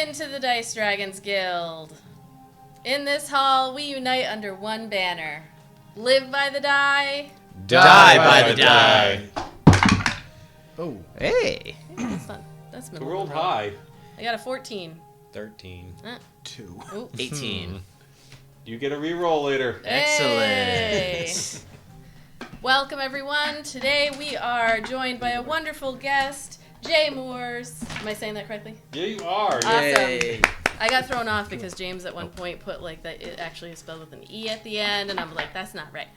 into the Dice Dragons Guild. In this hall, we unite under one banner. Live by the die. Die by the die. Oh. Hey. That's fun. That's You rolled high. I got a 14. 13. 2. Ooh. 18. You get a reroll later. Hey. Excellent. Welcome, everyone. Today we are joined by a wonderful guest, Jay Mooers. Am I saying that correctly? Yeah, you are. Awesome. Yay. I got thrown off because James at one point put like that it actually is spelled with an E at the end, and I'm like, that's not right.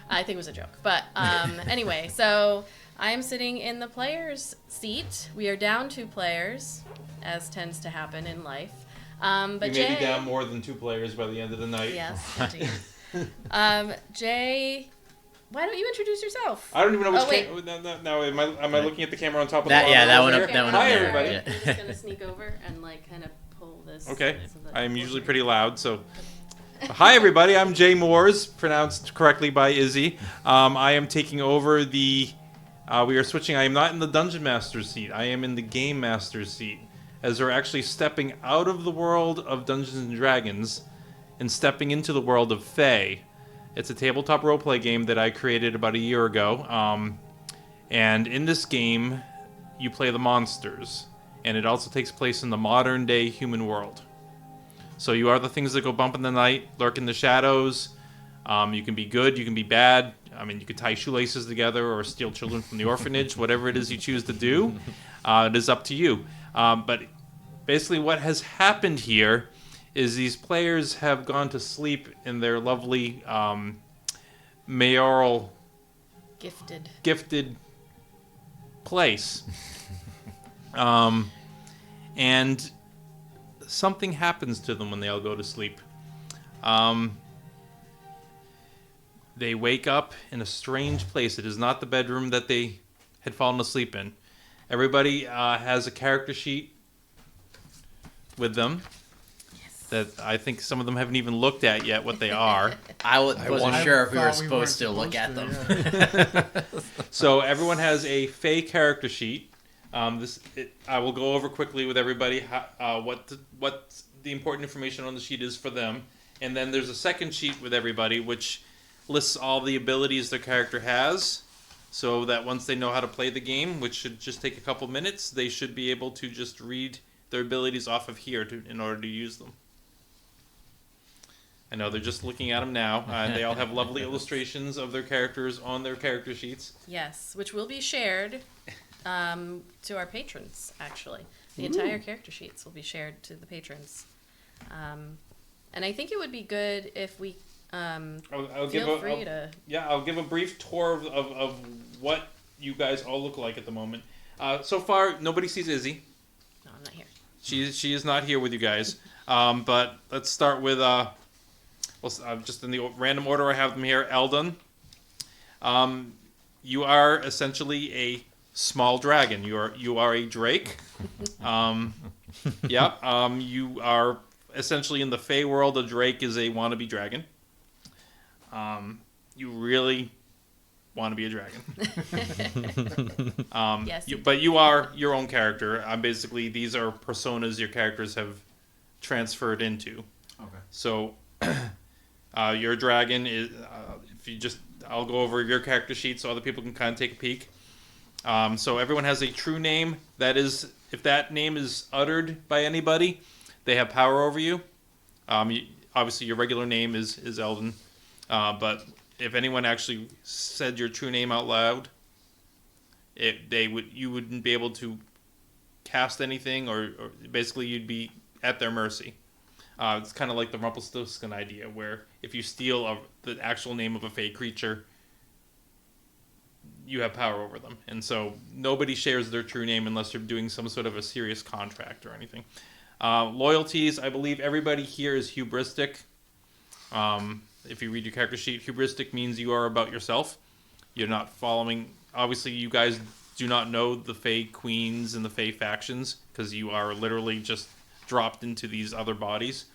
I think it was a joke. But anyway, so I'm sitting in the player's seat. We are down 2 players, as tends to happen in life. But We Jay, may be down more than 2 players by the end of the night. Yes, indeed. Jay, why don't you introduce yourself? I don't even know which Oh, wait. No, am I looking at the camera on top of That- the yeah, that one one over up- there? that one up Hi, there. everybody. Yeah. I'm just going to sneak over and like kind of pull this. Okay. so that I am people usually can- pretty loud, so... Hi, everybody. I'm Jay Mooers, pronounced correctly by Izzi. I am taking over the... we are switching. I am not in the Dungeon Master's seat. I am in the Game Master's seat, as we're actually stepping out of the world of Dungeons and Dragons and stepping into the world of Fae. It's a tabletop roleplay game that I created about a year ago. And in this game, you play the monsters. And it also takes place in the modern-day human world. So you are the things that go bump in the night, lurk in the shadows. You can be good, you can be bad. I mean, you can tie shoelaces together or steal children from the orphanage. Whatever it is you choose to do, it is up to you. But basically what has happened here is these players have gone to sleep in their lovely mayoral gifted place. And something happens to them when they all go to sleep. They wake up in a strange place. It is not the bedroom that they had fallen asleep in. Everybody has a character sheet with them that I think some of them haven't even looked at yet what they are. I wasn't sure if we were thought supposed to weren't look at them. supposed So everyone has a Fae character sheet. I will go over quickly with everybody what the important information on the sheet is for them. And then there's a second sheet with everybody which lists all the abilities their character has, so that once they know how to play the game, which should just take a couple minutes, they should be able to just read their abilities off of here in order to use them. I know they're just looking at them now. They all have lovely illustrations of their characters on their character sheets. Yes, which will be shared to our patrons, actually. The entire character sheets will be shared to the patrons. And I think it would be good if we I'll feel free to... Yeah, I'll give a brief tour of what you guys all look like at the moment. So far, nobody sees Izzi. No, I'm not here. She is not here with you guys. But let's start with just in the random order I have them here. Eldon. You are essentially a small dragon. You are a drake. You are essentially in the Fae world. A drake is a wannabe dragon. You really want to be a dragon. Yes, But you are your own character. Basically, these are personas your characters have transferred into. Okay. So, your dragon is. I'll go over your character sheet so other people can kind of take a peek. So everyone has a true name. That is, if that name is uttered by anybody, they have power over you. Obviously, your regular name is Eldon. But if anyone actually said your true name out loud, you wouldn't be able to cast anything, or basically you'd be at their mercy. It's kind of like the Rumpelstiltskin idea, where if you steal the actual name of a Fae creature, you have power over them. And so nobody shares their true name unless you're doing some sort of a serious contract or anything. Loyalties, I believe everybody here is hubristic. If you read your character sheet, hubristic means you are about yourself. You're not following... Obviously, you guys do not know the Fae Queens and the Fae factions, because you are literally just dropped into these other bodies.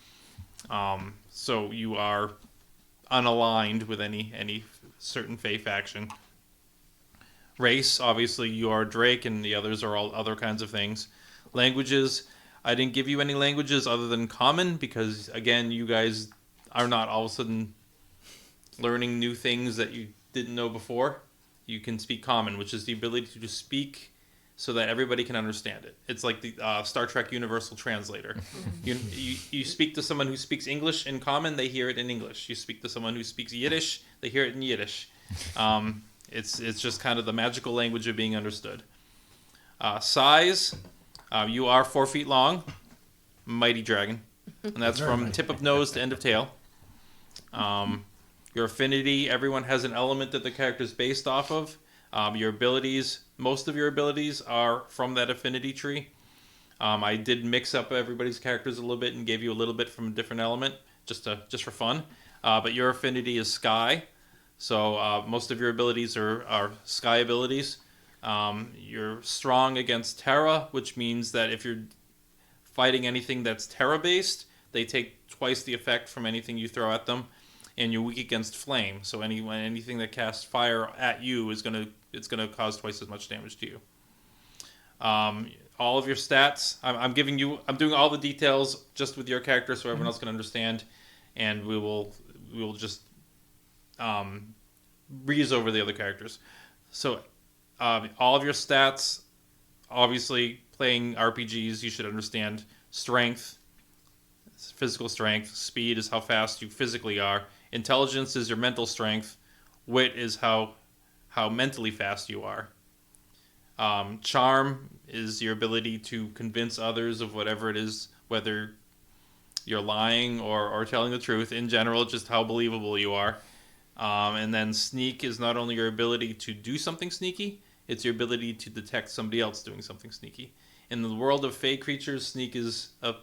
So you are unaligned with any certain Fae faction. Race, obviously, you are Drake, and the others are all other kinds of things. Languages, I didn't give you any languages other than Common because, again, you guys are not all of a sudden learning new things that you didn't know before. You can speak Common, which is the ability to just speak so that everybody can understand it. It's like the Star Trek Universal Translator. You speak to someone who speaks English in Common, they hear it in English. You speak to someone who speaks Yiddish, they hear it in Yiddish. It's just kind of the magical language of being understood. Size, you are 4 feet long, mighty dragon, and that's from tip of nose to end of tail. Your affinity, everyone has an element that the character is based off of. Your abilities, most of your abilities are from that affinity tree. I did mix up everybody's characters a little bit and gave you a little bit from a different element, just for fun. But your affinity is sky, so most of your abilities are sky abilities. You're strong against Terra, which means that if you're fighting anything that's Terra-based, they take twice the effect from anything you throw at them. And you're weak against flame, so anything that casts fire at you is gonna cause twice as much damage to you. All of your stats, I'm doing all the details just with your character, so everyone else can understand, and we will just breeze over the other characters. So all of your stats, obviously playing RPGs, you should understand strength, physical strength, speed is how fast you physically are. Intelligence is your mental strength. Wit is how mentally fast you are. Charm is your ability to convince others of whatever it is, whether you're lying or telling the truth. In general, just how believable you are. And then sneak is not only your ability to do something sneaky, it's your ability to detect somebody else doing something sneaky. In the world of Fae creatures, sneak is a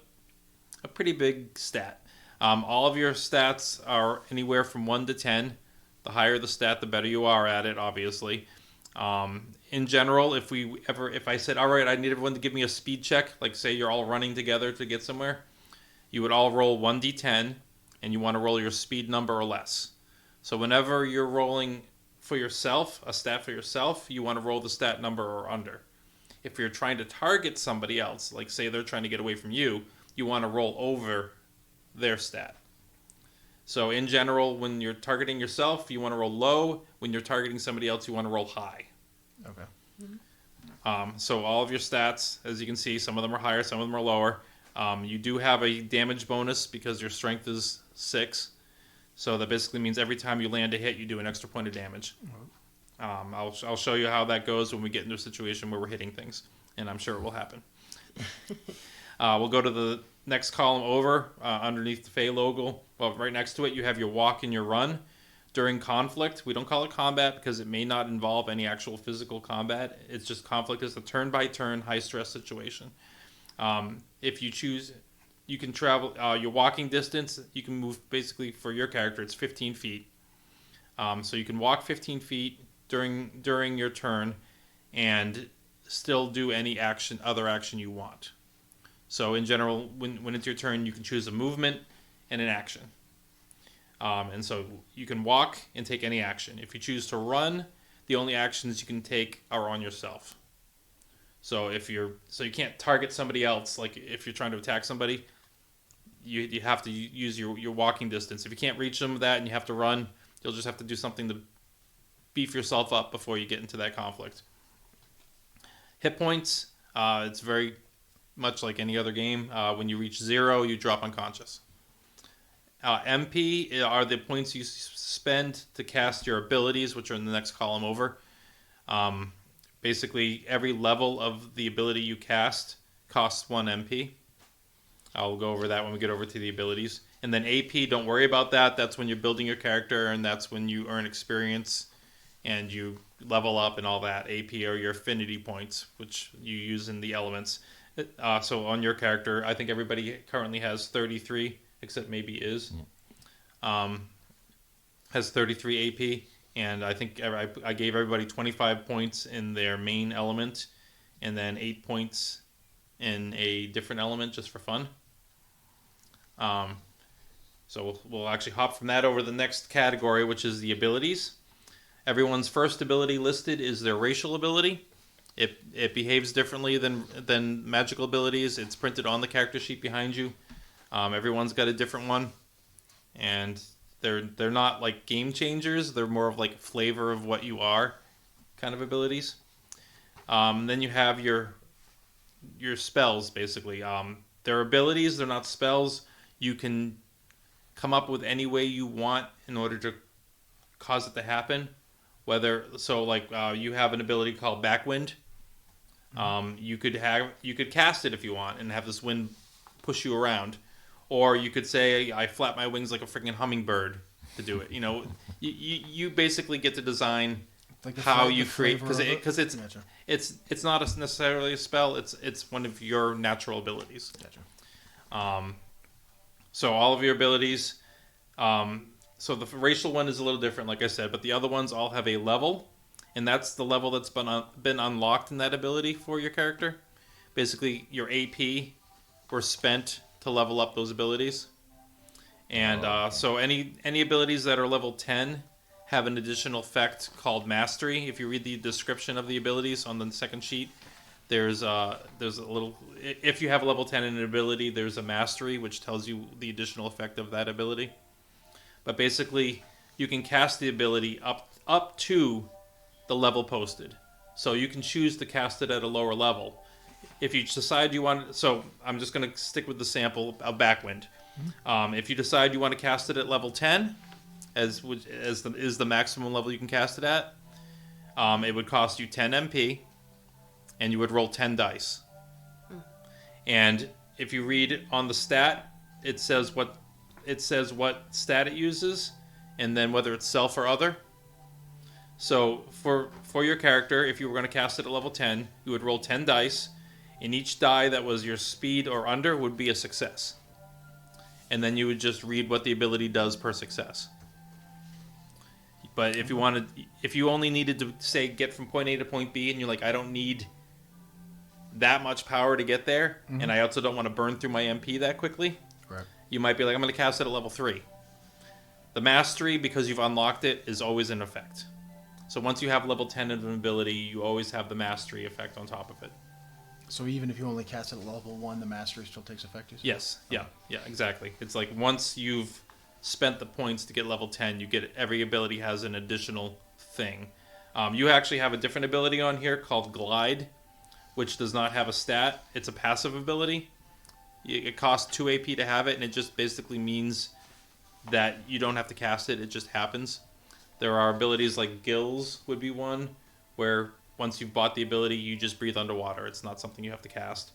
pretty big stat. All of your stats are anywhere from 1 to 10. The higher the stat, the better you are at it, obviously. In general, if I said, all right, I need everyone to give me a speed check, like say you're all running together to get somewhere, you would all roll 1d10, and you want to roll your speed number or less. So whenever you're rolling for yourself, a stat for yourself, you want to roll the stat number or under. If you're trying to target somebody else, like say they're trying to get away from you, you want to roll over their stat. So in general, when you're targeting yourself, you want to roll low. When you're targeting somebody else, you want to roll high. Okay. So all of your stats, as you can see, some of them are higher, some of them are lower. You do have a damage bonus because your strength is 6. So that basically means every time you land a hit, you do an extra point of damage. I'll show you how that goes when we get into a situation where we're hitting things, and I'm sure it will happen. We'll go to the next column over, underneath the Fae logo. Well, right next to it, you have your walk and your run. During conflict, we don't call it combat because it may not involve any actual physical combat. It's just conflict is a turn-by-turn, high-stress situation. If you choose, you can travel your walking distance. You can move, basically, for your character, it's 15 feet. So you can walk 15 feet during your turn and still do any other action you want. So in general, when it's your turn, you can choose a movement and an action. And so you can walk and take any action. If you choose to run, the only actions you can take are on yourself. So you can't target somebody else. Like if you're trying to attack somebody, you have to use your walking distance. If you can't reach them with that and you have to run, you'll just have to do something to beef yourself up before you get into that conflict. Hit points, it's very much like any other game. When you reach 0, you drop unconscious. MP are the points you spend to cast your abilities, which are in the next column over. Basically, every level of the ability you cast costs 1 MP. I'll go over that when we get over to the abilities. And then AP, don't worry about that. That's when you're building your character, and that's when you earn experience and you level up and all that. AP are your affinity points, which you use in the elements. So on your character, I think everybody currently has 33, except maybe Iz. Has 33 AP, and I think I gave everybody 25 points in their main element, and then 8 points in a different element just for fun. So we'll actually hop from that over to the next category, which is the abilities. Everyone's first ability listed is their racial ability. It behaves differently than magical abilities. It's printed on the character sheet behind you. Everyone's got a different one, and they're not like game changers. They're more of like flavor of what you are, kind of abilities. Then you have your spells, basically. They're abilities. They're not spells. You can come up with any way you want in order to cause it to happen. You have an ability called Backwind. You could cast it if you want and have this wind push you around, or you could say I flap my wings like a freaking hummingbird to do it. You basically get to design Like how you create, because Gotcha. it's not necessarily a spell. It's one of your natural abilities. Gotcha. So all of your abilities. So the racial one is a little different, like I said, but the other ones all have a level, and that's the level that's been unlocked in that ability for your character. Basically, your AP were spent to level up those abilities, and so any abilities that are level 10 have an additional effect called Mastery. If you read the description of the abilities on the second sheet, there's a little. If you have a level 10 in an ability, there's a Mastery, which tells you the additional effect of that ability. But basically, you can cast the ability up to the level posted. So you can choose to cast it at a lower level. If you decide you want... So I'm just going to stick with the sample of Backwind. If you decide you want to cast it at level 10, is the maximum level you can cast it at, it would cost you 10 MP, and you would roll 10 dice. And if you read on the stat, it says what stat it uses, and then whether it's self or other. So for your character, if you were going to cast it at level 10, you would roll 10 dice, and each die that was your speed or under would be a success. And then you would just read what the ability does per success. But if you only needed to, say, get from point A to point B, and you're like, I don't need that much power to get there, and I also don't want to burn through my MP that quickly, Right. you might be like, I'm going to cast it at level 3. The Mastery, because you've unlocked it, is always in effect. So once you have level 10 of an ability, you always have the Mastery effect on top of it. So even if you only cast it at level 1, the Mastery still takes effect? Yes. Yeah, exactly. It's like once you've spent the points to get level 10, you get every ability has an additional thing. You actually have a different ability on here called Glide, which does not have a stat. It's a passive ability. It costs 2 AP to have it, and it just basically means that you don't have to cast it. It just happens. There are abilities like Gills would be one, where once you've bought the ability, you just breathe underwater. It's not something you have to cast.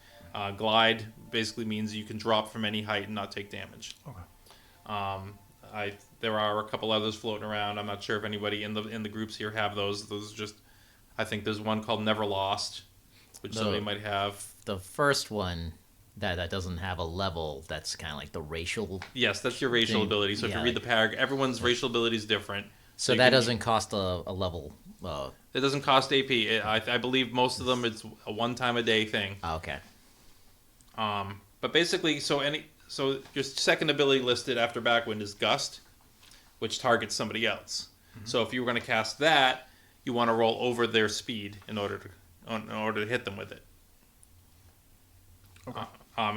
Glide basically means you can drop from any height and not take damage. Okay. There are a couple others floating around. I'm not sure if anybody in the groups here have those. Those are just, I think there's one called Never Lost, which somebody might have. The first one that doesn't have a level, that's kind of like the racial. Yes, that's your racial thing. ability. So if Yeah, you read the paragraph, everyone's racial ability is different. So that doesn't cost a level. It doesn't cost AP. I believe most of them it's a one-time-a-day thing. Okay. But basically, so your second ability listed after Backwind is Gust, which targets somebody else. So if you were going to cast that, you want to roll over their speed in order to hit them with it. Okay.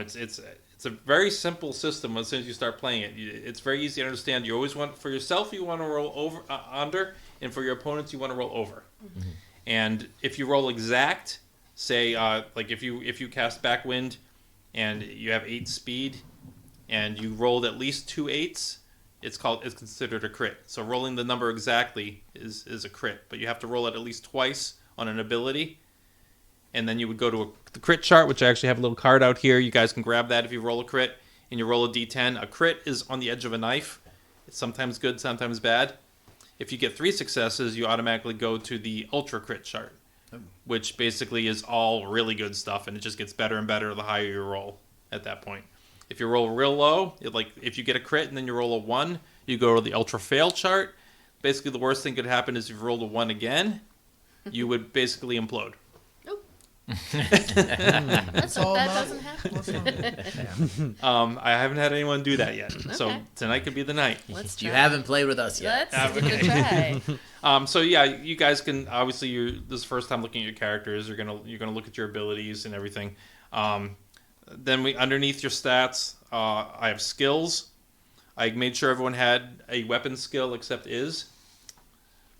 It's a very simple system as soon as you start playing it. It's very easy to understand. You always want, for yourself, you want to roll over under, and for your opponents, you want to roll over. And if you roll exact, say like if you cast Backwind and you have 8 speed and you rolled at least 2 8s, it's considered a crit. So rolling the number exactly is a crit, but you have to roll it at least twice on an ability. And then you would go to the crit chart, which I actually have a little card out here. You guys can grab that if you roll a crit and you roll a d10. A crit is on the edge of a knife. It's sometimes good, sometimes bad. If you get 3 successes, you automatically go to the ultra crit chart, which basically is all really good stuff, and it just gets better and better the higher you roll at that point. If you roll real low, if you get a crit and then you roll a 1, you go to the ultra fail chart. Basically, the worst thing could happen is if you rolled a 1 again, you would basically implode. Let's hope all that not- doesn't happen. I haven't had anyone do that yet, so Okay. tonight could be the night. Let's You try. haven't played with us yet. Let's give it a try. So yeah, you guys can obviously this is the first time looking at your characters. You're gonna look at your abilities and everything. Then underneath your stats, I have skills. I made sure everyone had a weapon skill except Iz.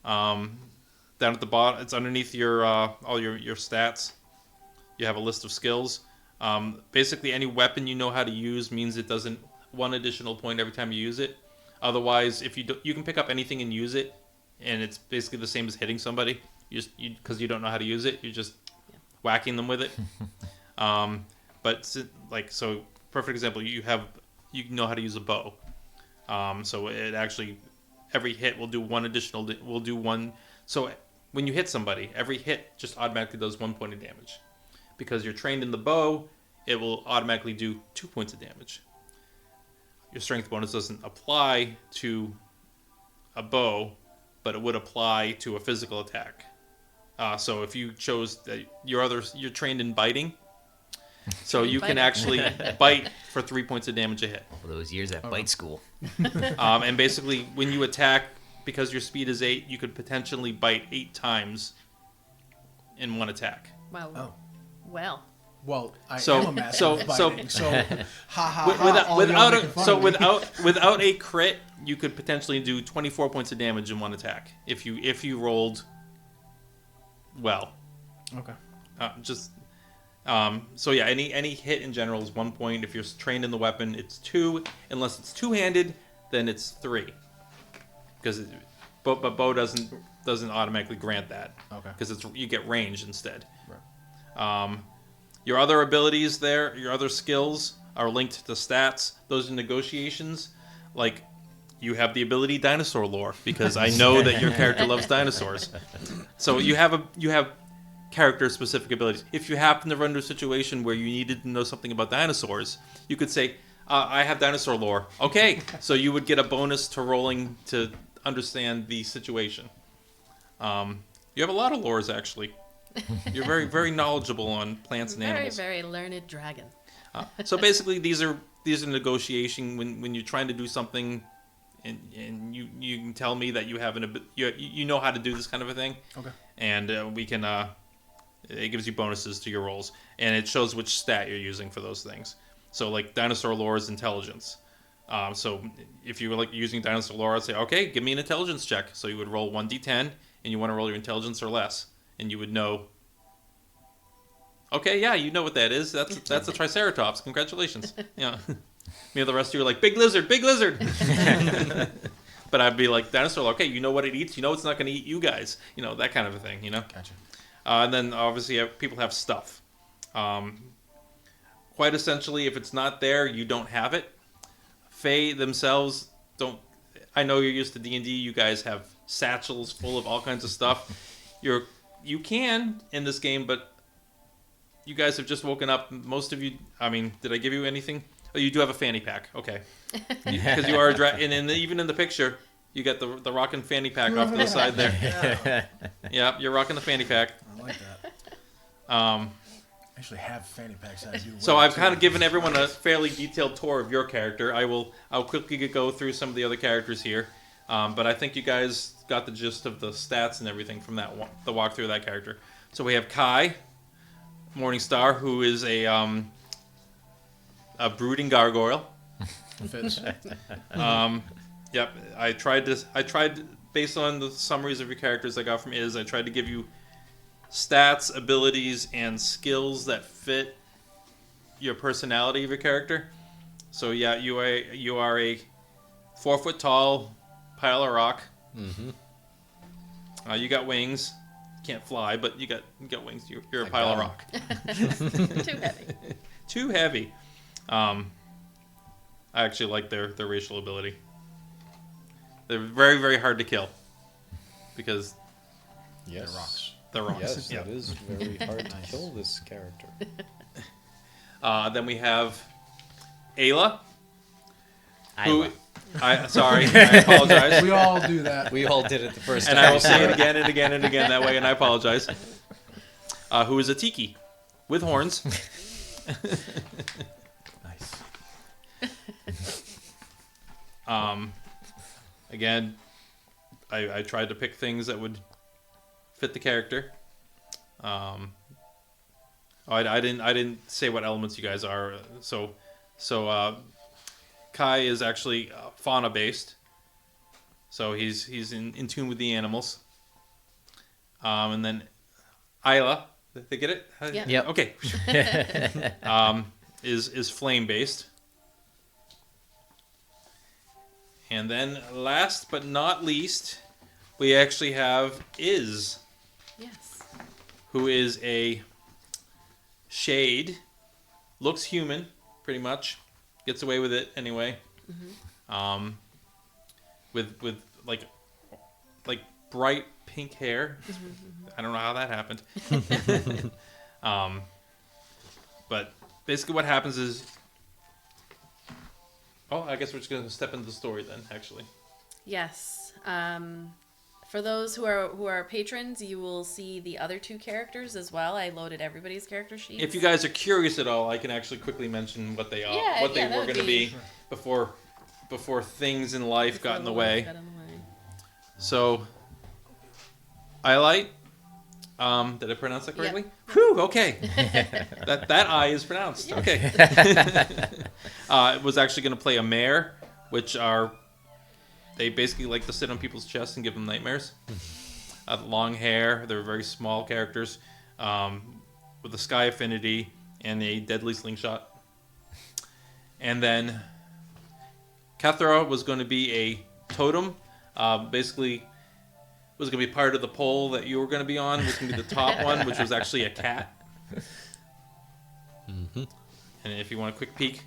Down at the bottom, it's underneath your all your stats. You have a list of skills. Basically, any weapon you know how to use means it doesn't 1 additional point every time you use it. Otherwise, if you can pick up anything and use it, and it's basically the same as hitting somebody. Because you don't know how to use it, you're just whacking them with it. So perfect example, you know how to use a bow. So it actually every hit will do 1 additional. Will do 1. So when you hit somebody, every hit just automatically does 1 point of damage. Because you're trained in the bow, it will automatically do 2 points of damage. Your strength bonus doesn't apply to a bow, but it would apply to a physical attack. So if you chose that you're trained in biting, so you can actually bite for 3 points of damage a hit. For those years at bite school. And basically, when you attack, because your speed is 8, you could potentially bite 8 times in one attack. Wow. Oh. Well. Well, I So- am a master so- of biting, so ha ha With- ha. without all without y'all making a, fun so of me. without a crit, you could potentially do 24 points of damage in one attack if you rolled well. Okay. So yeah, any hit in general is 1 point. If you're trained in the weapon, it's 2. Unless it's two-handed, then it's 3. Because but bow doesn't automatically grant that. Okay. Because you get range instead. Right. Your other abilities there, your other skills are linked to stats. Those are negotiations. Like, you have the ability dinosaur lore, because I know that your character loves dinosaurs. So you have character-specific abilities. If you happen to run into a situation where you needed to know something about dinosaurs, you could say, I have dinosaur lore. Okay, so you would get a bonus to rolling to understand the situation. You have a lot of lores, actually. You're very, very knowledgeable on plants and Very, animals. very learned dragon. So basically, these are negotiation when you're trying to do something, and you can tell me that you have you know how to do this kind of a thing. Okay. And we can it gives you bonuses to your rolls, and it shows which stat you're using for those things. So like dinosaur lore is intelligence. So if you were like using dinosaur lore, I'd say, okay, give me an intelligence check. So you would roll 1d10, and you want to roll your intelligence or less, and you would know. Okay, yeah, you know what that is. That's a triceratops. Congratulations. Yeah. Me and the rest of you are like, big lizard, big lizard. But I'd be like, dinosaur, okay, you know what it eats. You know it's not going to eat you guys. You know, that kind of a thing, you know? Gotcha. And then obviously people have stuff. Quite essentially, if it's not there, you don't have it. Fae themselves don't. I know you're used to D&D. You guys have satchels full of all kinds of stuff. You can in this game, but you guys have just woken up. Most of you. I mean, did I give you anything? Oh, you do have a fanny pack. Okay, because you are and even in the picture, you got the rocking fanny pack off to the side there. Yeah, you're rocking the fanny pack. I like that. I actually have fanny packs as you. So wear, I've kind of too. given everyone a fairly detailed tour of your character. I'll quickly go through some of the other characters here, but I think you guys got the gist of the stats and everything from the walkthrough of that character. So we have Kai, Morningstar, who is a brooding gargoyle. Fits. Yep, I tried based on the summaries of your characters I got from I tried to give you stats, abilities, and skills that fit your personality of your character. So yeah, you are a 4 foot tall pile of rock. Mm-hmm. You got wings. Can't fly, but you got wings. You're a pile of rock. Too heavy. Too heavy. I actually like their racial ability. They're very, very hard to kill because Yes. They're rocks. they're rocks. Yes, Yeah. that is very hard to kill this character. Then we have Ayla. Ayla. Sorry, I apologize. We all do that. We all did it the first And time. I will say it again and again and again that way, and I apologize. Who is a Tiki. with horns. Nice. Again, I tried to pick things that would fit the character. I didn't say what elements you guys are. So Kai is actually fauna based. So he's in tune with the animals. And then Ayla, did they get it? Yeah. Yep. Okay. Is flame based. And then last but not least, we actually have Izzi, Yes. who is a shade, looks human, pretty much, gets away with it anyway. With like bright pink hair. I don't know how that happened. But basically, what happens is, I guess we're just gonna step into the story then. Actually, Yes. For those who are patrons, you will see the other two characters as well. I loaded everybody's character sheets. if you guys are curious at all, I can actually quickly mention what they are, what they that were would going to be before things in life got in the way. So, Ayla, did I pronounce that correctly? Yep. Whew, okay. that I is pronounced. Okay. Was actually going to play a mare, which they basically like to sit on people's chests and give them nightmares. Long hair. They're very small characters with a sky affinity and a deadly slingshot. And then Kathra was going to be a totem. Basically, was going to be part of the pole that you were going to be on. It was going to be the top one, which was actually a cat. Mm-hmm. And if you want a quick peek.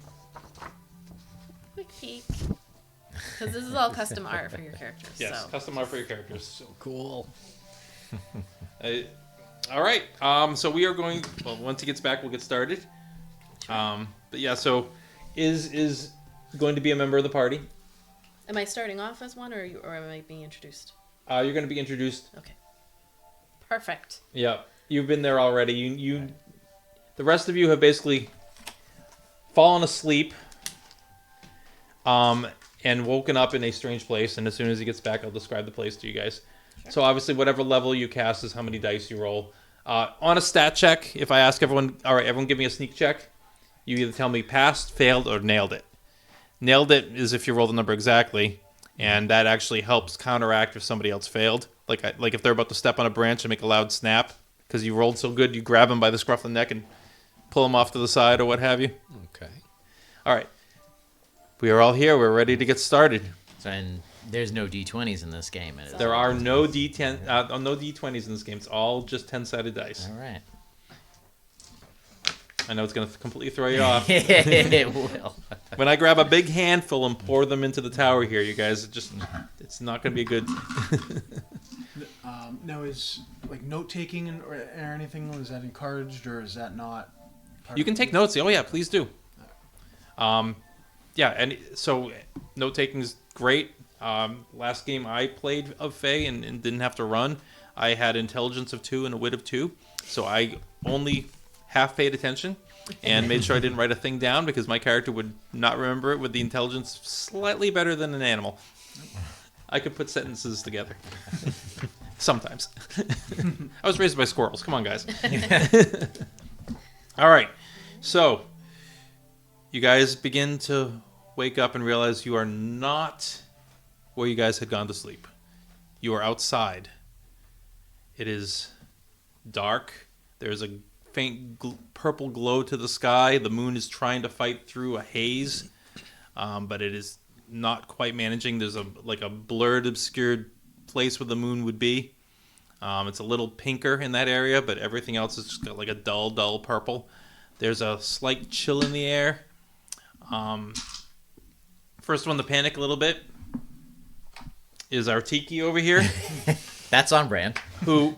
Quick peek. Because this is all custom art for your characters. Yes, So. custom art for your characters. So cool. All right. So we are going. Well, once he gets back, we'll get started. But yeah, so is going to be a member of the party. Am I starting off as one, or am I being introduced? You're going to be introduced. Okay. Perfect. Yeah, you've been there already. You, the rest of you have basically fallen asleep. And woken up in a strange place. And as soon as he gets back, I'll describe the place to you guys. Sure. So obviously, whatever level you cast is how many dice you roll. On a stat check, if I ask everyone, all right, everyone give me a sneak check. You either tell me passed, failed, or nailed it. Nailed it is if you roll the number exactly, and that actually helps counteract if somebody else failed. Like if they're about to step on a branch and make a loud snap, because you rolled so good, you grab them by the scruff of the neck and pull them off to the side or what have you. Okay. All right. We are all here. We're ready to get started. So, and there's no D20s in this game. There are no D10, no D20s in this game. It's all just 10-sided dice. All right. I know it's going to completely throw you off. It will. When I grab a big handful and pour them into the tower here, you guys, it's not going to be good. Now, is like note taking or anything, is that encouraged or is that not? You can take notes. Oh yeah, please do. Yeah, and so note taking is great. Last game I played of Fae and didn't have to run, I had intelligence of 2 and a wit of 2, so I only half paid attention and made sure I didn't write a thing down because my character would not remember it with the intelligence slightly better than an animal. I could put sentences together. Sometimes. I was raised by squirrels. Come on, guys. All right. So, you guys begin to wake up and realize you are not where you guys had gone to sleep. You are outside. It is dark. There's a faint purple glow to the sky. The moon is trying to fight through a haze, but it is not quite managing. There's a blurred, obscured place where the moon would be. It's a little pinker in that area, but everything else is just got like a dull purple. There's a slight chill in the air. First one to panic a little bit is our Tiki over here. That's on brand. Who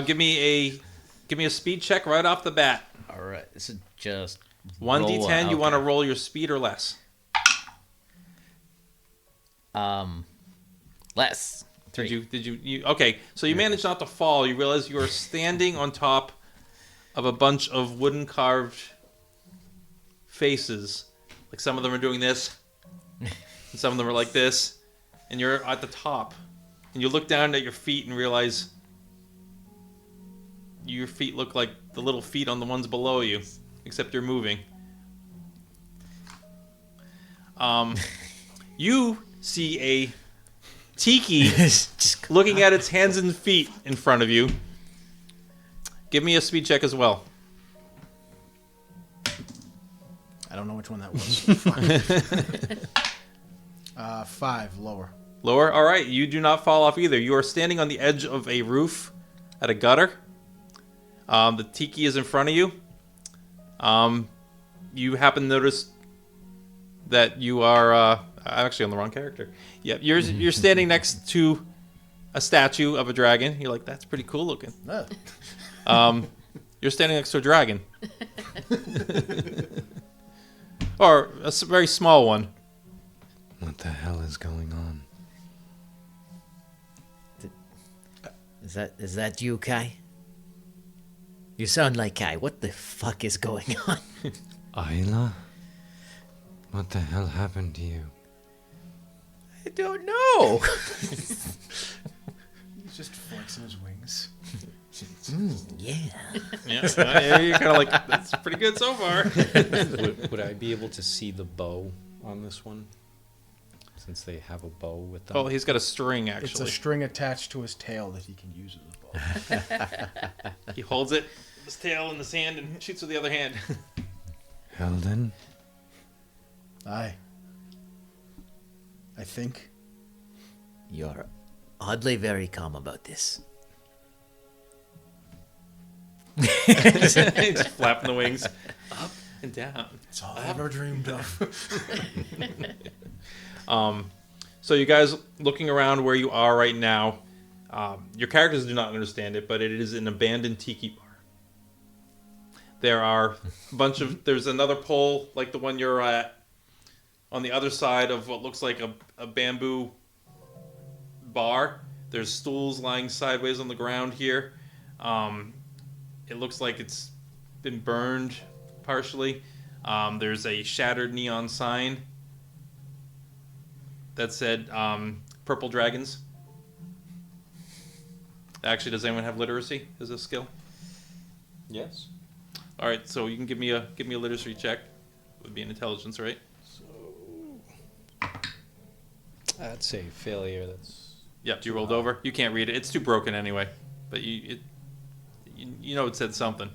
give me a speed check right off the bat. All right. This is just 1d10. You want to roll your speed or less? Less. 3. Did you okay, so you managed not to fall. You realize you are standing on top of a bunch of wooden carved faces. Like some of them are doing this, and some of them are like this, and you're at the top, and you look down at your feet and realize your feet look like the little feet on the ones below you, except you're moving. You see a tiki looking at its hands and feet in front of you. Give me a speed check as well. I don't know which one that was. 5, lower. Lower? All right, you do not fall off either. You are standing on the edge of a roof at a gutter. The tiki is in front of you. You happen to notice that you are I'm actually on the wrong character. Yeah, you're standing next to a statue of a dragon. You're like, that's pretty cool looking. You're standing next to a dragon. Or a very small one. What the hell is going on? Is that you, Kai? You sound like Kai. What the fuck is going on? Ayla? What the hell happened to you? I don't know. He's just flexing his wings. Yeah. Yeah, you're kind of like, that's pretty good so far. Would I be able to see the bow on this one? Since they have a bow with them. Oh, he's got a string, It's a actually. string attached to his tail that he can use as a bow. He holds it, his tail in his hand, and shoots with the other hand. Eldon? I think. You're oddly very calm about this. Just flapping the wings up and down. It's all I've ever dreamed of. So you guys looking around where you are right now, your characters do not understand it, but it is an abandoned tiki bar. There are a bunch of, there's another pole like the one you're at on the other side of what looks like a bamboo bar. There's stools lying sideways on the ground here. It looks like it's been burned partially. There's a shattered neon sign that said purple dragons. Actually, does anyone have literacy as a skill? Yes. All right, so you can give me a literacy check. Would be an intelligence, right? I'd say failure. That's Yep, you rolled over. You can't read it. It's too broken anyway. But you know it said something.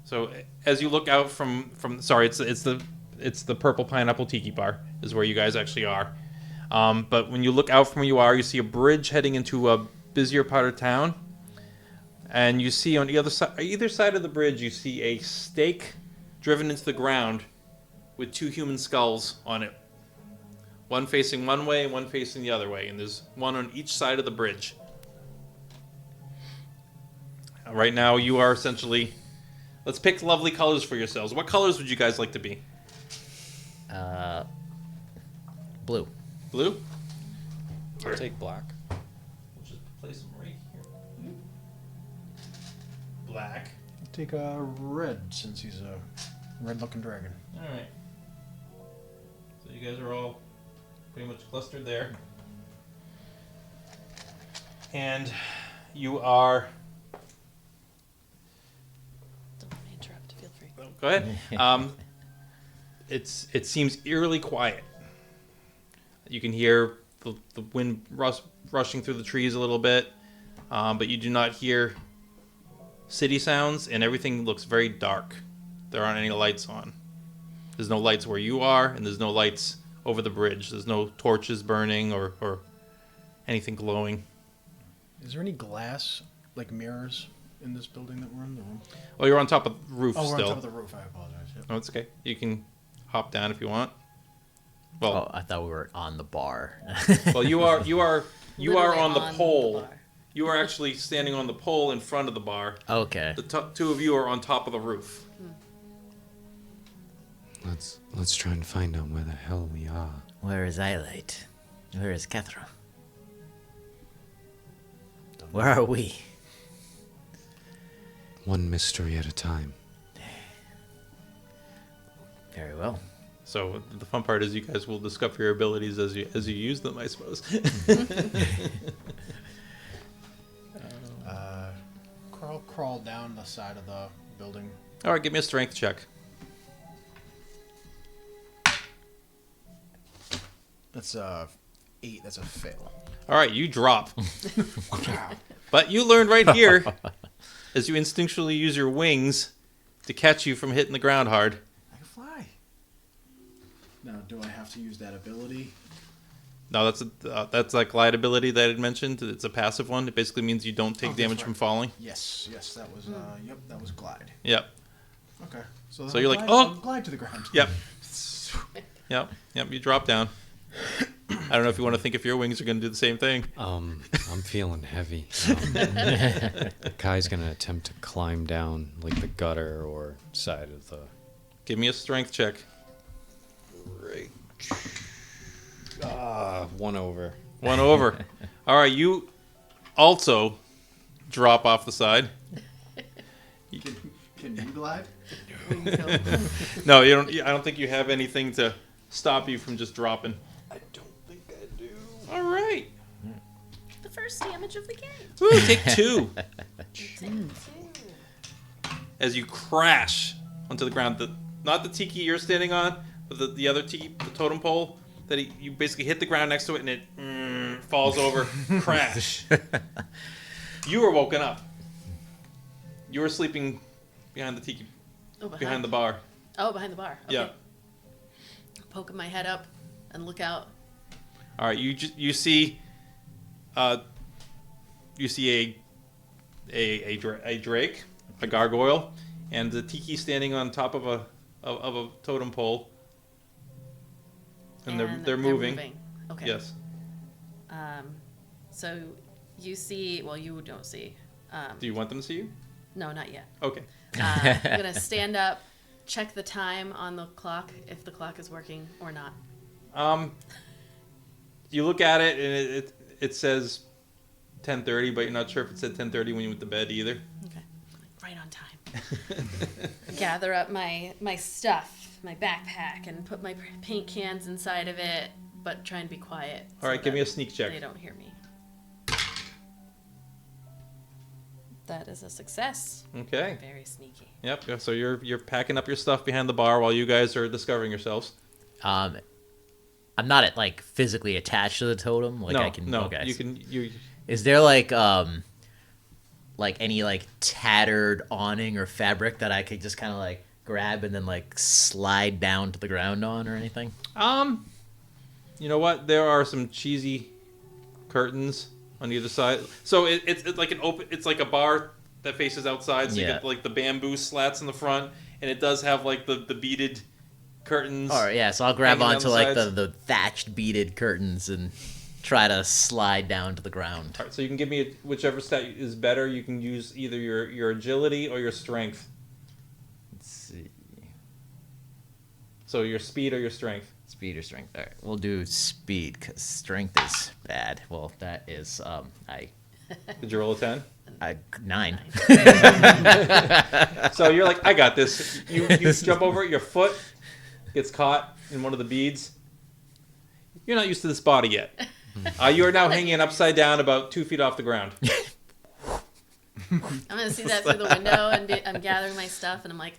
So as you look out from sorry, it's the purple pineapple tiki bar is where you guys actually are. But when you look out from where you are, you see a bridge heading into a busier part of town. And you see on either side of the bridge, you see a stake driven into the ground with two human skulls on it. One facing one way and one facing the other way. And there's one on each side of the bridge. Right now, you are essentially... Let's pick lovely colors for yourselves. What colors would you guys like to be? Blue. Blue? I'll take black. We'll just place them right here. Black. Take a red since he's a red-looking dragon. Alright. So you guys are all pretty much clustered there. And you are... Don't let me interrupt. Feel free. Oh, go ahead. It seems eerily quiet. You can hear the wind rushing through the trees a little bit, but you do not hear city sounds, and everything looks very dark. There aren't any lights on. There's no lights where you are, and there's no lights over the bridge. There's no torches burning or anything glowing. Is there any glass, like mirrors, in this building that we're in? The room? Oh, you're on top of the roof Oh, we're still. on top of the roof. I apologize. Yep. No, it's okay. You can hop down if you want. Well, Oh, I thought we were on the bar. well, you are Literally on the on pole. the bar. You are actually standing on the pole in front of the bar. Okay. The two of you are on top of the roof. Let's try and find out where the hell we are. Where is Ayla? Where is Cathra? Where are we? one mystery at a time. Very well. So the fun part is you guys will discover your abilities as you use them, I suppose. Crawl down the side of the building. All right, give me a strength check. That's 8. That's a fail. All right, you drop. But you learned right here, as you instinctually use your wings to catch you from hitting the ground hard. I can fly. Now, do I have to use that ability? No, that's that glide ability that I had mentioned. It's a passive one. It basically means you don't take damage from falling. Yes, that was that was glide. Yep. Okay. So you're like, I'll glide to the ground. Yep. Yep. You drop down. I don't know if you want to think if your wings are going to do the same thing. I'm feeling heavy. Kai's gonna attempt to climb down like the gutter or side of the. Give me a strength check. Right. 1 over. 1 over. All right, you also drop off the side. Can you glide? No, you don't. I don't think you have anything to stop you from just dropping. I don't think I do. All right. The first damage of the game. Ooh, take 2. As you crash onto the ground. Not the tiki you're standing on, but the other tiki, the totem pole. That you basically hit the ground next to it and it falls over. Crash. You were woken up. You were sleeping behind the tiki, behind the bar. Oh, behind the bar. Okay. Yeah. Poking my head up and look out. All right. You see a drake, a gargoyle, and the tiki standing on top of a totem pole. And they're moving. Okay. Yes. So you see, well, you don't see. Do you want them to see you? No, not yet. Okay. I'm going to stand up, check the time on the clock, if the clock is working or not. You look at it, and it says 10:30, but you're not sure if it said 10:30 when you went to bed either. Okay. Right on time. Gather up my stuff, my backpack, and put my paint cans inside of it, but try and be quiet. All right, give me a sneak check. They don't hear me. That is a success. Okay. Very sneaky. Yep. So you're packing up your stuff behind the bar while you guys are discovering yourselves. I'm not like physically attached to the totem. Like No. I can. Okay. You can. Is there like any like tattered awning or fabric that I could just kind of like grab and then like slide down to the ground on or anything? You know what? There are some cheesy curtains on either side. So it's like an open. It's like a bar that faces outside. So you get like the bamboo slats in the front, and it does have like the beaded curtains. All right, yeah. So I'll grab hanging onto down like sides. the thatched beaded curtains and try to slide down to the ground. All right, so you can give me whichever stat is better. You can use either your agility or your strength. Let's see. So your speed or your strength. Speed or strength? All right, we'll do speed because strength is bad. Well, that is Did you roll a 10? 9. So you're like, I got this. You jump over it. Your foot gets caught in one of the beads. You're not used to this body yet. You are now hanging upside down about 2 feet off the ground. I'm going to see that through the window, and I'm gathering my stuff, and I'm like,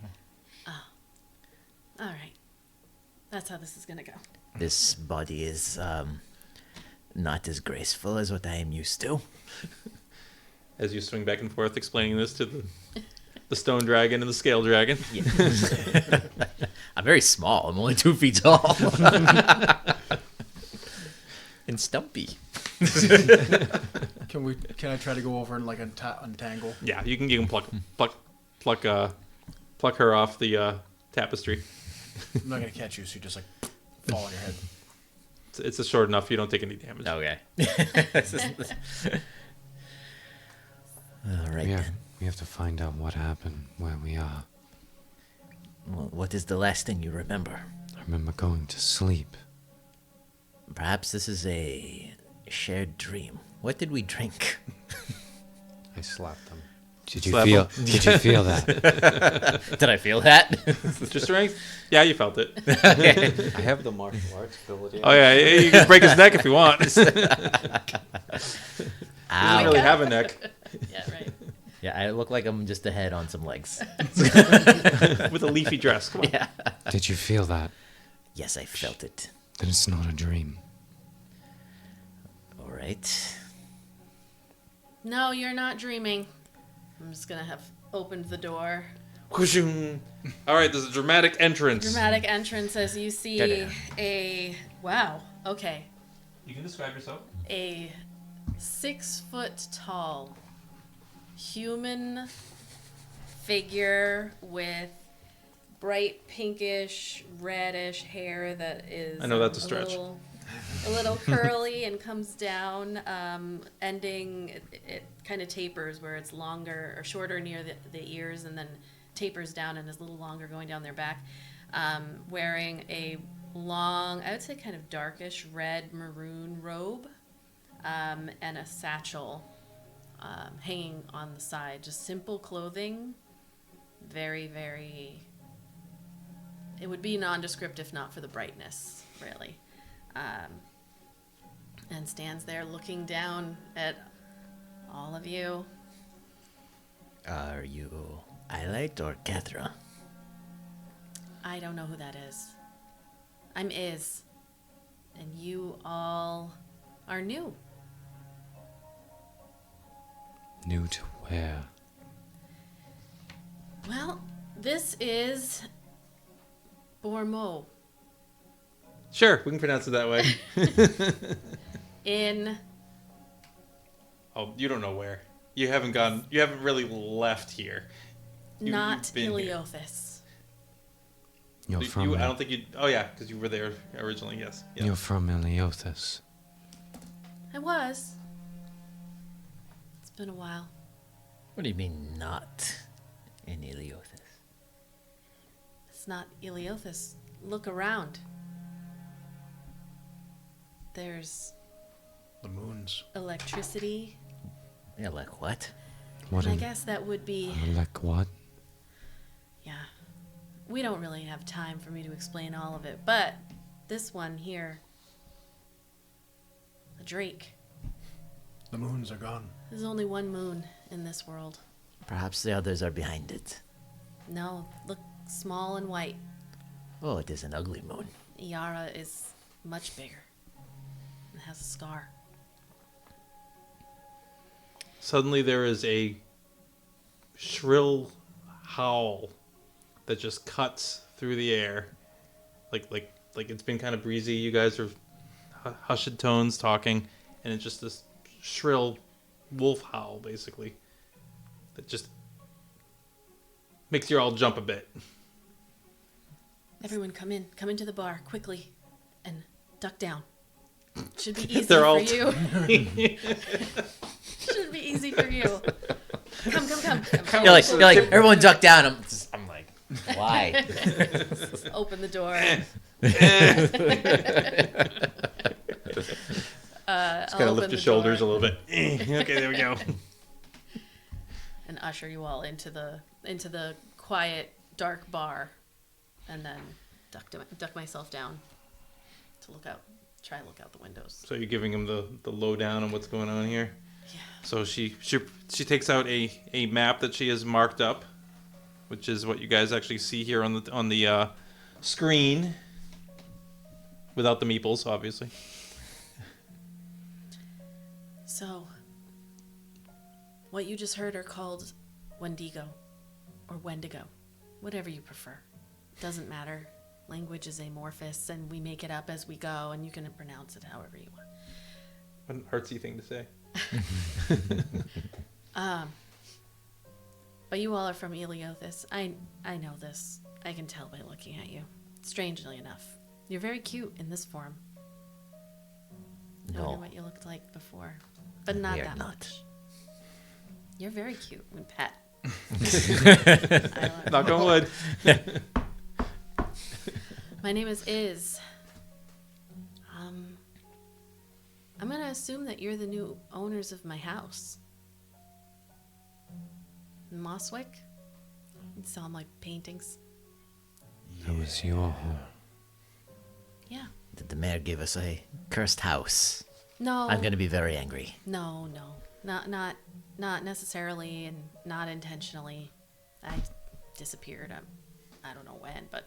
oh, all right. That's how this is going to go. This body is not as graceful as what I am used to. As you swing back and forth explaining this to the stone dragon and the scale dragon. Yeah. I'm very small. I'm only 2 feet tall. And stumpy. Can I try to go over and like untangle? Yeah, you can pluck her off the tapestry. I'm not gonna catch you, so you just like fall on your head. It's short enough you don't take any damage. Okay. All right. We have to find out what happened where we are. Well, what is the last thing you remember? I remember going to sleep. Perhaps this is a shared dream. What did we drink? I slapped them. Did you Slap feel? him. Did you feel that? Did I feel that? Just strength? Yeah, you felt it. Okay. I have the martial arts ability. Oh yeah, you can break his neck if you want. He doesn't Ow. really have a neck Yeah, right. Yeah, I look like I'm just a head on some legs. with a leafy dress. Come on. Yeah. Did you feel that? Yes, I felt it. Then it's not a dream. All right. No, you're not dreaming. I'm just gonna have opened the door. Whooshing. All right, there's a dramatic entrance. Dramatic entrance as you see Ta-da. wow, okay. You can describe yourself. A 6 foot tall human figure with bright pinkish, reddish hair that is I know that's a stretch. a little curly and comes down, ending, it kind of tapers where it's longer or shorter near the ears and then tapers down and is a little longer going down their back. Wearing a long, I would say kind of darkish red maroon robe and a satchel hanging on the side. Just simple clothing. Very, very... It would be nondescript if not for the brightness, really. And stands there looking down at all of you. Are you Ayla or Kethra? I don't know who that is. I'm Iz. And you all are new. New to where? Well, this is Bormo Sure, we can pronounce it that way. in... Oh, you don't know where. You haven't gone. You haven't really left here. Not you've been here. Eleothis. You're You- from. I don't think you. Oh yeah, because you were there originally. Yes. Yeah. You're from Eleothis. I was. It's been a while. What do you mean not in Eleothis? It's not Eleothis. Look around. There's The moons. electricity. Yeah, like what? What And I in? guess that would be... Like what? Yeah. We don't really have time for me to explain all of it, but this one here, a drake. The moons are gone. There's only one moon in this world. Perhaps the others are behind it. No, look small and white. Oh, it is an ugly moon. Yara is much bigger and has a scar. Suddenly there is a shrill howl that just cuts through the air, like it's been kind of breezy. You guys are hushed tones talking, and it's just this shrill wolf howl, basically, that just makes you all jump a bit. Everyone come in. Come into the bar, quickly. And duck down. Should be easy They're for all you. Should be easy for you. Come. You're like, everyone duck down. I'm like, why? Just open the door. Just gotta lift your shoulders a little bit. Okay, there we go. And usher you all into the quiet, dark bar, and then duck myself down to try to look out the windows. So you're giving him the lowdown on what's going on here. Yeah. So she takes out a map that she has marked up, which is what you guys actually see here on the screen, without the meeples, obviously. So, what you just heard are called Wendigo, or Wendigo, whatever you prefer. Doesn't matter. Language is amorphous, and we make it up as we go, and you can pronounce it however you want. What an artsy thing to say. But you all are from Eleothis. I know this. I can tell by looking at you. Strangely enough, you're very cute in this form. I wonder No, what you looked like before, but not we are that not. much. You're very cute when pet. Knock on wood. My name is Iz. I'm gonna assume that you're the new owners of my house. Mosswick. You saw my paintings. That was your home. Yeah. Did the mayor give us a cursed house? No. I'm gonna be very angry. No. Not necessarily, and not intentionally. I disappeared. I don't know when, but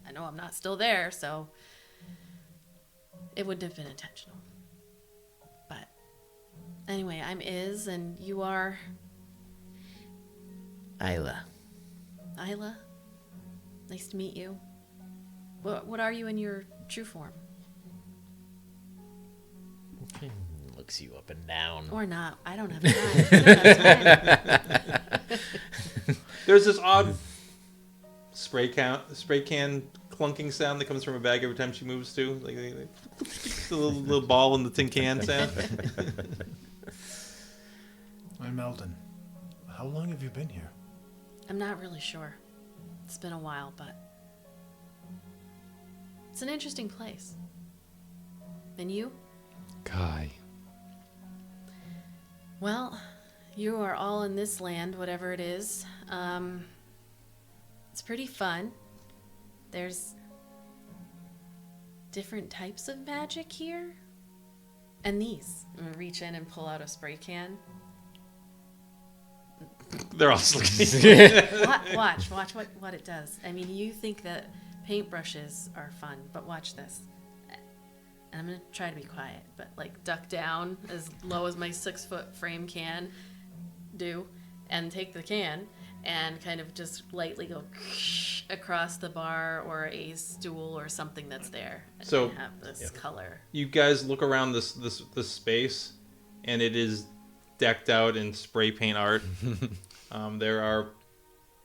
I know I'm not still there, so it wouldn't have been intentional. But anyway, I'm Iz, and you are Ayla. Ayla. Nice to meet you. What are you in your true form? Looks you up and down. Or not? I don't have time. You don't have time. There's this odd spray can clunking sound that comes from a bag every time she moves too. Like the little ball in the tin can sound. I'm Eldon. How long have you been here? I'm not really sure. It's been a while, but it's an interesting place. And you? Kai. Well, you are all in this land, whatever it is. It's pretty fun. There's different types of magic here. And these. I'm gonna reach in and pull out a spray can. They're all looking. Watch what it does. I mean, you think that paintbrushes are fun, but watch this. And I'm gonna try to be quiet, but like duck down as low as my 6-foot frame can do, and take the can and kind of just lightly go across the bar or a stool or something that's there. And So- I have this color. You guys look around this space, and it is decked out in spray paint art. There are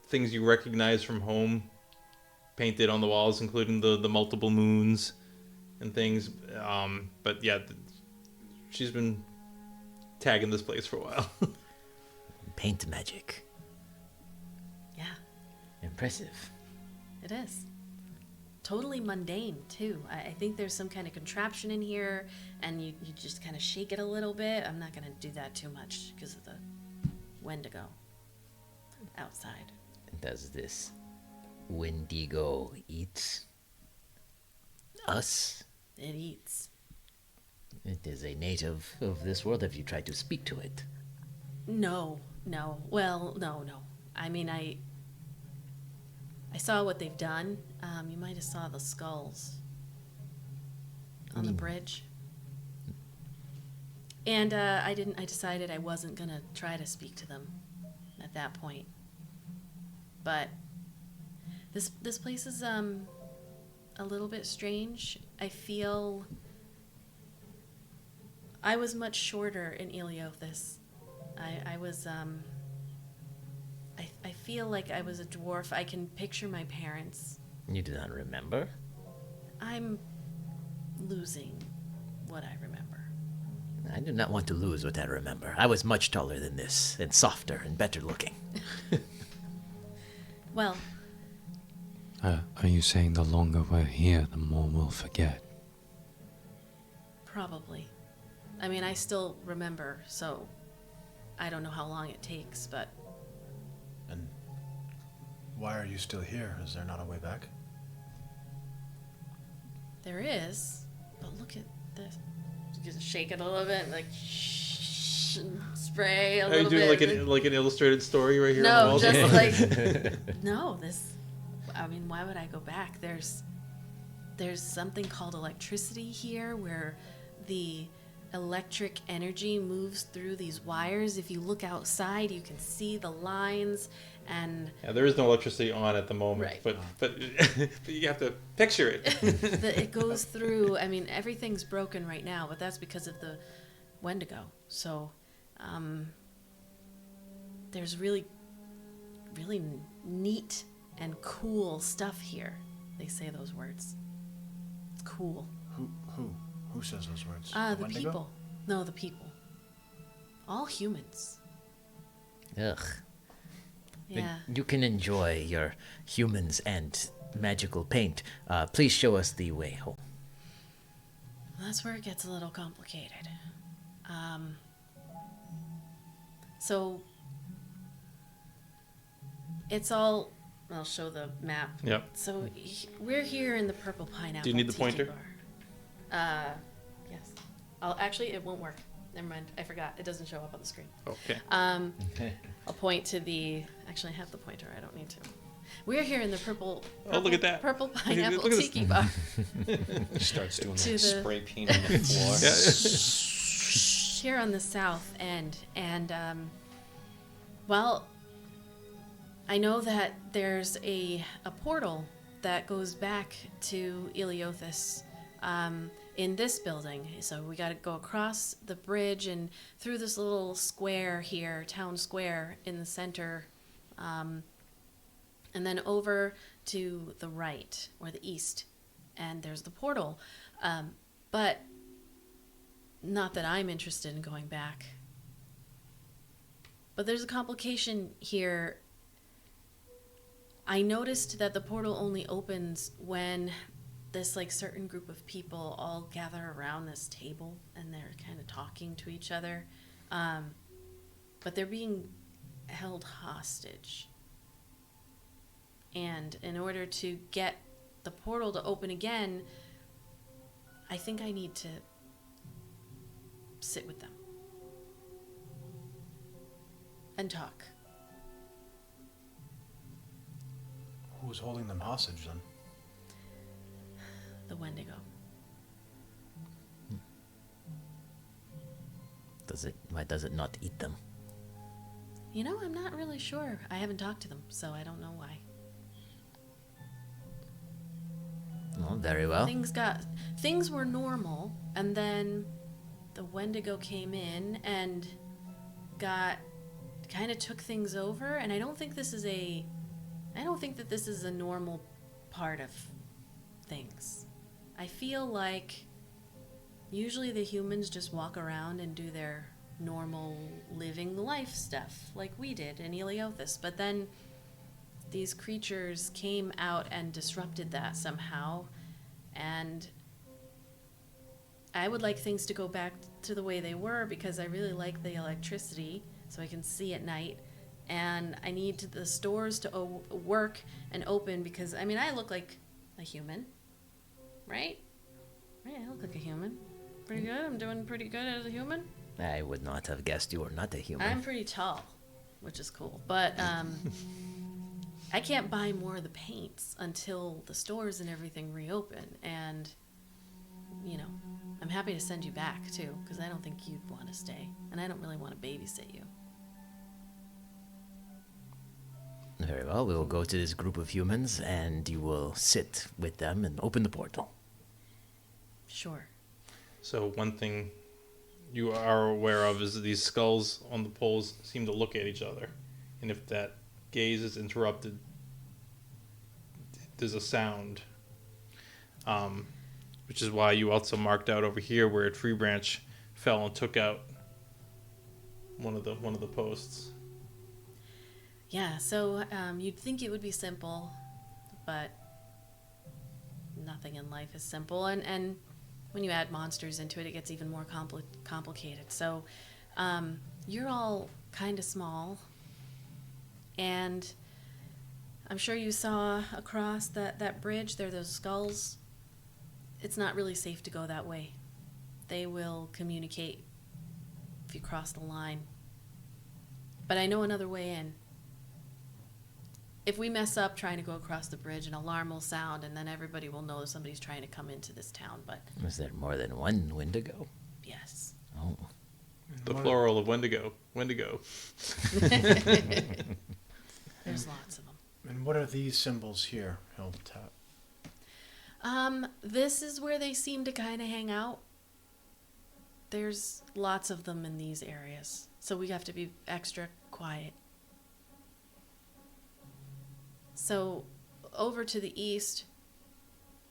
things you recognize from home painted on the walls, including the multiple moons and things. But yeah, she's been tagging this place for a while. Paint magic. Yeah, Impressive. it is. Totally mundane, too. I think there's some kind of contraption in here, and you just kind of shake it a little bit. I'm not going to do that too much because of the Wendigo outside. Does this Wendigo eat us? It eats. It is a native of this world. Have you tried to speak to it? No. Well, no. I mean, I saw what they've done. You might have saw the skulls on the bridge. And I decided I wasn't going to try to speak to them at that point. But this place is a little bit strange. I feel I was much shorter in Eleothis. I was I feel like I was a dwarf. I can picture my parents. You do not remember? I'm losing what I remember. I do not want to lose what I remember. I was much taller than this, and softer, and better looking. Well, Are you saying the longer we're here, the more we'll forget? probably. I mean, I still remember, so I don't know how long it takes, but And why are you still here? Is there not a way back? there is. But look at this. Just shake it a little bit, like and spray a Are you little doing bit. like an illustrated story right here on the No, walls? just like no. This. I mean, why would I go back? There's something called electricity here, where the electric energy moves through these wires. If you look outside, you can see the lines, and Yeah, there is no electricity on at the moment, Right. but you have to picture it. it goes through. I mean, everything's broken right now, but that's because of the Wendigo. So, there's really neat and cool stuff here. They say those words. It's cool. Who says those words? The Wendigo? people. No, the people. All humans. Ugh. Yeah. You can enjoy your humans and magical paint. Please show us the way home. That's where it gets a little complicated. So, It's all. I'll show the map. Yep. So we're here in the Purple Pineapple. Do you need the Tiki pointer? Bar. Yes. Actually, it won't work. Never mind. I forgot. It doesn't show up on the screen. Okay. I'll point to the. Actually, I have the pointer. I don't need to. We're here in the purple. Oh, look at that. Purple Pineapple Look at this. Tiki Bar. Starts doing To like the- spray paint on the floor. Here on the south end, and well, I know that there's a portal that goes back to Eleothis in this building. So we got to go across the bridge and through this little square here, town square in the center, and then over to the right or the east, and there's the portal. But not that I'm interested in going back. But there's a complication here. I noticed that the portal only opens when this like certain group of people all gather around this table and they're kind of talking to each other. But they're being held hostage. And in order to get the portal to open again, I think I need to sit with them and talk. Who's holding them hostage then? The Wendigo. Why does it not eat them? You know, I'm not really sure. I haven't talked to them, so I don't know why. Well, very well. Things were normal, and then the Wendigo came in and kind of took things over, and I don't think that this is a normal part of things. I feel like usually the humans just walk around and do their normal living life stuff like we did in Eleothis, but then these creatures came out and disrupted that somehow, and I would like things to go back to the way they were because I really like the electricity so I can see at night, and I need the stores to work and open because, I mean, I look like a human, right? Right, I look like a human. Pretty good? I'm doing pretty good as a human? I would not have guessed you were not a human. I'm pretty tall, which is cool, but I can't buy more of the paints until the stores and everything reopen, and, you know, I'm happy to send you back, too, because I don't think you'd want to stay, and I don't really want to babysit you. Very well, we will go to this group of humans, and you will sit with them and open the portal. Sure. So one thing you are aware of is that these skulls on the poles seem to look at each other. And if that gaze is interrupted, there's a sound. Which is why you also marked out over here where Tree Branch fell and took out one of the posts. Yeah, so you'd think it would be simple, but nothing in life is simple. And when you add monsters into it, it gets even more complicated. So you're all kind of small, and I'm sure you saw across that bridge, there are those skulls. It's not really safe to go that way. They will communicate if you cross the line. But I know another way in. If we mess up trying to go across the bridge, an alarm will sound, and then everybody will know somebody's trying to come into this town. But Is there more than one Wendigo? yes. Oh. The plural of Wendigo. Wendigo. There's lots of them. And what are these symbols here, Hilltop? This is where they seem to kind of hang out. There's lots of them in these areas, so we have to be extra quiet. So, over to the east,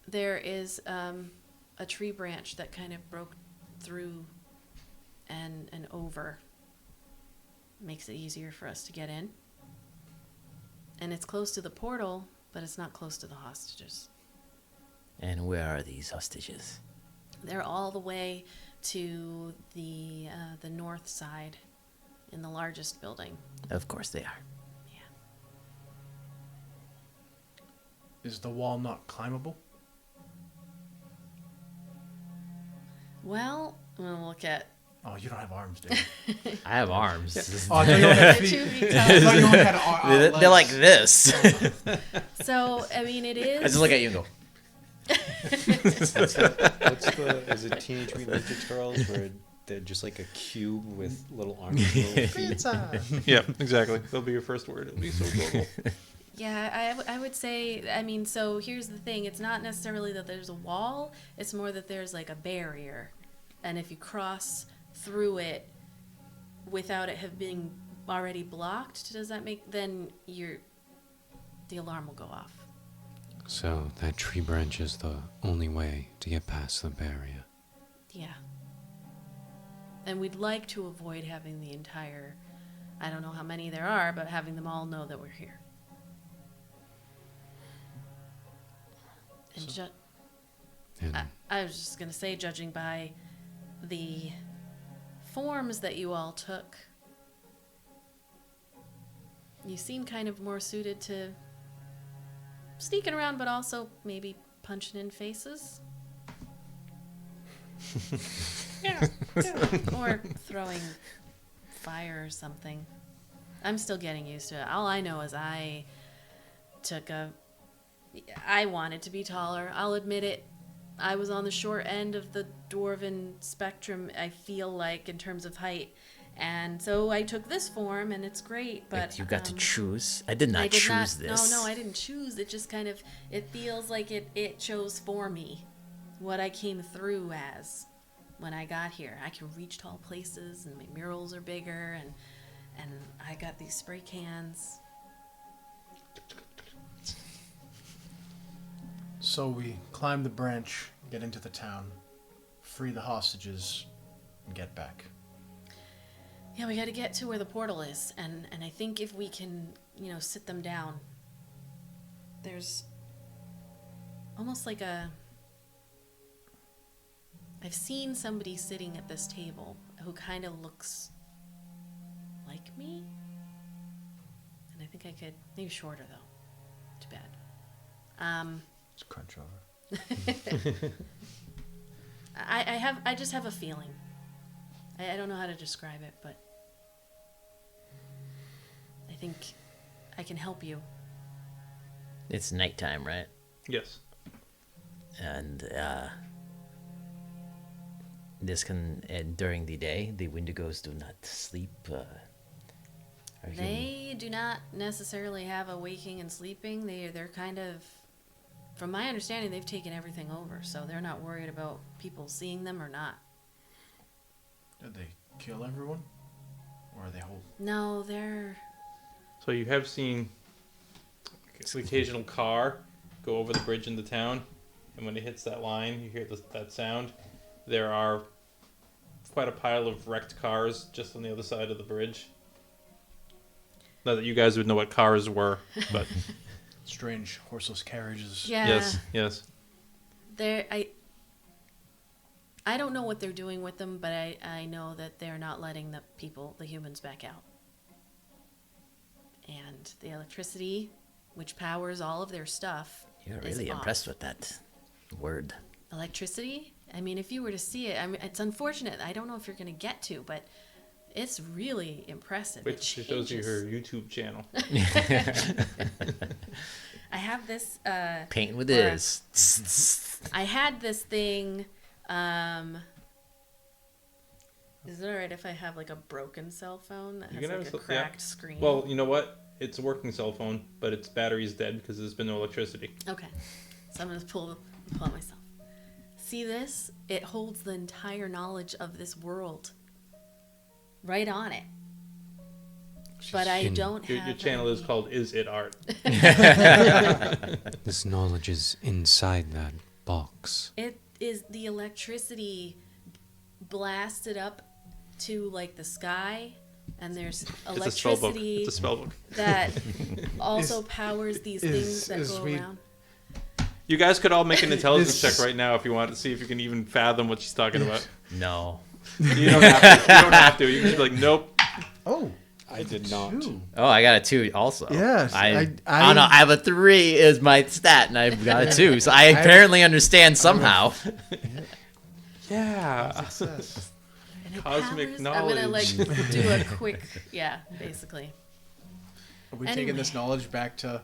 there is a tree branch that kind of broke through and over. Makes it easier for us to get in. And it's close to the portal, but it's not close to the hostages. And where are these hostages? They're all the way to the north side in the largest building. Of course they are. Yeah. Is the wall not climbable? Well, I'm going to look at... Oh, you don't have arms, do you? I have arms. Oh, I thought you only had The feet. 2 feet I tall. thought you only had They're like this. So, I mean, it is... I just look at you and go, Is it Teenage Mutant Ninja Turtles where they're just like a cube with little arms and little feet? Yeah, exactly. That'll be your first word. It'll be so adorable. Yeah, I would say, I mean, so here's the thing. It's not necessarily that there's a wall. It's more that there's like a barrier. And if you cross through it without it have been already blocked, does that make, then the alarm will go off. So that tree branch is the only way to get past the barrier. Yeah. And we'd like to avoid having the entire, I don't know how many there are, but having them all know that we're here. And And I was just going to say, judging by the forms that you all took, you seem kind of more suited to sneaking around, but also maybe punching in faces. Yeah. Or throwing fire or something. I'm still getting used to it. All I know is I wanted to be taller. I'll admit it. I was on the short end of the dwarven spectrum, I feel like, in terms of height. And so I took this form, and it's great, but... you got to choose. I did not choose this. No, I didn't choose. It just kind of, it feels like it chose for me what I came through as when I got here. I can reach tall places, and my murals are bigger, and I got these spray cans. So we climb the branch, get into the town, free the hostages, and get back. Yeah, we got to get to where the portal is, and I think if we can, sit them down, there's almost like I've seen somebody sitting at this table who kind of looks like me, and I think I could, maybe shorter though, too bad. It's crunch over. I just have a feeling. I don't know how to describe it, but I think I can help you. It's nighttime, right? Yes. And during the day, the Wendigos do not sleep. They do not necessarily have a waking and sleeping. They're kind of, from my understanding, they've taken everything over, so they're not worried about people seeing them or not. Did they kill everyone? Or are they whole? No, they're... So you have seen the occasional car go over the bridge into town, and when it hits that line, you hear that sound. There are quite a pile of wrecked cars just on the other side of the bridge. Not that you guys would know what cars were, but Strange horseless carriages. Yeah. yes. I don't know what they're doing with them, but I know that they're not letting the humans back out. And the electricity, which powers all of their stuff, You're is really off. impressed with that word. Electricity? I mean, if you were to see it, I mean, it's unfortunate. I don't know if you're going to get to, but it's really impressive. Which shows you her YouTube channel. I have this... Painting with or- this. I had this thing... is it alright if I have like a broken cell phone that You has can like have a a cracked screen? Well, you know what? It's a working cell phone, but its battery's dead because there's been no electricity. Okay, so I'm gonna pull it myself. See this? It holds the entire knowledge of this world right on it. But I don't Your have channel is any- called Is It Art? This knowledge is inside that box. It is the electricity blasted up to like the sky, and there's It's a spell book. electricity It's a spell book. that also powers these things that go we- around. You guys could all make an intelligence check right now if you want to see if you can even fathom what she's talking about. No. You don't have to. You don't have to. You can just be like, nope. Oh, I did not. Two. Oh, I got a 2 also. Yes, I no, I have a 3 is my stat, and I've got a 2. So I apparently understand somehow. Yeah. Success. And it Cosmic powers- I'm gonna knowledge. like do a quick, yeah, basically. Are we taking this Anyway. knowledge back to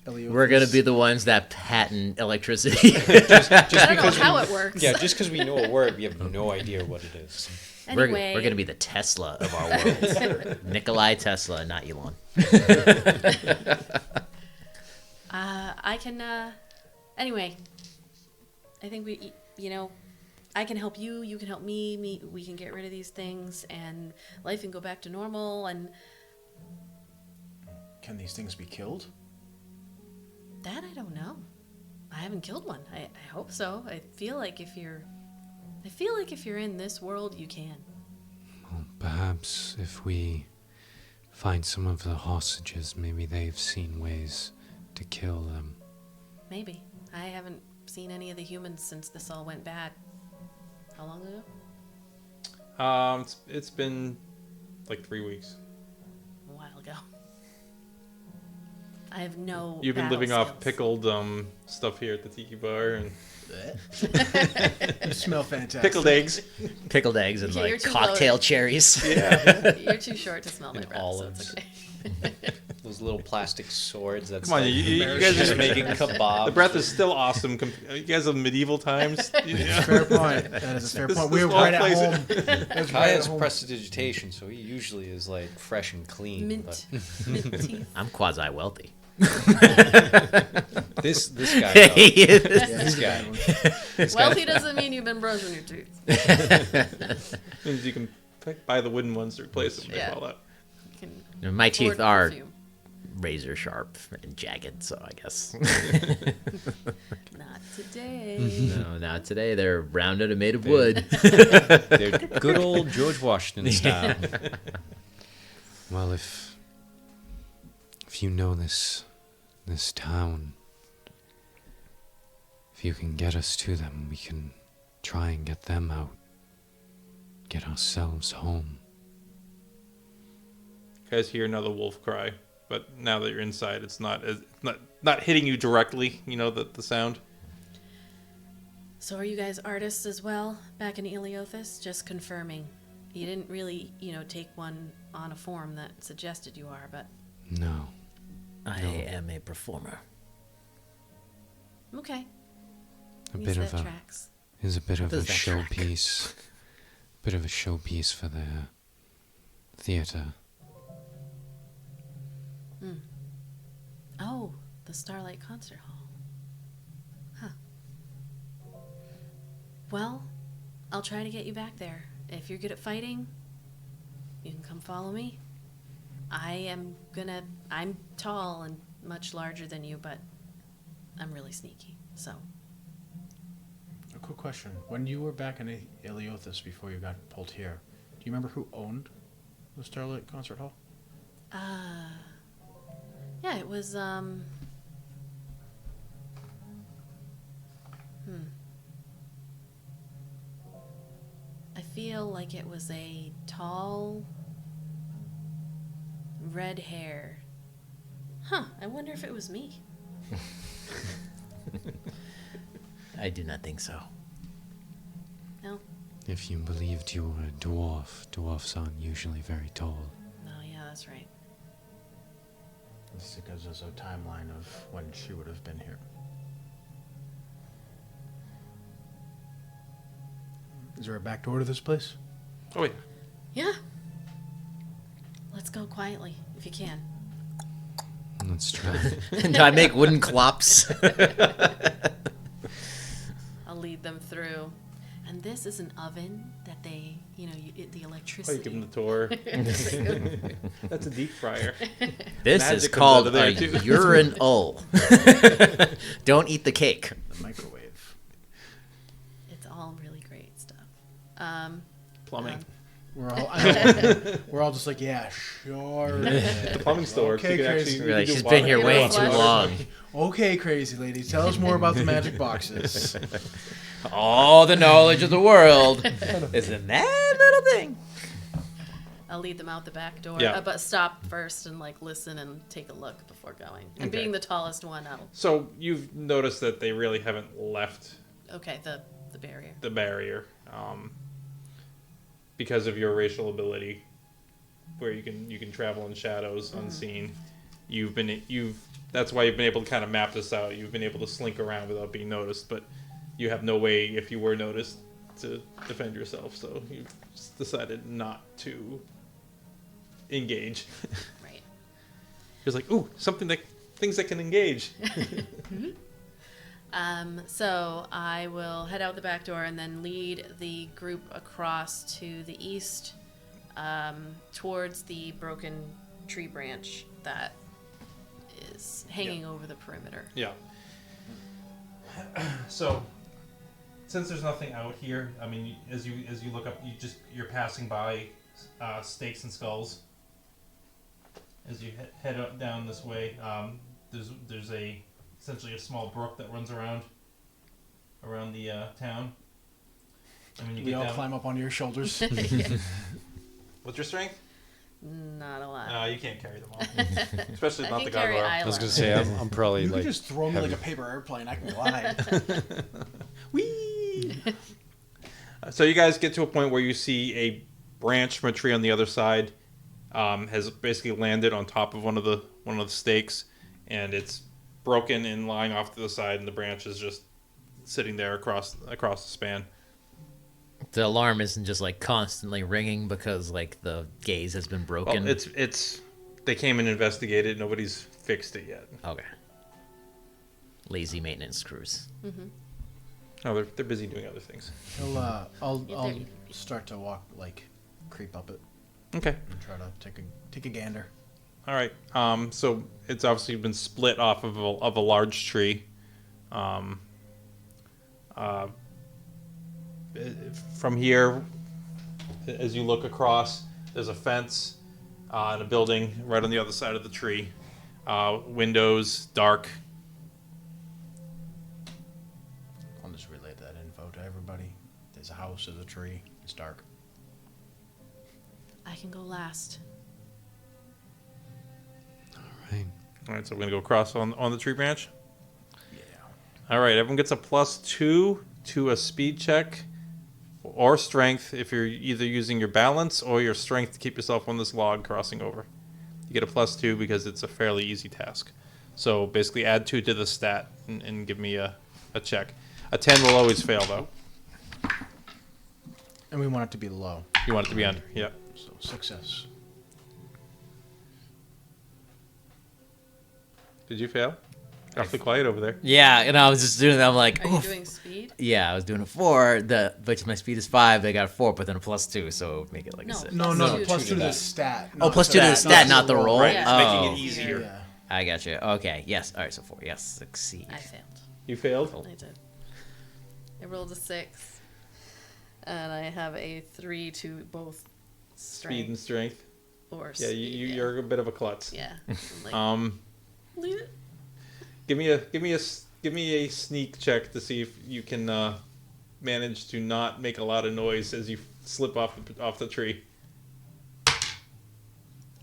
Eleothis? We're gonna be the ones that patent electricity. I don't know how it works. Yeah, just because we know a word, we have no idea what it is. Anyway, We're gonna be the Tesla of our world. Nikolai Tesla, not Elon. I can. Anyway, I think I can help you. You can help me. We can get rid of these things, and life can go back to normal. And Can these things be killed? that I don't know. I haven't killed one. I hope so. I feel like if you're in this world, you can. Well, perhaps if we find some of the hostages, maybe they've seen ways to kill them. Maybe. I haven't seen any of the humans since this all went bad. How long ago? It's been like 3 weeks. A while ago. I have no. You've been battle living off skills. pickled stuff here at the tiki bar and You smell fantastic. pickled eggs. Pickled eggs and Yeah, you're like too cocktail low. cherries. You're too short to smell my And breath, olives. so it's okay. Those little plastic swords. That's Come on, like you guys are just making kebabs. The breath is still awesome. You guys have medieval times. Yeah. Fair point. That is a fair This- point. this We were all right at plays- home. It was Kai right has at home. prestidigitation, so he usually is like fresh and clean. Mint. But Mint teeth. I'm quasi wealthy. this guy, though, Yeah, this he's a guy. good one. this guy- Wealthy doesn't mean you've been brushing your teeth. Means you can buy the wooden ones to replace them. Yeah. They fall out. You can My teeth afford are perfume. razor sharp and jagged, so I guess. Not today. No, not today. They're rounded and made of wood. They're good old George Washington style. Well, if you know this town, if you can get us to them, we can try and get them out, get ourselves home. You guys hear another wolf cry, but now that you're inside, it's not hitting you directly. You know the sound. So are you guys artists as well back in Eleothis? Just confirming. You didn't really, take one on a form that suggested you are, but No. I am a performer. okay. A At bit least of that a tracks. is a bit of a does that track? showpiece. Bit of a showpiece for the theater. Oh, the Starlight Concert Hall. Huh. Well, I'll try to get you back there. If you're good at fighting, you can come follow me. I'm tall and much larger than you, but I'm really sneaky, so. A quick question. When you were back in Eleothis before you got pulled here, do you remember who owned the Starlight Concert Hall? Yeah, it was, I feel like it was a tall, red hair. Huh, I wonder if it was me. I do not think so. No? If you believed you were a dwarfs aren't usually very tall. No, yeah, that's right. This gives us a timeline of when she would have been here. Is there a back door to this place? Oh wait, Yeah. Let's go quietly, if you can. Let's try. Do I make wooden clops? I'll lead them through. And this is an oven that they, the oh, you electricity. give them the tour. That's a deep fryer. This Magic is comes called out of there, a too. urinal. Don't eat the cake. The microwave. It's all really great stuff. Plumbing. We're all just like, yeah, sure. The plumbing store. Okay, you can crazy. actually, We're like, you can she's do been water- here way Yeah, too flash. long. Okay, crazy lady, tell us more about the magic boxes. All the knowledge of the world is in that little thing. I'll lead them out the back door, Yeah. but stop first and like listen and take a look before going. And Okay. being the tallest one, So you've noticed that they really haven't left the barrier. the barrier because of your racial ability, where you can travel in shadows unseen. That's why you've been able to kind of map this out. You've been able to slink around without being noticed, but you have no way, if you were noticed, to defend yourself. So you've just decided not to engage. Right. You're like, ooh, things that can engage. So I will head out the back door and then lead the group across to the east, towards the broken tree branch that is hanging over the perimeter. Yeah. So, since there's nothing out here, I mean, as you look up, you're passing by stakes and skulls. As you head up down this way, there's essentially a small brook that runs around the town. And when you We get all down, climb up onto your shoulders. Yeah. what's your strength? Not a lot. No, you can't carry them all, especially I not can the carry gargoyle. Ayla. I was gonna say I'm probably You like can just throw me like a paper airplane. I can glide. Whee! So you guys get to a point where you see a branch from a tree on the other side has basically landed on top of one of the stakes, and it's broken and lying off to the side, and the branch is just sitting there across the span. The alarm isn't just like constantly ringing because like the gaze has been broken. Well, it's they came and investigated. Nobody's fixed it yet. Okay. Lazy maintenance crews. Oh, they're busy doing other things. I'll they're- start to creep up it Okay. and try to take a gander. All right. So it's obviously been split off of a large tree. From here, as you look across, there's a fence and a building right on the other side of the tree. Windows, dark. I'll just relay that info to everybody. There's a house, there's a tree. It's dark. I can go last. right. All right, so we're gonna go across on the tree branch. Yeah. All right, everyone gets a +2 to a speed check or strength if you're either using your balance or your strength to keep yourself on this log crossing over. You get a +2 because it's a fairly easy task. So basically add 2 to the stat and give me a check. A 10 will always fail, though. And we want it to be low. You want it to be under. Yeah. So success. Did you fail? Awfully quiet over there. Yeah, and I was just doing that. I'm like, Are you oof. doing speed? Yeah, I was doing a 4. But my speed is 5. They got a 4, but then a +2, so make it like No. a 6. No, Plus no, two plus to 2 to the that. stat. Oh, plus 2 to the stat, not the roll. Right, Yeah. it's making Oh. it easier. Yeah. I got you. Okay, yes. All right, so 4. Yes, succeed. I failed. You failed? I did. I rolled a 6. And I have a 3 to both Speed and strength strength. or Yeah, speed. you're a bit of a klutz. Yeah. Like, Give me a sneak check to see if you can manage to not make a lot of noise as you slip off the tree.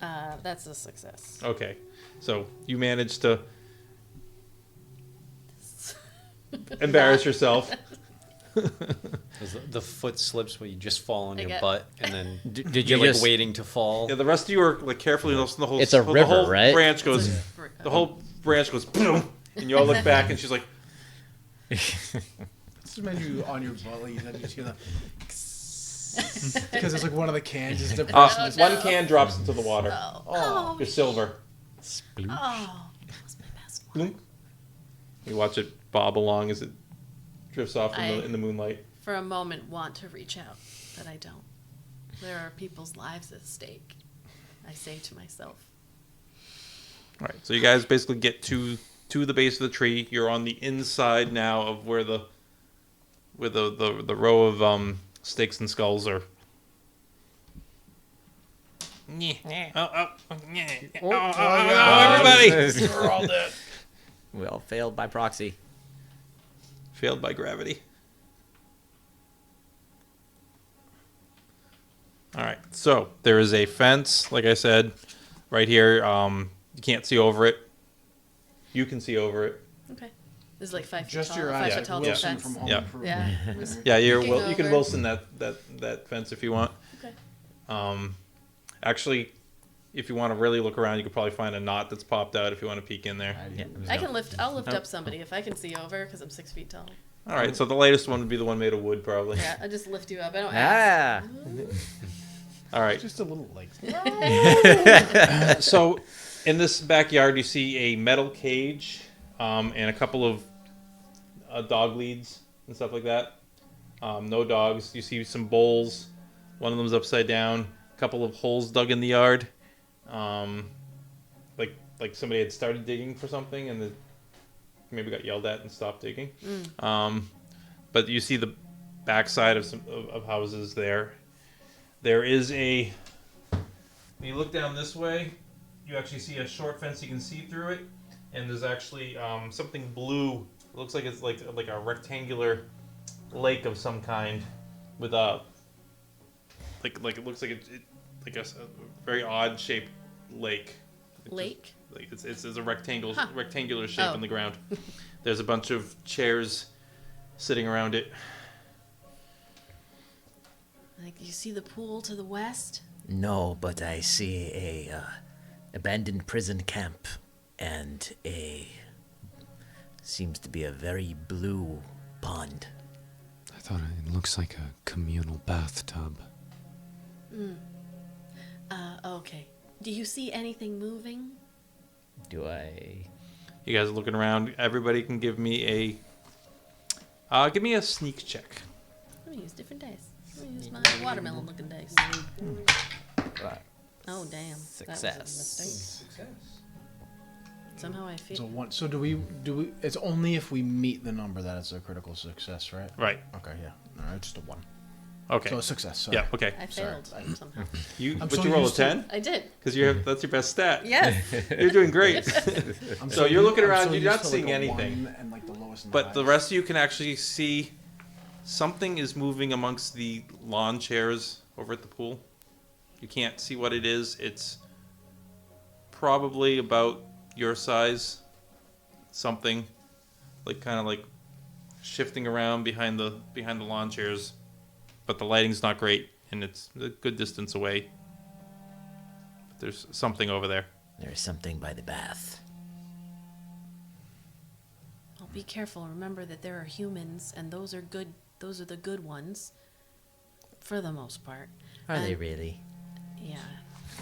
that's a success. Okay, so you manage to embarrass yourself. The foot slips where you just fall on I your get- butt, and then Did you're you like just... waiting to fall. Yeah, the rest of you are like carefully noticing the whole. It's a the river, whole right? branch goes. The whole branch goes boom, and you all look back, and she's like, Just imagine you on your belly and you just hear the because it's like one of the cans is depressed. and it's- one can drops into the water. Oh, Your silver. Sploosh. oh, that was my best one. Bloom. You watch it bob along as it drifts off I- in the moonlight. For a moment, want to reach out, but I don't. There are people's lives at stake. I say to myself. All right, so you guys basically get to the base of the tree. You're on the inside now of where the row of stakes and skulls are. Everybody! We're all dead. We all failed by proxy. Failed by gravity. All right. So there is a fence, like I said, right here. You can't see over it. You can see over it. Okay. This is like 5 feet Just tall. your 5 eyes. foot tall Wilson fence. from Home Yeah. Improvement. Yeah. Yeah, Looking you can over. Wilson that fence if you want. Okay. Actually, if you want to really look around, you could probably find a knot that's popped out if you want to peek in there. I'll lift up somebody if I can see over because I'm 6 feet tall. All right, so the latest one would be the one made of wood, probably. Yeah, I just lift you up. I don't ask. Ah. All right. Just a little like. So, in this backyard, you see a metal cage and a couple of dog leads and stuff like that. No dogs. You see some bowls. One of them's upside down. A couple of holes dug in the yard. Like somebody had started digging for something and maybe got yelled at and stopped digging. But you see the backside of some of houses there. There is a. When you look down this way, you actually see a short fence. You can see through it, and there's actually something blue. It looks like it's like a rectangular lake of some kind, with a like it looks like like a very odd shaped lake. Lake? Like it's a rectangular shape Oh. on the ground. There's a bunch of chairs sitting around it. Like, you see the pool to the west? No, but I see a abandoned prison camp and seems to be a very blue pond. I thought it looks like a communal bathtub. Okay. Do you see anything moving? Do I? You guys are looking around. Everybody can give me a sneak check. Let me use different dice. Let me use my watermelon-looking dice. Oh, damn. That was a Success. mistake. Somehow I feel... So one. So do we? It's only if we meet the number that it's a critical success, right? Right. Okay. Yeah. All right. Just a 1. Okay. So a success. Sorry. Yeah. Okay. I Sorry. failed somehow. I'm But so you roll a used to- 10 I did. because that's your best stat. Yes. You're doing great. I'm So you're looking I'm around, so you're used not to, seeing a anything. 1 and like the lowest and But the highest. rest of you can actually see something is moving amongst the lawn chairs over at the pool. You can't see what it is. It's probably about your size. Something kind of shifting around behind the lawn chairs, but the lighting's not great and it's a good distance away. But there's something over there. There's something by the bath. Well, be careful. Remember that there are humans, and those are good. Those are the good ones, for the most part. Are they And- really? Yeah.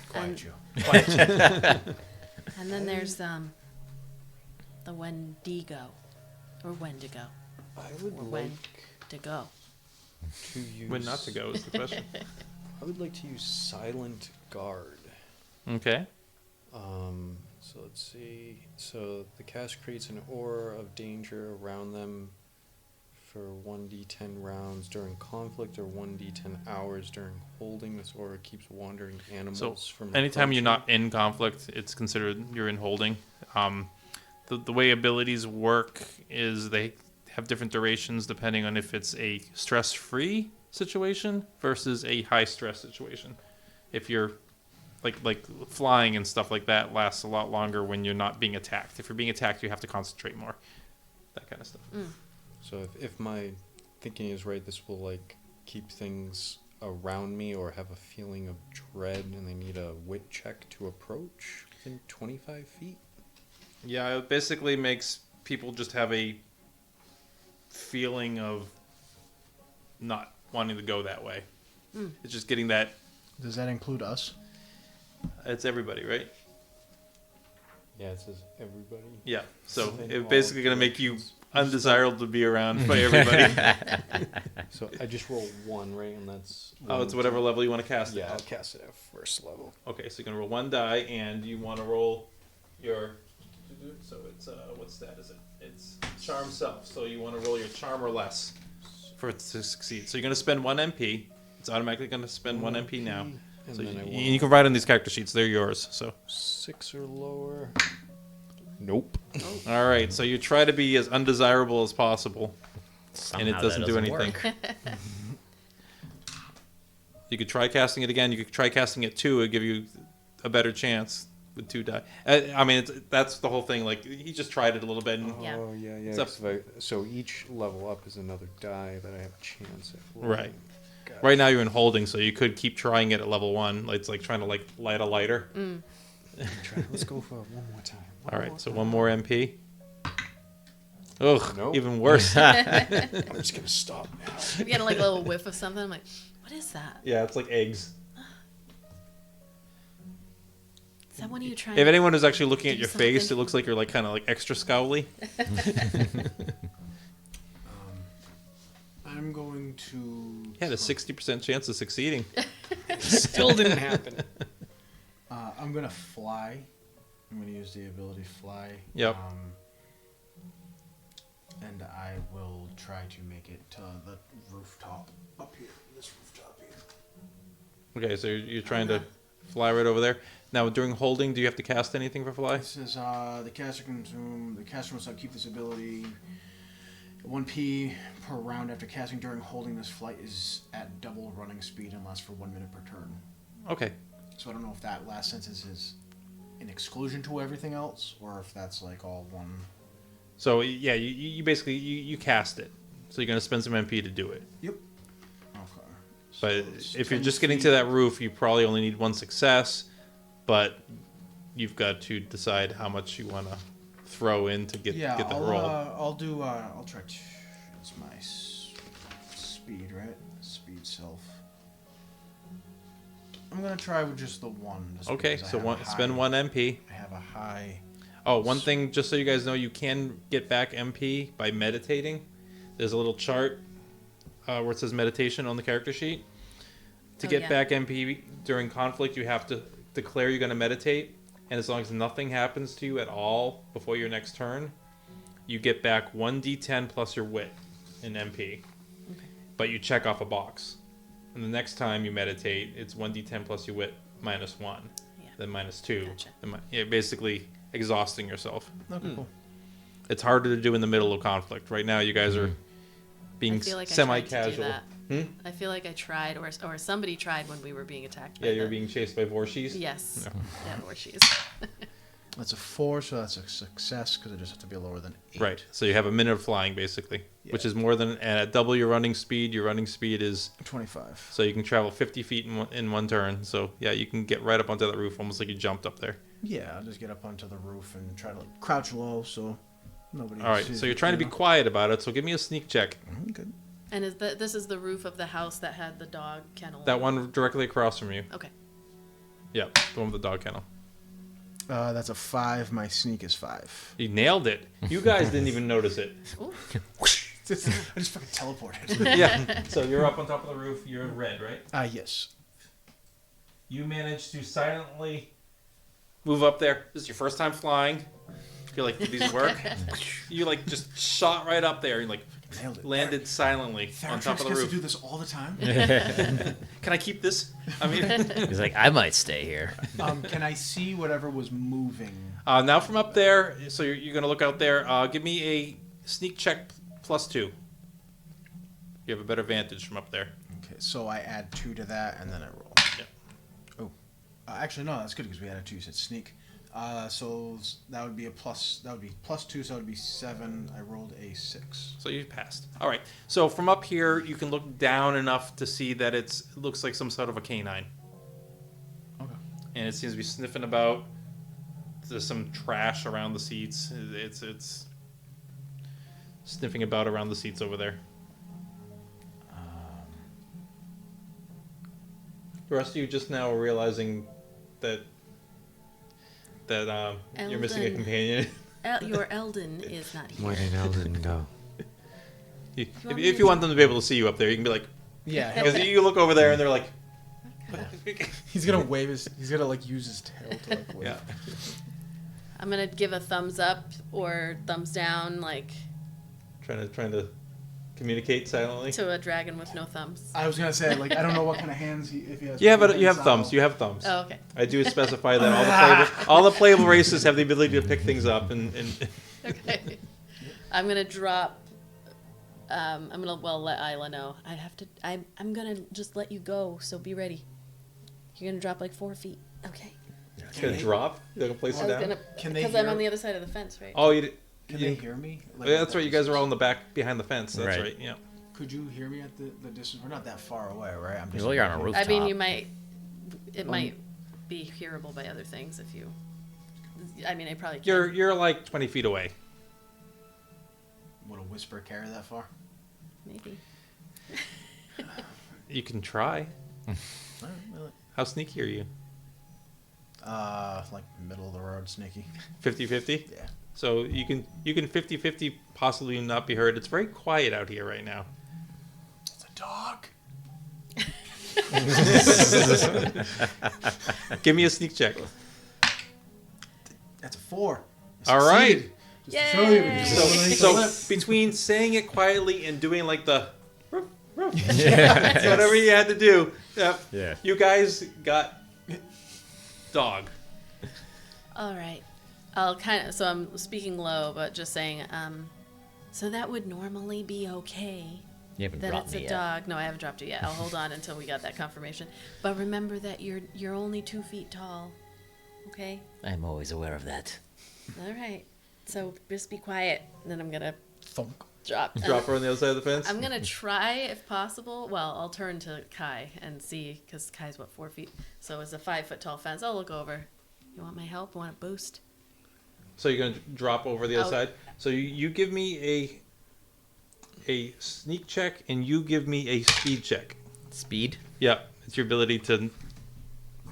Quiet you. And then there's the Wendigo, or Wendigo, I would or when to go. to use. When not to go is the question. I would like to use Silent Guard. Okay. So let's see. So the cast creates an aura of danger around them for 1d10 rounds during conflict or 1d10 hours during holding. This aura keeps wandering animals So from anytime you're approaching. not in conflict, it's considered you're in holding. The way abilities work is they have different durations depending on if it's a stress-free situation versus a high-stress situation. If you're like flying and stuff like that lasts a lot longer when you're not being attacked. If you're being attacked, you have to concentrate more. That kind of stuff. So if my thinking is right, this will keep things around me or have a feeling of dread, and they need a wit check to approach within 25 feet. Yeah, it basically makes people just have a feeling of not wanting to go that way. It's just getting that. Does that include us? It's everybody, right? Yeah, it says everybody. Yeah. So Within it's all basically going to make you directions. undesirable to be around by everybody. So I just roll 1, right? And that's. Oh, it's whatever level you want to cast it Yeah, I'll at. cast it at first level. Okay, so you're going to roll 1 die, and you want to roll your. So it's what stat is it? It's charm self. So you want to roll your charm or less for it to succeed. So you're going to spend 1 MP. It's automatically going to spend 1 MP now. And So then I you can write on these character sheets. They're yours. So 6 or lower. Nope. all right. So you try to be as undesirable as possible, and it Somehow doesn't that do anything. work. You could try casting it again. You could try casting it 2. It'd give you a better chance with 2 die. I mean, that's the whole thing. Like, he just tried it a little bit. And, Yeah. Oh, yeah. It's up- So each level up is another die that I have a chance at. Right. Gotcha. Right now you're in holding, so you could keep trying it at level 1. It's like trying to like light a lighter. Let's go for it one more time. All right, so 1 more MP. Ugh, Nope. even worse. I'm just going to stop now. I'm getting like a little whiff of something. I'm like, what is that? Yeah, it's like eggs. Is that one of you trying? If anyone is actually looking at Do your face, something. it looks like you're like kind of like extra scowly. I'm going to. You had a 60% chance of succeeding. Still didn't happen. I'm gonna fly. I'm gonna use the ability fly. Yep. And I will try to make it to the rooftop up here. This rooftop here. Okay, so you're trying to fly right over there. Now, during holding, do you have to cast anything for fly? This is the caster consume. The caster must keep this ability. 1p per round after casting. During holding, this flight is at double running speed and lasts for 1 minute per turn. Okay. So I don't know if that last sentence is an exclusion to everything else, or if that's like all one. So yeah, you basically you cast it. So you're gonna spend some MP to do it. Yep. Okay. But it's if you're 10 just getting feet. to that roof, you probably only need 1 success. But you've got to decide how much you want to throw in to get the roll. I'll try. It's my speed, right? Speed self. I'm gonna try with just the 1. just Okay, because I so have a spend high- 1 MP. I have a high. Oh, one thing, just so you guys know, you can get back MP by meditating. There's a little chart where it says meditation on the character sheet. To Oh, get yeah. back MP during conflict, you have to declare you're going to meditate. And as long as nothing happens to you at all before your next turn, you get back 1d10 plus your wit in MP. But you check off a box. And the next time you meditate, it's 1d10 plus your wit minus 1. Yeah. Then minus 2. Gotcha. Yeah, basically exhausting yourself. Okay, cool. It's harder to do in the middle of conflict. Right now, you guys are being I feel like I tried to do semi-casual. that. Hmm? I feel like I tried, or somebody tried when we were being attacked. Yeah, by you're the- being chased by Vorshis. Yes. No. Yeah, Vorshis. That's a 4, so that's a success because it just has to be lower than 8. Right. So you have a minute of flying, basically, which Yeah. is more than at double your running speed. Your running speed is 25. so you can travel 50 feet in one turn. So yeah, you can get right up onto that roof, almost like you jumped up there. Yeah, I'll just get up onto the roof and try to like, crouch low so nobody. All right. sees So you're it, trying to you be know? quiet about it. So give me a sneak check. Good. And this is the roof of the house that had the dog kennel. That one directly across from you. Okay. Yeah, the one with the dog kennel. That's a 5. My sneak is 5. You nailed it. You guys didn't even notice it. Ooh. I just fucking teleported. Yeah. So you're up on top of the roof. You're in red, right? Yes. You managed to silently move up there. This is your first time flying. You're like, these work? You like just shot right up there and like Nailed it. landed silently on top of the gets to roof. do this all the time. Can I keep this? I mean, He's like, I might stay here. Can I see whatever was moving? now from up there, so you're going to look out there. Give me a sneak check +2. You have a better vantage from up there. Okay, so I add 2 to that and then I roll. Yeah. Oh, actually no, that's good because we added 2. You said sneak. So that would be a plus. That would be +2. So that would be 7. I rolled a 6. So you passed. All right. So from up here, you can look down enough to see that it looks like some sort of a canine. Okay. And it seems to be sniffing about. There's some trash around the seats. It's sniffing about around the seats over there. The rest of you just now are realizing that you're missing a Eldon. companion. Your Eldon is not here. Where did Eldon go? If you want them to be able to see you up there, you can be like, Yeah, because you look over there and they're like, he's gonna wave his. He's gonna like use his tail to like wave. yeah. I'm gonna give a thumbs up or thumbs down, like trying to communicate silently. to a dragon with no thumbs. I was gonna say like I don't know what kind of hands if he has. You have hands, thumbs. so- You have thumbs. Oh, okay. I do specify that all the playable races have the ability to pick things up and Okay. I'm gonna drop I'm gonna let Ayla know. I'm gonna just let you go, so be ready. You're gonna drop like 4 feet. Okay. It's gonna drop. You're gonna place it down. Because I'm on the other side of the fence, right? Oh, Can they hear me? Like, yeah, that's right. You guys are all in the back behind the fence. That's right. Yeah. Could you hear me at the distance? We're not that far away, right? I'm just. Well, you're on a rooftop. I mean, it might be hearable by other things if you. I mean, I probably can't. You're like 20 feet away. Would a whisper carry that far? Maybe. You can try. How sneaky are you? Like middle of the road, sneaky. 50-50? Yeah. So you can 50-50 possibly not be heard. It's very quiet out here right now. It's a dog. Give me a sneak check. That's a 4. All right. Just to show you. Yay! So between saying it quietly and doing like the roof, whatever you had to do, Yeah. you guys got dog. All right. I'll so I'm speaking low, but just saying, so that would normally be okay. You haven't That dropped it's me a yet. dog. No, I haven't dropped it yet. I'll hold on until we got that confirmation. But remember that you're only 2 feet tall. Okay? I'm always aware of that. All right. So just be quiet. And then I'm gonna Thunk. drop. Drop her on the other side of the fence. I'm gonna try if possible. Well, I'll turn to Kai and see, because Kai's 4 feet. So it's a 5 foot tall fence. I'll look over. You want my help? Want a boost? So you're gonna drop over the other Oh. side. So you give me a sneak check and you give me a speed check. Speed? Yeah, it's your ability to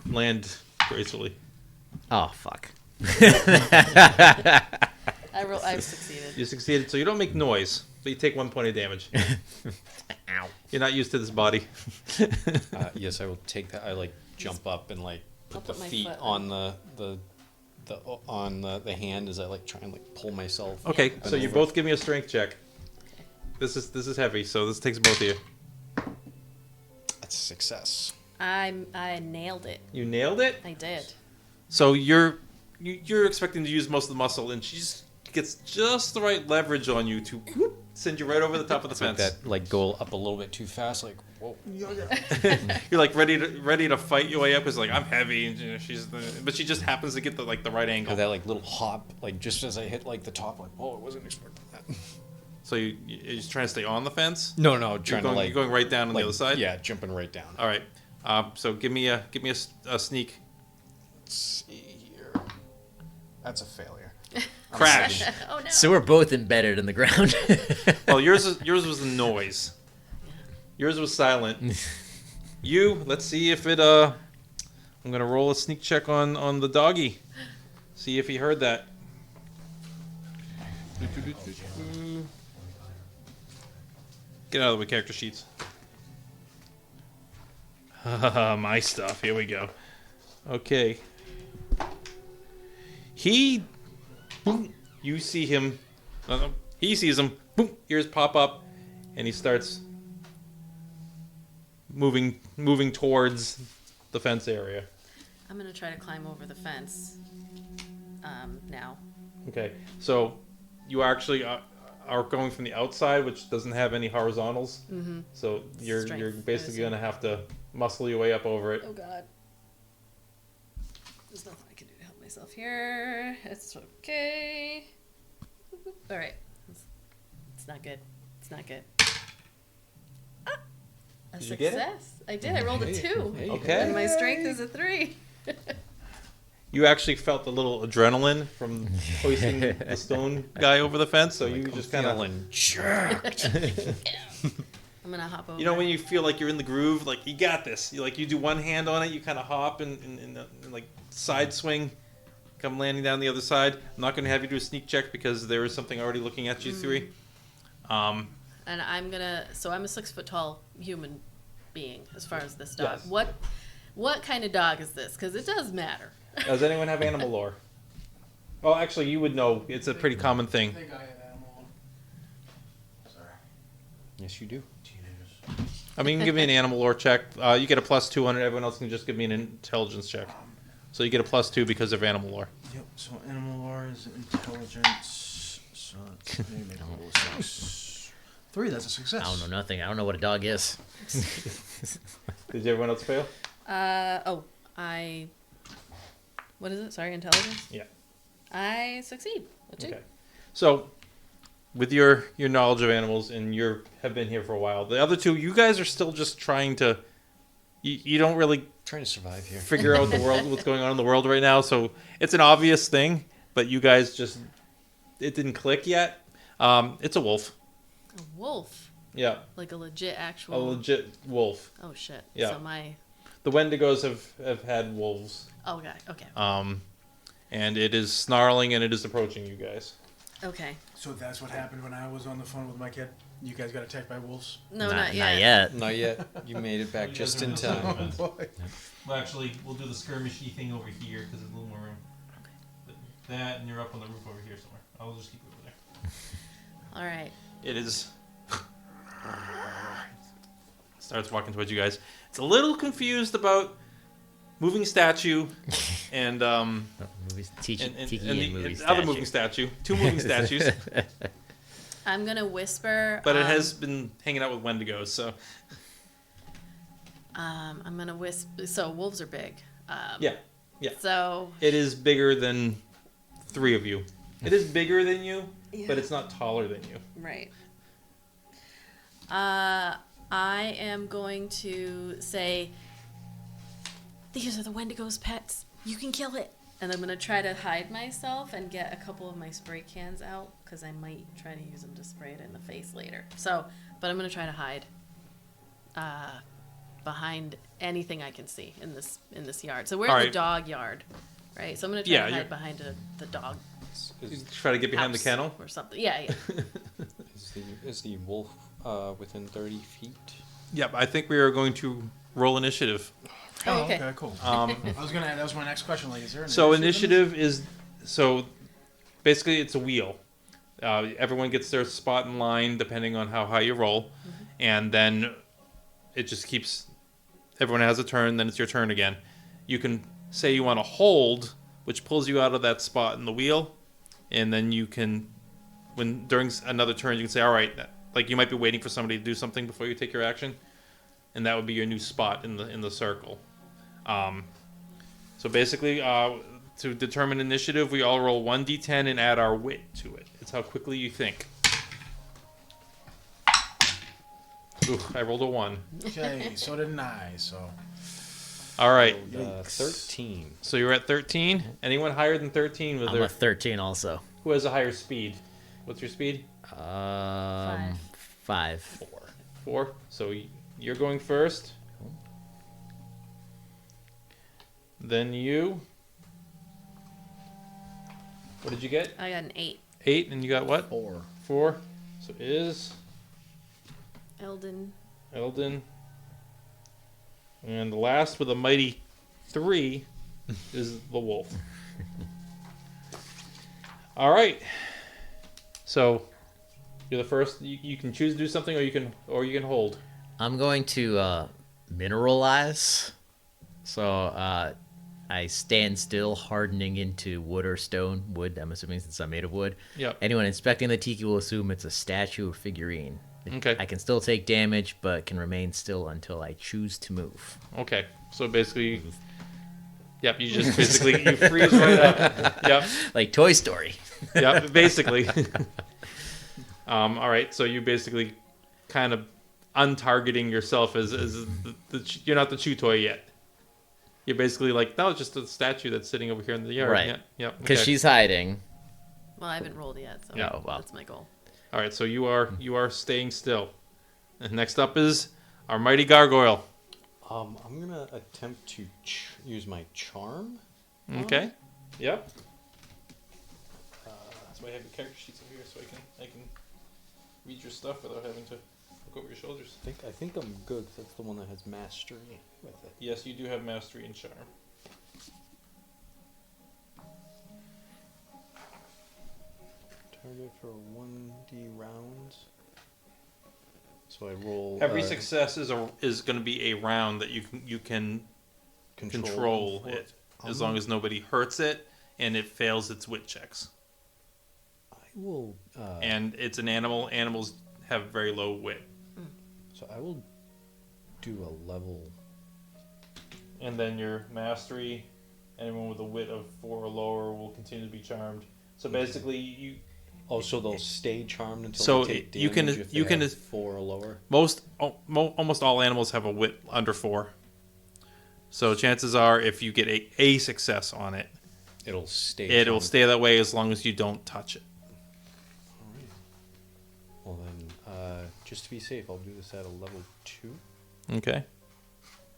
land gracefully. Oh, fuck. I've succeeded. You succeeded, so you don't make noise, but you take 1 point of damage. Ow. You're not used to this body. Yes, I will take that. I jump up and I'll put the put my feet foot on the hand as I try and pull myself. Okay, up so and you over. both give me a strength check. This is heavy, so this takes both of you. That's a success. I nailed it. You nailed it. I did. So you're expecting to use most of the muscle, and she just gets just the right leverage on you to whoop, send you right over the top of the It's like fence. that go up a little bit too fast. Whoa. You're ready to fight your way up. It's I'm heavy, and but she just happens to get the right angle. That little hop, just as I hit the top, whoa, I wasn't expecting that. So you're just trying to stay on the fence. No, You're trying going, to you're going right down on the other side. Yeah, jumping right down. All right. So give me a sneak. Let's see here. That's a failure. Crash. Oh no. So we're both embedded in the ground. Well, yours was the noise. Yours was silent. Let's see if it. I'm gonna roll a sneak check on the doggy. See if he heard that. Get out of the way, character sheets. My stuff. Here we go. Okay. You see him. He sees him. Boom, ears pop up, and he starts moving towards the fence area. I'm gonna try to climb over the fence. Now. Okay, so you actually are going from the outside, which doesn't have any horizontals. Mm-hmm. So you're Strength, basically I see. gonna have to muscle your way up over it. Oh god. There's nothing I can do to help myself here. It's okay. All right. It's not good. It's not good. Ah, a Did you get it? success. I did. I rolled a 2. Okay. And my strength is a 3. You actually felt the little adrenaline from hoisting the stone guy over the fence, so you just kind of. jerked. I'm gonna hop over. You know when you feel like you're in the groove, you got this. You do one hand on it, you kind of hop and side swing, come landing down the other side. I'm not going to have you do a sneak check because there is something already looking at you three. And I'm gonna. So I'm a 6 foot tall human being as far as this dog. Yes. What kind of dog is this? Because it does matter. Does anyone have animal lore? Well, actually, you would know. It's a pretty common I thing. think I have animal. Sorry. Yes, you do. Teenagers. I mean, you can give me an animal lore check. You get a +2 on it. Everyone else can just give me an intelligence check. So you get a +2 because of animal lore. Yep, so animal lore is intelligence. So let's maybe make a little 6. 3, that's a success. I don't know nothing. I don't know what a dog is. Did everyone else fail? What is it? Sorry, intelligence? Yeah. I succeed. A 2. Okay. So, with your knowledge of animals, and have been here for a while, the other two, you guys are still just trying to. You don't really Trying to survive here. figure out the world, what's going on in the world right now. So it's an obvious thing, but you guys it didn't click yet. It's a wolf. A wolf? Yeah, Like a legit a actual... legit wolf. Oh, shit. Yeah. So my... The Wendigos have had wolves. Oh, okay. Okay. And it is snarling and it is approaching you guys. Okay. So that's what happened when I was on the phone with my kid? You guys got attacked by wolves? No, not yet. Not yet. Not yet. You made it back just in time. Boy. Well, actually, we'll do the skirmishy thing over here because there's a little more room. Okay. But that, and you're up on the roof over here somewhere. I'll just keep it over there. All right. It is. Starts walking towards you guys. It's a little confused about moving statue and Movies, tiki and movie the other moving statue. 2 moving statues. I'm going to whisper... But it has been hanging out with Wendigos, so. I'm going to whisper... So, wolves are big. Yeah. So... It is bigger than 3 of you. It is bigger than you, but it's not taller than you. Right. I am going to say, these are the Wendigo's pets. You can kill it. And I'm going to try to hide myself and get a couple of my spray cans out because I might try to use them to spray it in the face later. So, but I'm going to try to hide behind anything I can see in this yard. So we're in the dog yard, right? So I'm going to try to hide behind the dog. Try to get behind the house kennel? or something. Yeah. Is the wolf within 30 feet? Yep, I think we are going to roll initiative. Oh, okay. Cool. That was my next question. Like, is there an So initiative initiative is basically it's a wheel. Everyone gets their spot in line depending on how high you roll, and then it just keeps. Everyone has a turn. Then it's your turn again. You can say you want to hold, which pulls you out of that spot in the wheel, and then you can, during another turn, you can say, all right, like you might be waiting for somebody to do something before you take your action, and that would be your new spot in the circle. So basically, to determine initiative, we all roll 1d10 and add our wit to it. It's how quickly you think. Ooh, I rolled a 1. Okay, so didn't I. So. All right. 13. So you're at 13. Anyone higher than 13? I'm a 13 also. Who has a higher speed? What's your speed? 5. 4. So you're going first. Then you. What did you get? I got an 8. 8, and you got what? 4. 4. So is Eldon. And the last with a mighty 3 is the wolf. All right. So you're the first. You can choose to do something, or you can hold. I'm going to mineralize. So I stand still, hardening into wood or stone. Wood, I'm assuming, since I'm made of wood. Yep. Anyone inspecting the tiki will assume it's a statue or figurine. Okay. I can still take damage, but can remain still until I choose to move. Okay. So basically, yep. You just basically you freeze right up. Yep. Like Toy Story. Yep. Basically. All right. So you basically kind of untargeting yourself as you're not the chew toy yet. You're basically like, no, it's just a statue that's sitting over here in the yard. Right. Yeah. Because she's hiding. Well, I haven't rolled yet, so Oh, well. that's my goal. All right, so you are staying still. And next up is our mighty gargoyle. I'm gonna attempt to use my charm. Okay. Yep. That's why I have your character sheets over here, so I can read your stuff without having to look over your shoulders. I think I'm good. 'Cause that's the one that has mastery with it. Yes, you do have mastery and charm. Target for 1d rounds. So I roll. Every success is going to be a round that you can control it, as long as nobody hurts it and it fails its wit checks. I will. And it's an animal. Animals have very low wit. So I will do a level. And then your mastery, anyone with a wit of 4 or lower will continue to be charmed. So basically, you So they'll stay charmed until So they take you can- damage if you they can- have 4 or lower. almost all animals have a wit under 4. So chances are, if you get a success on it, It'll stay. it'll charmed. stay that way as long as you don't touch it. Well then, just to be safe, I'll do this at a level 2. Okay.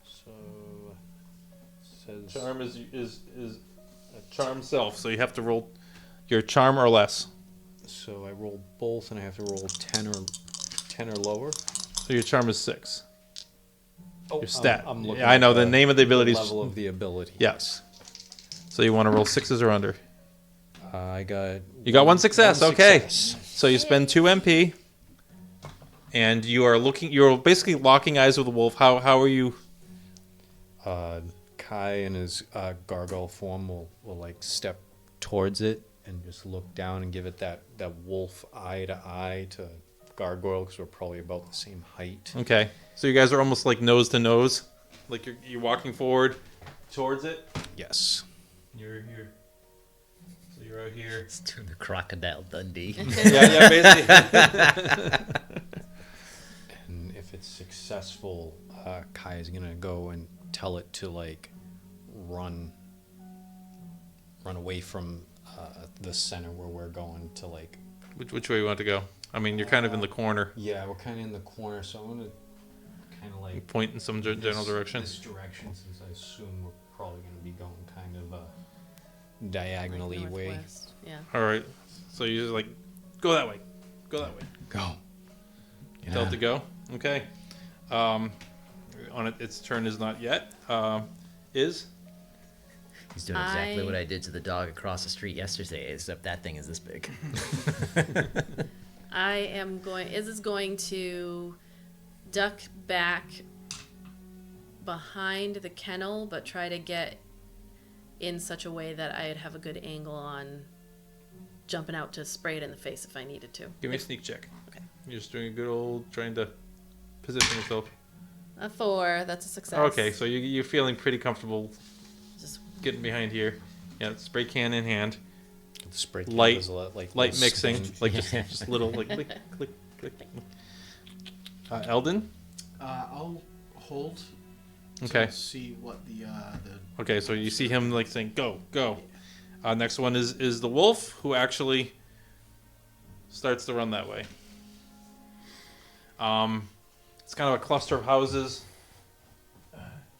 So it says Charm is a charm self, so you have to roll your charm or less. So I roll both, and I have to roll 10 or lower. So your charm is 6. Your stat. I'm looking. Yeah, I at know the name of the ability. is- level of the ability. Yes. So you want to roll 6s or under. I got. You got one success. Okay. success. So you spend 2 MP, and you are looking. You're basically locking eyes with the wolf. How are you? Kai in his gargoyle form will like step towards it and just look down and give it that wolf eye to eye to gargoyle, because we're probably about the same height. Okay. So you guys are almost like nose to nose, like you're walking forward towards it. Yes. You're so you're out here. It's doing the Crocodile Dundee. yeah, basically. And if it's successful, Kai is gonna go and tell it to like run away from the center where we're going to like. Which way you want to go? I mean, you're kind of in the corner. Yeah, we're kind of in the corner, so I'm gonna kind of like Point in some general direction. This direction, since I assume we're probably gonna be going kind of diagonally Like way. northwest. Yeah. All right. So you just like go that way. Go that way. Go. Tell it to go. Okay. On its turn is not yet. Is He's doing exactly what I did to the dog across the street yesterday, except that thing is this big. Is going to duck back behind the kennel, but try to get in such a way that I'd have a good angle on jumping out to spray it in the face if I needed to. give me a sneak check. Okay. You're just doing a good old trying to position yourself. A 4, that's a success. Okay, so you're feeling pretty comfortable Just getting behind here. Yeah, spray can in hand. The spray can Light- does a lot, like Light little mixing, spin. like just little like click, click, click. Eldon. I'll hold. Okay. To see what the Okay, so you see him like saying, "Go, go." Next one is the wolf, who actually starts to run that way. It's kind of a cluster of houses,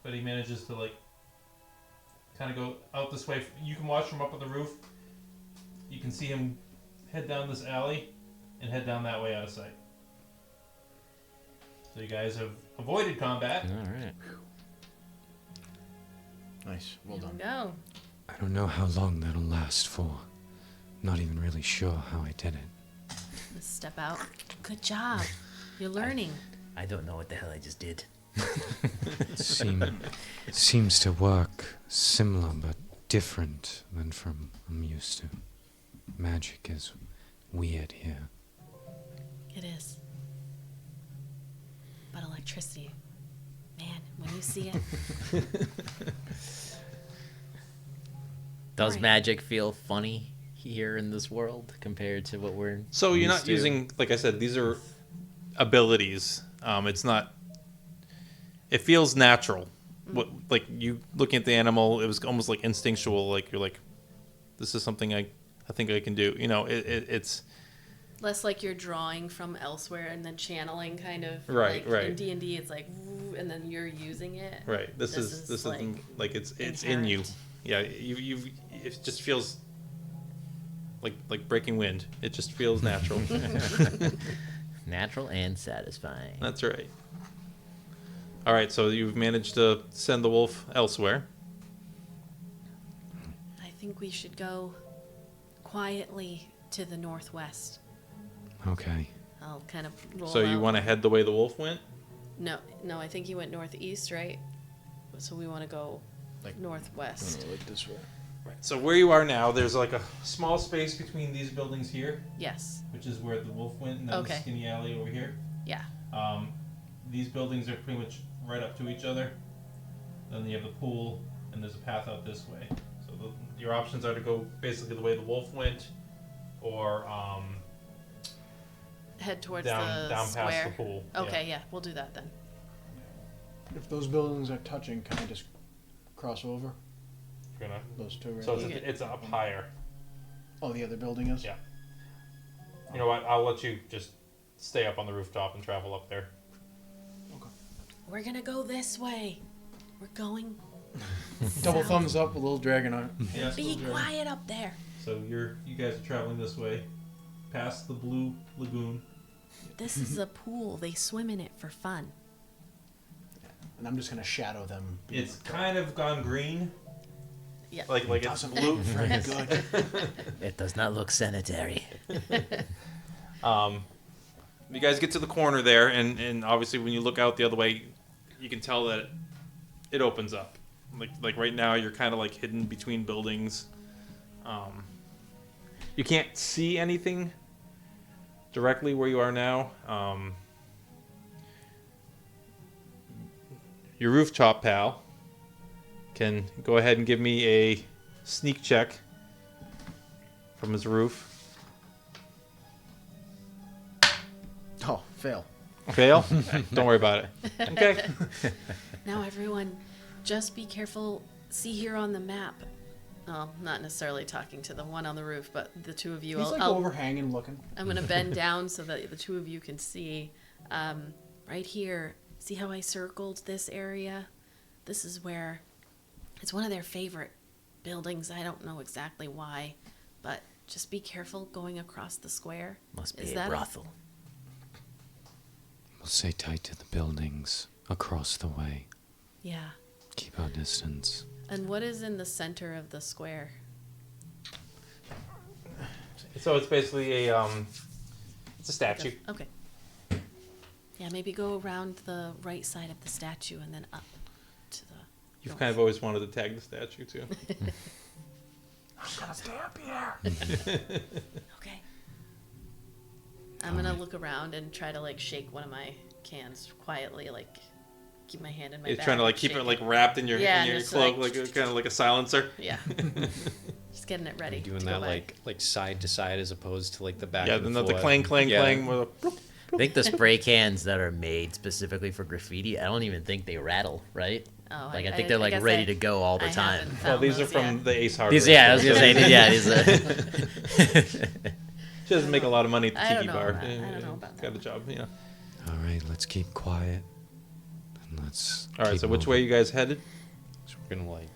but he manages to like kind of go out this way. You can watch from up on the roof. You can see him head down this alley and head down that way out of sight. So you guys have avoided combat. All right. nice. Well there we done. go. I don't know how long that'll last for. Not even really sure how I did it. Let's step out. Good job. You're learning. I don't know what the hell I just did. Seems to work similar but different than from I'm used to. Magic is weird here. It is. But electricity, man, when you see it, Does Right. magic feel funny here in this world compared to what we're So you're used not to? using, like I said, these are abilities. It's not. It feels natural. What, like you looking at the animal, it was almost like instinctual. Like you're like, this is something I think I can do. You know, it's less like you're drawing from elsewhere and then channeling kind of. Right, like right. In D&D, it's like, woo, and then you're using it. right. This is is like like it's in you. inherent. Yeah, you it just feels like breaking wind. It just feels natural. natural and satisfying. That's right. All right, so you've managed to send the wolf elsewhere. I think we should go quietly to the northwest. Okay. I'll kind of roll So you out. want to head the way the wolf went? No, I think he went northeast, right? So we want to go Like- northwest. Look this way. Right. So where you are now, there's like a small space between these buildings here, Yes. which is where the wolf went, and then Okay. the skinny alley over here. Yeah. These buildings are pretty much right up to each other. Then you have the pool, and there's a path out this way. So your options are to go basically the way the wolf went, or Head towards down the square. past the pool. Okay, yeah, we'll do that then. If those buildings are touching, can I just cross over? You're gonna, Those two right so there? it's up higher. Oh, the other building is? Yeah. You know what? I'll let you just stay up on the rooftop and travel up there. Okay. We're gonna go this way. We're going. Double south. thumbs up with a little dragon on it. Yeah. Be quiet up there. So you guys are traveling this way, past the blue lagoon. This is a pool. They swim in it for fun. And I'm just going to shadow them. It's kind of gone green. Yeah. Like it's Doesn't blue. look very good. It does not look sanitary. You guys get to the corner there, and obviously when you look out the other way, you can tell that it opens up. Like right now, you're kind of like hidden between buildings. You can't see anything directly where you are now. Your rooftop pal can go ahead and give me a sneak check from his roof. Oh, fail. Fail? Don't worry about it. Okay. Now everyone, just be careful. See here on the map. Well, not necessarily talking to the one on the roof, but the two of you. He's like overhanging looking. I'm gonna bend down so that the two of you can see. Right here. See how I circled this area? This is where it's one of their favorite buildings. I don't know exactly why, but just be careful going across the square. Must be Is a that brothel. We'll stay tight to the buildings across the way. Yeah. Keep our distance. And what is in the center of the square? So it's basically it's a statue. Okay. Yeah, maybe go around the right side of the statue and then up to the. You've north. kind of always wanted to tag the statue too. I'm gonna stay up here. Okay. I'm gonna look around and try to like shake one of my cans quietly, like keep my hand in my You're bag. trying to like and keep shake it like wrapped in your Yeah, in your just, cloak, like- like kind of like a silencer. Yeah. Just getting it ready. Doing to that go by. like side to side as opposed to like the back. Yeah, and then the forth. clang clang Yeah. clang. With a, I think the spray cans that are made specifically for graffiti, I don't even think they rattle, right? Oh, Like I think they're like guess ready to go all the I time. haven't well, found these are those from yet. the Ace Hardware. These, yeah, I was store. gonna say, yeah, these. She doesn't make a lot of money at the I don't tiki know bar. about- I don't know about Got a that. job, yeah. All right, let's keep quiet. And let's. All right, keep so which moving. way you guys headed? So we're gonna like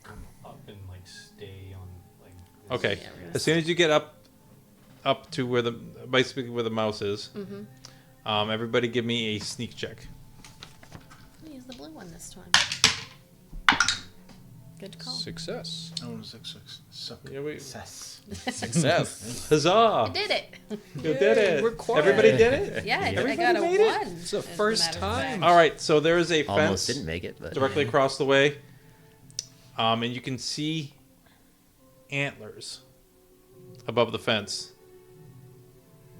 come up and like stay on like. this- Okay. Yeah, we're gonna As soon as you get up to where the basically where the mouse is, everybody give me a sneak check. I'll use the blue one this time. Good call. Success. I want a 6-6. Suck. Yeah, we- Success. Success. Huzzah! I did it. You did it. we're quiet. Everybody did it. Yeah, I Everybody got a made it? one. It's the as a first matter of time. fact. All right, so there is a fence Almost didn't make it, but directly across the way, and you can see antlers above the fence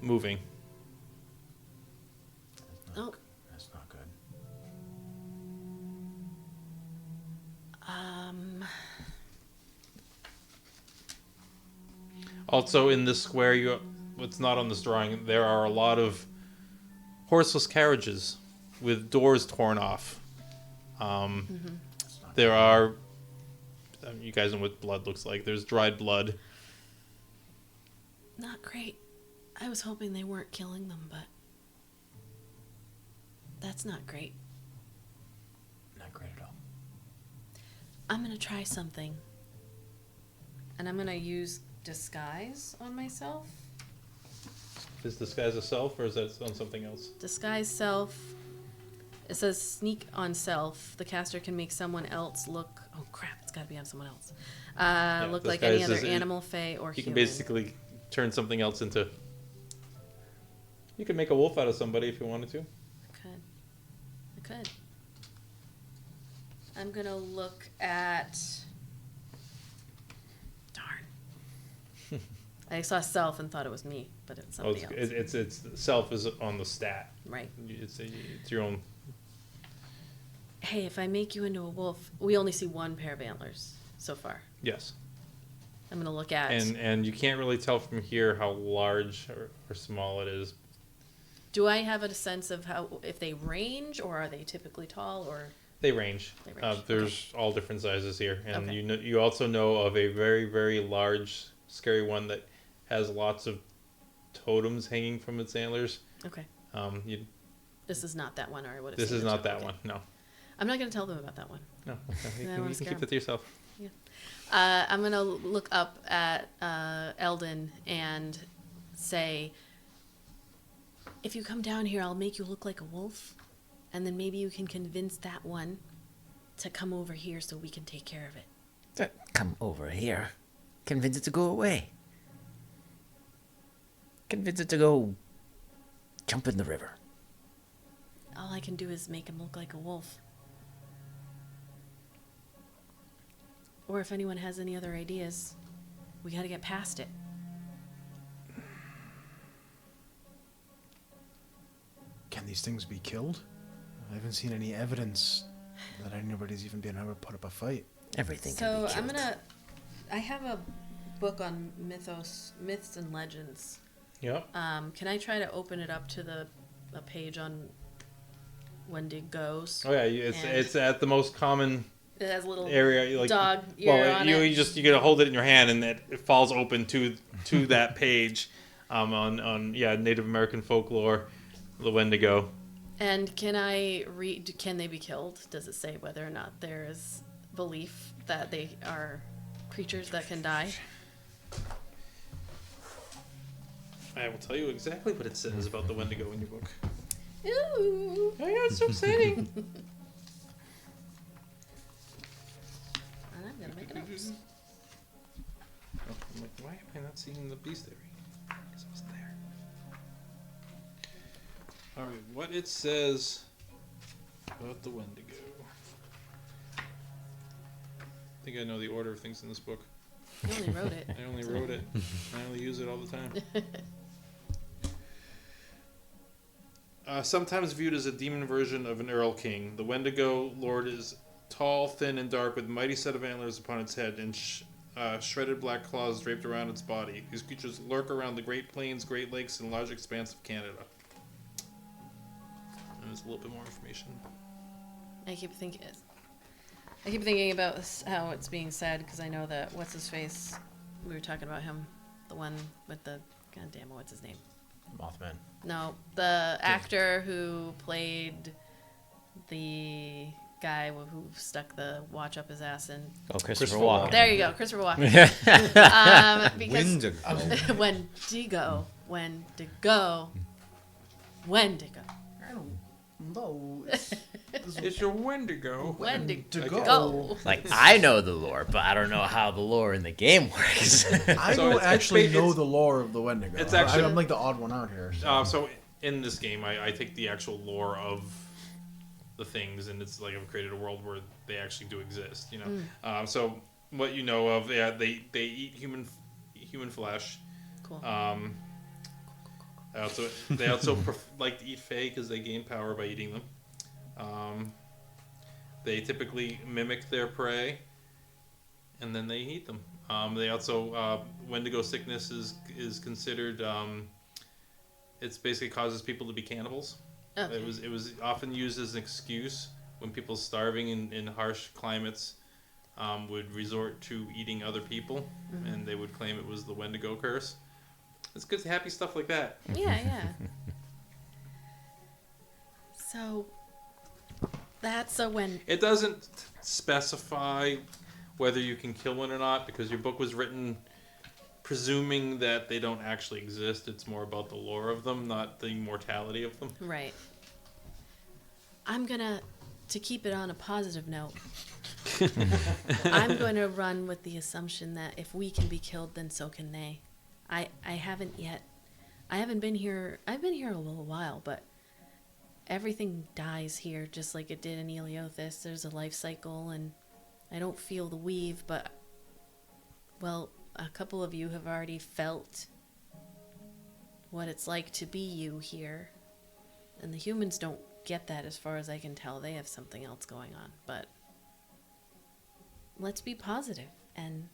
moving. Oh, That's not good. Also, in this square, what's not on this drawing, there are a lot of horseless carriages with doors torn off. There are, you guys know what blood looks like. There's dried blood. not great. I was hoping they weren't killing them, but that's not great. Not great at all. I'm gonna try something. And I'm gonna use disguise on myself. Is disguise a self, or is that on something else? Disguise self. It says sneak on self. The caster can make someone else look. Oh crap! It's got to be on someone else. Look like any disguise other is- animal, fae, or You human. can basically turn something else into. You could make a wolf out of somebody if you wanted to. I could. I'm gonna look at I saw self and thought it was me, but it's Oh, somebody else. it's self is on the stat. Right. It's your own. Hey, if I make you into a wolf, we only see one pair of antlers so far. Yes. I'm gonna look at. And you can't really tell from here how large or small it is. Do I have a sense of if they range, or are they typically tall, or? They range. They range. There's all different sizes here, and Okay. you also know of a very, very large, scary one that has lots of totems hanging from its antlers. Okay. This is not that one, or I would have. This seen is it. not that Okay. one. No. I'm not gonna tell them about that one. No. I You wanna can scare keep that to yourself. I'm gonna look up at Eldon and say, if you come down here, I'll make you look like a wolf, and then maybe you can convince that one to come over here so we can take care of it. Come over here. Convince it to go away. Convince it to go jump in the river. All I can do is make him look like a wolf. Or if anyone has any other ideas, we gotta get past it. Can these things be killed? I haven't seen any evidence that anybody's even been able to put up a fight. Everything can So be killed. I have a book on myths and legends. Yep. Can I try to open it up to a page on Wendig goes? Oh yeah, And- it's at the most common It has a little area. Like, dog ear well, on you it. you gotta hold it in your hand, and it falls open to that page. On Native American folklore, the Wendigo. And can I read? Can they be killed? Does it say whether or not there is belief that they are creatures that can die? I will tell you exactly what it says about the Wendigo in your book. Ooh. Oh yeah, it's so exciting. I'm gonna make it up. Oh, I'm like, why am I not seeing the beast theory? Because it was there. Alright, what it says about the Wendigo. I think I know the order of things in this book. You only wrote it. I only wrote it. I only use it all the time. Sometimes viewed as a demon version of an Earl King, the Wendigo Lord is tall, thin, and dark with a mighty set of antlers upon its head and shredded black claws draped around its body. These creatures lurk around the Great Plains, Great Lakes, and large expanse of Canada. And there's a little bit more information. I keep thinking about how it's being said because I know that what's his face. We were talking about him, the one with the goddamn what's his name? Mothman. No, the actor who played the guy who stuck the watch up his ass in. Oh, Christopher Christopher Walken. There you go, Christopher Walken. Because Wendigo. I don't know. It's your Wendigo. Wendigo. Like, I know the lore, but I don't know how the lore in the game works. I So don't it's actually know it's- the lore of the Wendigo. it's actually- I'm like the odd one out here. So in this game, I take the actual lore of the things, and it's like I've created a world where they actually do exist. You know, so what you know of, yeah, they eat human flesh. Cool. They also like to eat Fae because they gain power by eating them. They typically mimic their prey, and then they eat them. They also Wendigo sickness is considered. It's basically causes people to be cannibals. Okay. It was often used as an excuse when people starving in harsh climates would resort to eating other people, and they would claim it was the Wendigo curse. It's good, happy stuff like that. Yeah. So that's a when. It doesn't specify whether you can kill one or not because your book was written presuming that they don't actually exist. It's more about the lore of them, not the mortality of them. Right. I'm gonna, to keep it on a positive note, I'm going to run with the assumption that if we can be killed, then so can they. I haven't yet. I haven't been here. I've been here a little while, but everything dies here just like it did in Eleothis. There's a life cycle, and I don't feel the weave, but, well, a couple of you have already felt what it's like to be you here. And the humans don't get that, as far as I can tell. They have something else going on. But let's be positive and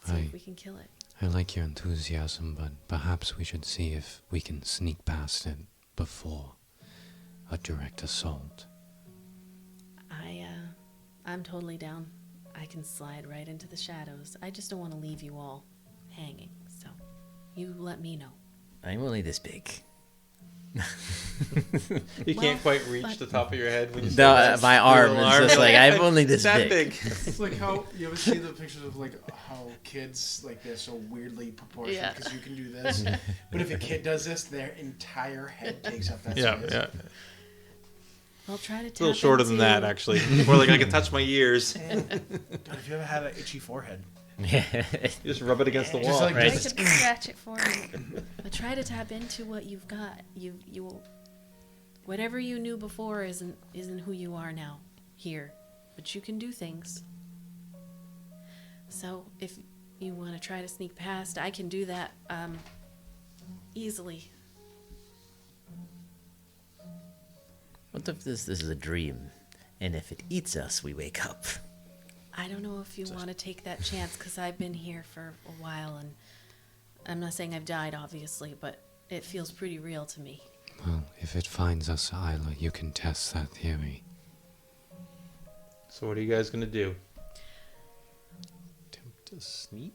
see if we can kill it. I like your enthusiasm, but perhaps we should see if we can sneak past it before a direct assault. I'm totally down. I can slide right into the shadows. I just don't want to leave you all hanging. So you let me know. I'm only this big. You can't quite reach the top of your head when you say No, that. my arm Little is just like, I'm only this that big. It's like how you ever see the pictures of like how kids like they're so weirdly proportioned Yeah. because you can do this, but if a kid does this, their entire head takes up that Yeah, space. yeah. I'll try to tap A little shorter than that, into- actually. More like I can touch my ears. God, if you ever had an itchy forehead, You just rub it against the Just wall. like I Right. could scratch it for you. But try to tap into what you've got. You will. Whatever you knew before isn't who you are now. Here, but you can do things. So if you want to try to sneak past, I can do that easily. What if this is a dream, and if it eats us, we wake up? I don't know if you want to take that chance, because I've been here for a while, and I'm not saying I've died, obviously, but it feels pretty real to me. Well, if it finds us, Ayla, you can test that theory. So what are you guys going to do? Attempt to sneak?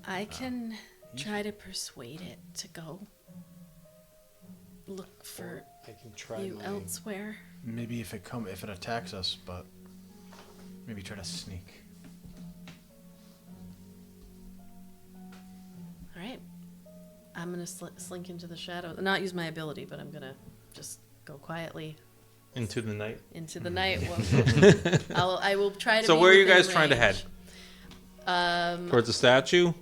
I can try to persuade it to go look for I can try you my... elsewhere. maybe if it attacks us, but maybe try to sneak. All right. I'm going to slink into the shadow. Not use my ability, but I'm going to just go quietly Into the night. into the night. I will try to So be where are you within guys trying to head? range. Towards the statue?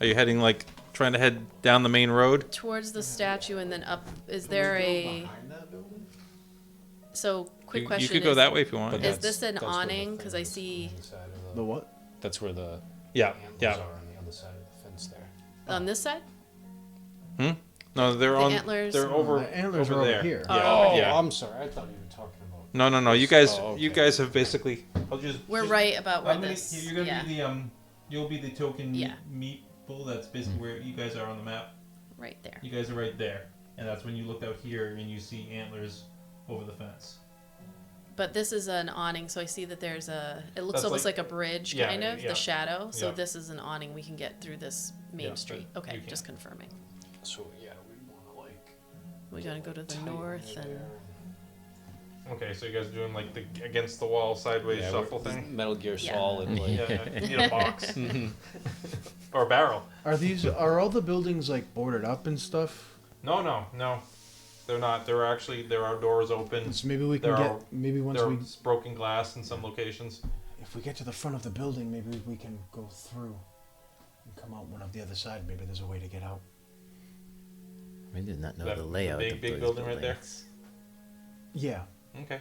Are you heading, like, trying to head down the main road? Towards the statue and then up. Is there a... behind that building? So, quick You question could go is, that way if you want. But Is that's- this an that's where the awning? thing 'Cause I is see- on the side of The what? That's where the Yeah, antlers yeah. are on the other side of the fence there. on this side? No, they're The on. antlers- They're over. The antlers over are there. over here. Yeah, Oh, yeah. I'm sorry. I thought you were talking about... No, no, no. You guys, Oh, okay. you guys have basically. I'll just. We're just- right about where I'm gonna- this... You're gonna yeah, be the You'll be the token Yeah. meatball. That's basically where you guys are on the map. right there. You guys are right there, and that's when you look out here and you see antlers over the fence. But this is an awning, so I see that there's a... It looks That's almost like- like a bridge, Yeah, kind of, yeah. the shadow. So Yeah. this is an awning. We can get through this main Yeah, street. but Okay, you just can't. confirming. So, yeah, we want to, like... We gotta go to the tight north under and... there. Okay, so you guys are doing like the against the wall sideways Yeah, shuffle we're- thing. Metal Gear Yeah. Solid, like... Yeah, you need a box or a barrel. Are all the buildings like boarded up and stuff? No, no, no. They're not. There are doors open. So maybe we can There get are- maybe once There we are broken glass in some locations. if we get to the front of the building, maybe we can go through and come out one of the other side. Maybe there's a way to get out. I did not know That the layout big- of big those building right there? buildings. Yeah. Okay.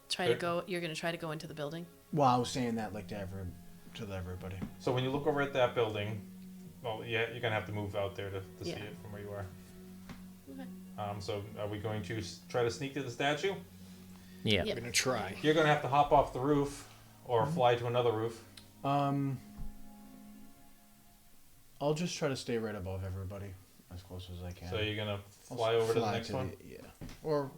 Try to Good. go... You're gonna try to go into the building? Well, I was saying that like to everybody. So when you look over at that building, well, yeah, you're gonna have to move out there to see Yeah. it from where you are. Okay. So are we going to try to sneak to the statue? Yeah. Yeah. We're gonna try. You're gonna have to hop off the roof or Mm-hmm. fly to another roof. I'll just try to stay right above everybody as close as I can. So you're gonna I'll fly over to the fly next one. yeah. Or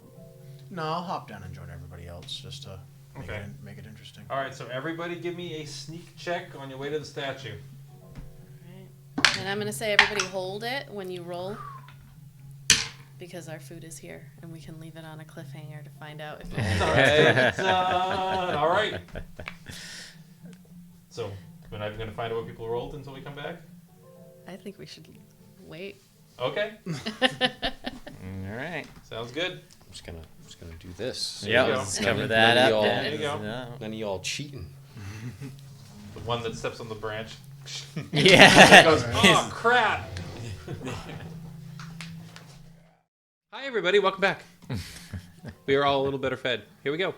no, I'll hop down and join everybody else just to make, Okay. make it interesting. All right. So everybody, give me a sneak check on your way to the statue. Right. And I'm gonna say everybody hold it when you roll. Because our food is here, and we can leave it on a cliffhanger to find out if All right. So we're not even gonna find out what people rolled until we come back. I think we should wait. Okay. All right. Sounds good. I'm just gonna do this. There Yeah, you go. let's cover None- that none up. of y'all- There you go. Yeah. None of y'all cheating. The one that steps on the branch. Yeah. Goes, oh crap. Hi everybody, welcome back. We are all a little better fed. Here we go.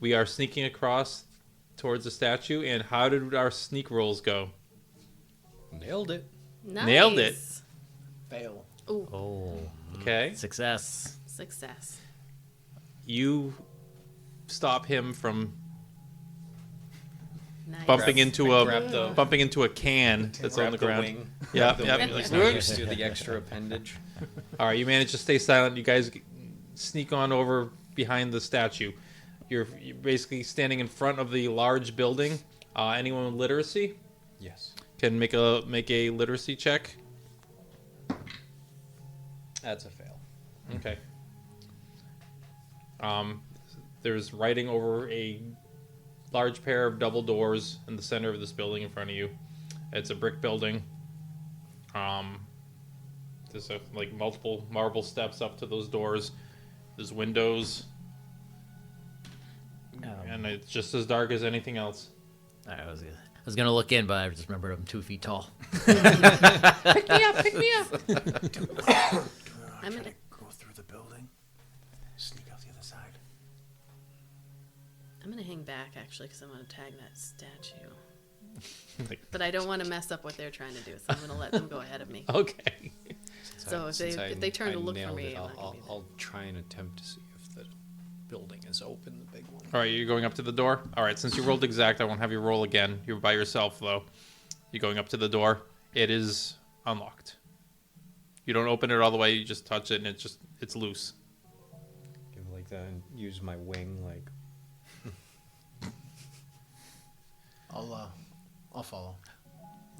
We are sneaking across towards the statue, and how did our sneak rolls go? Nailed it. Nice. Nailed it. Fail. Ooh, Oh, Okay. success. success. You stop him from Nice. bumping into a grab the- bumping into a can that's on Grab the the ground. wing. Yeah, Grab the yeah. wing. He's not used to the extra appendage. All right, you manage to stay silent. You guys sneak on over behind the statue. You're basically standing in front of the large building. Anyone with literacy Yes. can make a literacy check. That's a fail. Okay. There's writing over a large pair of double doors in the center of this building in front of you. It's a brick building. There's multiple marble steps up to those doors. There's windows, and it's just as dark as anything else. I was gonna look in, but I just remembered I'm 2 feet tall. Pick me up. I'm gonna. Go through the building. Sneak out the other side. I'm gonna hang back actually because I want to tag that statue. Like- But I don't want to mess up what they're trying to do, so I'm gonna let them go ahead of me. Okay. So if Since they turn to look for nailed me, it, I'm not gonna I'll, be there. I'll try and attempt to see if the building is open, the big one. All right, you're going up to the door. All right, since you rolled exact, I won't have you roll again. You're by yourself though. You're going up to the door. It is unlocked. You don't open it all the way. You just touch it, and it's loose. Give like that and use my wing like. I'll follow.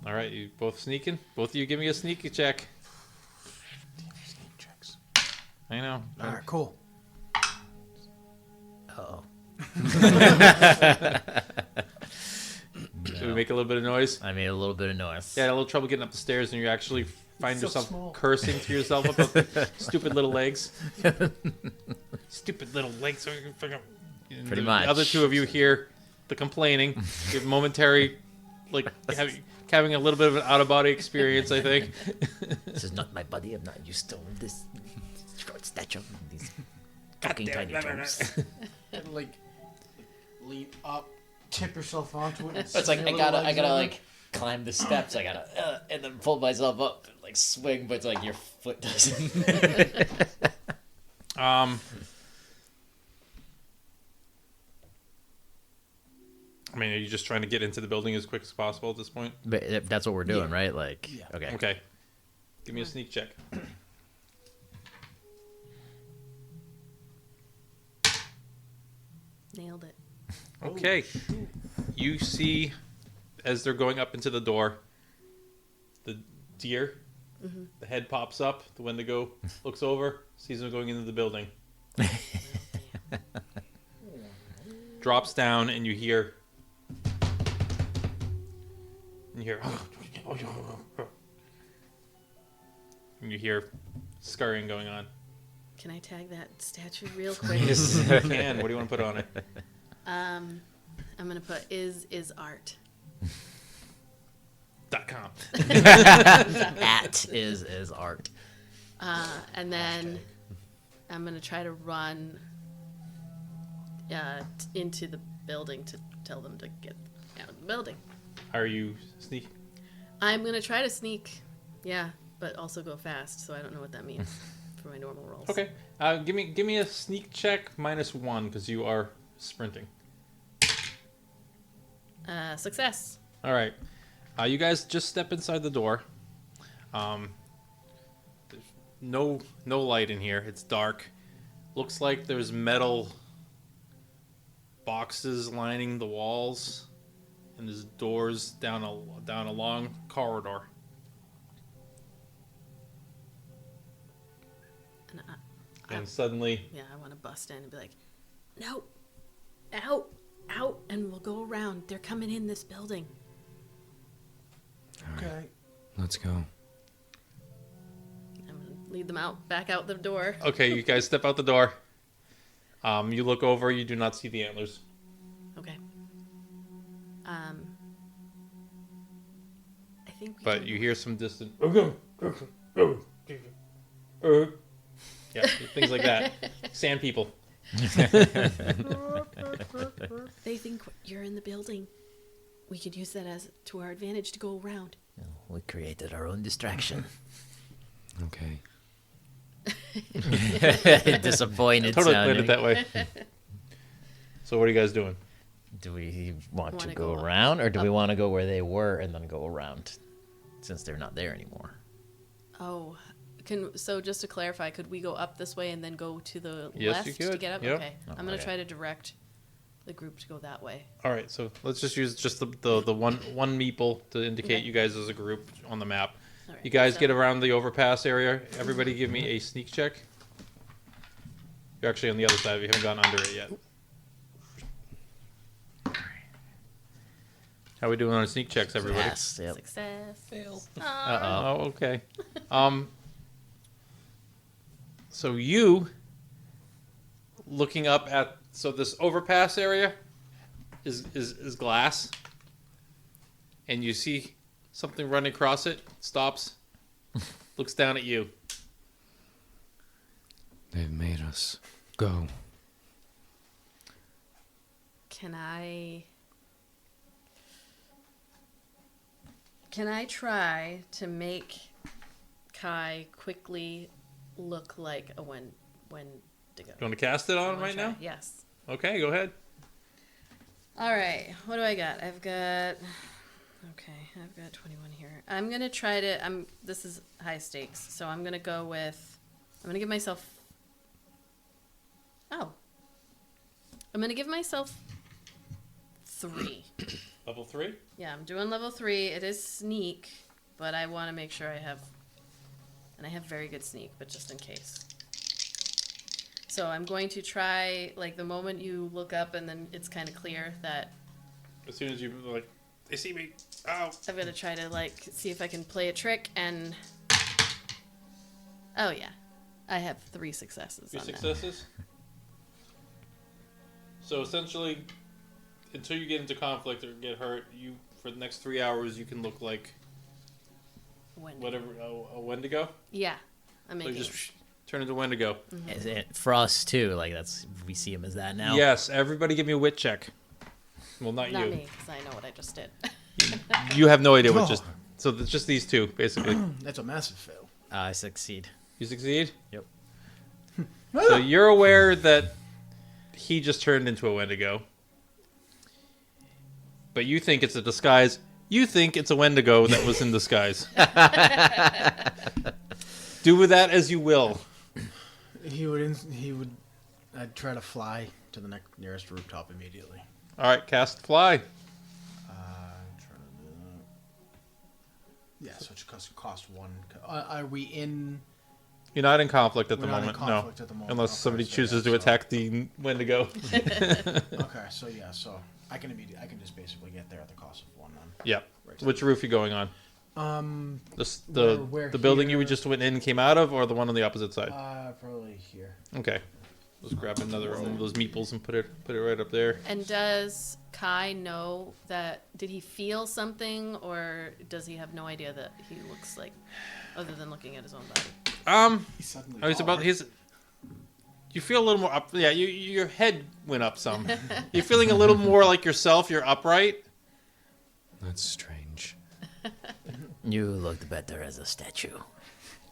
All right, you both sneaking. Both of you, give me a sneaky check. Sneak checks. I know. All right, cool. Uh-oh. Should we make a little bit of noise? I made a little bit of noise. Yeah, I had a little trouble getting up the stairs, and you actually find So yourself small. cursing to yourself about the stupid little legs. Stupid little legs. Pretty much. The other two of you hear the complaining. You have momentary, having a little bit of an out of body experience, I think. This is not my body. I'm not used to this short stature. These fucking tiny jumps. Like lean up, tip yourself onto it. It's like I gotta climb the steps. I gotta and then pull myself up and swing, but it's like your foot doesn't. I mean, are you just trying to get into the building as quick as possible at this point? But that's what we're doing, Yeah. right? Yeah. Okay. Okay. Give me a sneak check. Nailed it. Okay. You see, as they're going up into the door, the deer, the head pops up, the Wendigo looks over, sees them going into the building. Drops down, and you hear. And you hear scurrying going on. Can I tag that statue real quick? Yes, you can. What do you want to put on it? I'm gonna put is art. .com. At is art. And then I'm gonna try to run into the building to tell them to get out of the building. Are you sneaking? I'm gonna try to sneak, yeah, but also go fast. So I don't know what that means for my normal rolls. Okay. Give me a sneak check -1 because you are sprinting. Success. All right. You guys just step inside the door. There's no light in here. It's dark. Looks like there's metal boxes lining the walls, and there's doors down a long corridor. And And suddenly, yeah, I want to bust in and be like, no, out, and we'll go around. They're coming in this building. Okay. Let's go. I'm gonna lead them back out the door. okay, you guys step out the door. You look over. You do not see the antlers. Okay. I think. But you hear some distant. Yeah, things like that. Sand people. They think you're in the building. We could use that as to our advantage to go around. We created our own distraction. Okay. Disappointed Totally sounding. planned it that way. So what are you guys doing? Do we want to Wanna go go around, or do we up. want to go where they were and then go around, since they're not there anymore? Oh, so just to clarify, could we go up this way and then go to the Yes, left you to could. get up? Yep. Okay, Oh, I'm gonna okay. try to direct the group to go that way. All right, so let's just use just the one meeple to indicate Okay. you guys as a group on the map. All right, You guys so- get around the overpass area. Everybody give me a sneak check. You're actually on the other side. You haven't gone under it yet. How we doing on our sneak checks, everybody? Yes. Yep. Success. Fail. Uh-oh. Oh, okay. So you looking up at this overpass area is glass, and you see something running across it. Stops, looks down at you. They've made us go. Can I try to make Kai quickly look like a Wendigo? You want to cast it on him right now? Yes. Okay, go ahead. All right. What do I got? I've got 21 here. I'm going to try to this is high stakes. So I'm going to go with I'm going to give myself I'm going to give myself 3. Level 3. Yeah, I'm doing level 3. It is sneak, but I want to make sure I have very good sneak, but just in case. So I'm going to try, like, the moment you look up and then it's kind of clear that As soon as you they see me. Ow. I'm going to try to, like, see if I can play a trick and... Oh, yeah. I have 3 successes 3 on that. successes. So essentially, until you get into conflict or get hurt, you for the next 3 hours you can look like Wendigo. whatever a Wendigo. Yeah. I'm So making you just turn into Wendigo. Is it for us too? Like we see him as that now. Yes, everybody give me a wit check. Well, not Not you. me, because I know what I just did. You have no idea what Oh. just. So it's just these two basically. That's a massive fail. I succeed. You succeed. Yep. So you're aware that he just turned into a Wendigo, but you think it's a disguise. You think it's a Wendigo that was in disguise. Do with that as you will. He would. I'd try to fly to the nearest rooftop immediately. All right, cast fly. Try to do that. Yeah, so it cost 1. Are we in? You're not in conflict at the We're not in moment, conflict no. at the moment. Unless Okay, somebody so chooses yeah, to so- attack the Wendigo. Okay, so I can just basically get there at the cost of 1 then. Yeah. Right. Which roof you going on? We're The building you here. just went in came out of, or the one on the opposite side? Probably here. Okay. Let's grab another one of those meeples and put it right up there. And does Kai know that? Did he feel something, or does he have no idea that he looks like, other than looking at his own body? He's suddenly. He's about his. You feel a little more up. Yeah, your head went up some. You're feeling a little more like yourself. You're upright. That's strange. You looked better as a statue.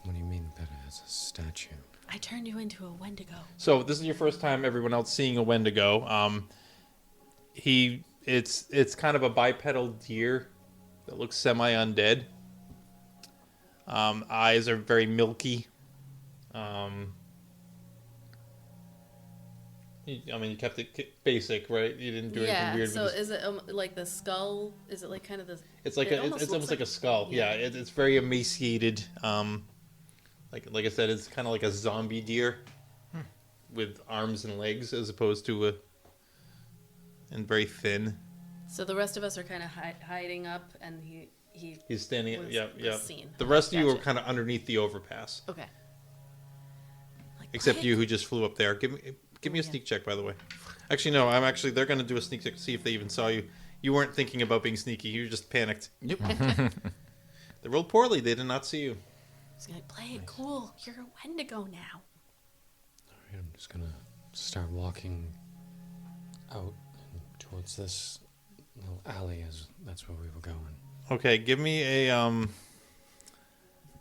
What do you mean better as a statue? I turned you into a Wendigo. So this is your first time everyone else seeing a Wendigo. It's kind of a bipedal deer that looks semi-undead. Eyes are very milky. You kept it basic, right? You didn't do anything weird. So with this. is it like the skull? Is it like kind of the? It's like it it's looks almost like a skull. yeah. Yeah, it's very emaciated. Like I said, it's kind of like a zombie deer with arms and legs, as opposed to and very thin. So the rest of us are kind of hiding up, and He's standing. was Yeah. seen. The rest of you are Gotcha. kind of underneath the overpass, Okay. Like, except quiet. you who just flew up there. Give me a Yeah. sneak check, by the way. Actually, no. They're going to do a sneak check to see if they even saw you. You weren't thinking about being sneaky. You just panicked. Yep. They rolled poorly. They did not see you. He's gonna play it cool. You're a Wendigo now. Alright, I'm just gonna start walking out and towards this little alley, as that's where we were going. Okay, give me a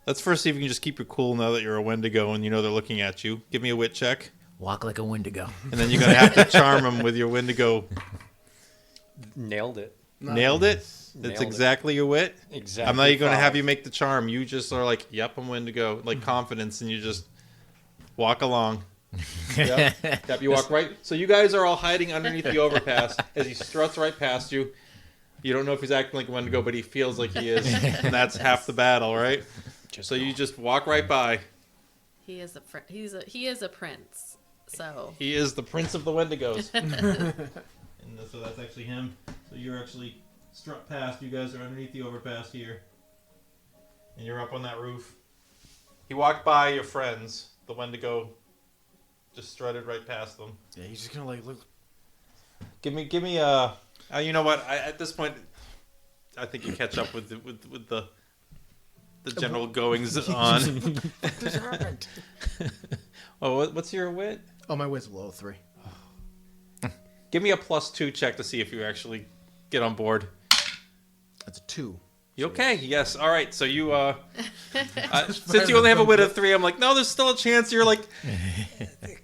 Let's first see if you can just keep your cool now that you're a Wendigo and you know they're looking at you. Give me a wit check, Walk like a Wendigo. and then you're gonna have to charm them with your Wendigo. Nailed it. Nailed it. That's Nailed it. exactly your wit. Exactly. I'm not even gonna have 5. you make the charm. You just are like, "Yep, I'm Wendigo," like confidence, and you just walk along. Yep, you walk right. So you guys are all hiding underneath the overpass as he struts right past you. You don't know if he's acting like a Wendigo, but he feels like he is, and that's half the battle, right? So you just walk right by. He is he is a prince. So He is the prince of the Wendigos. And so that's actually him. So you're actually strut past. You guys are underneath the overpass here, and you're up on that roof. He walked by your friends. The Wendigo just strutted right past them. Yeah, he's just gonna like look. Give me you know what? At this point, I think you catch up with the general goings on. Oh, what's your wit? Oh, my wit's low 3. Give me a +2 check to see if you actually get on board. That's a 2. You okay? Yes. All right. So you, since you only have a wit of 3, I'm like, no, there's still a chance. You're like,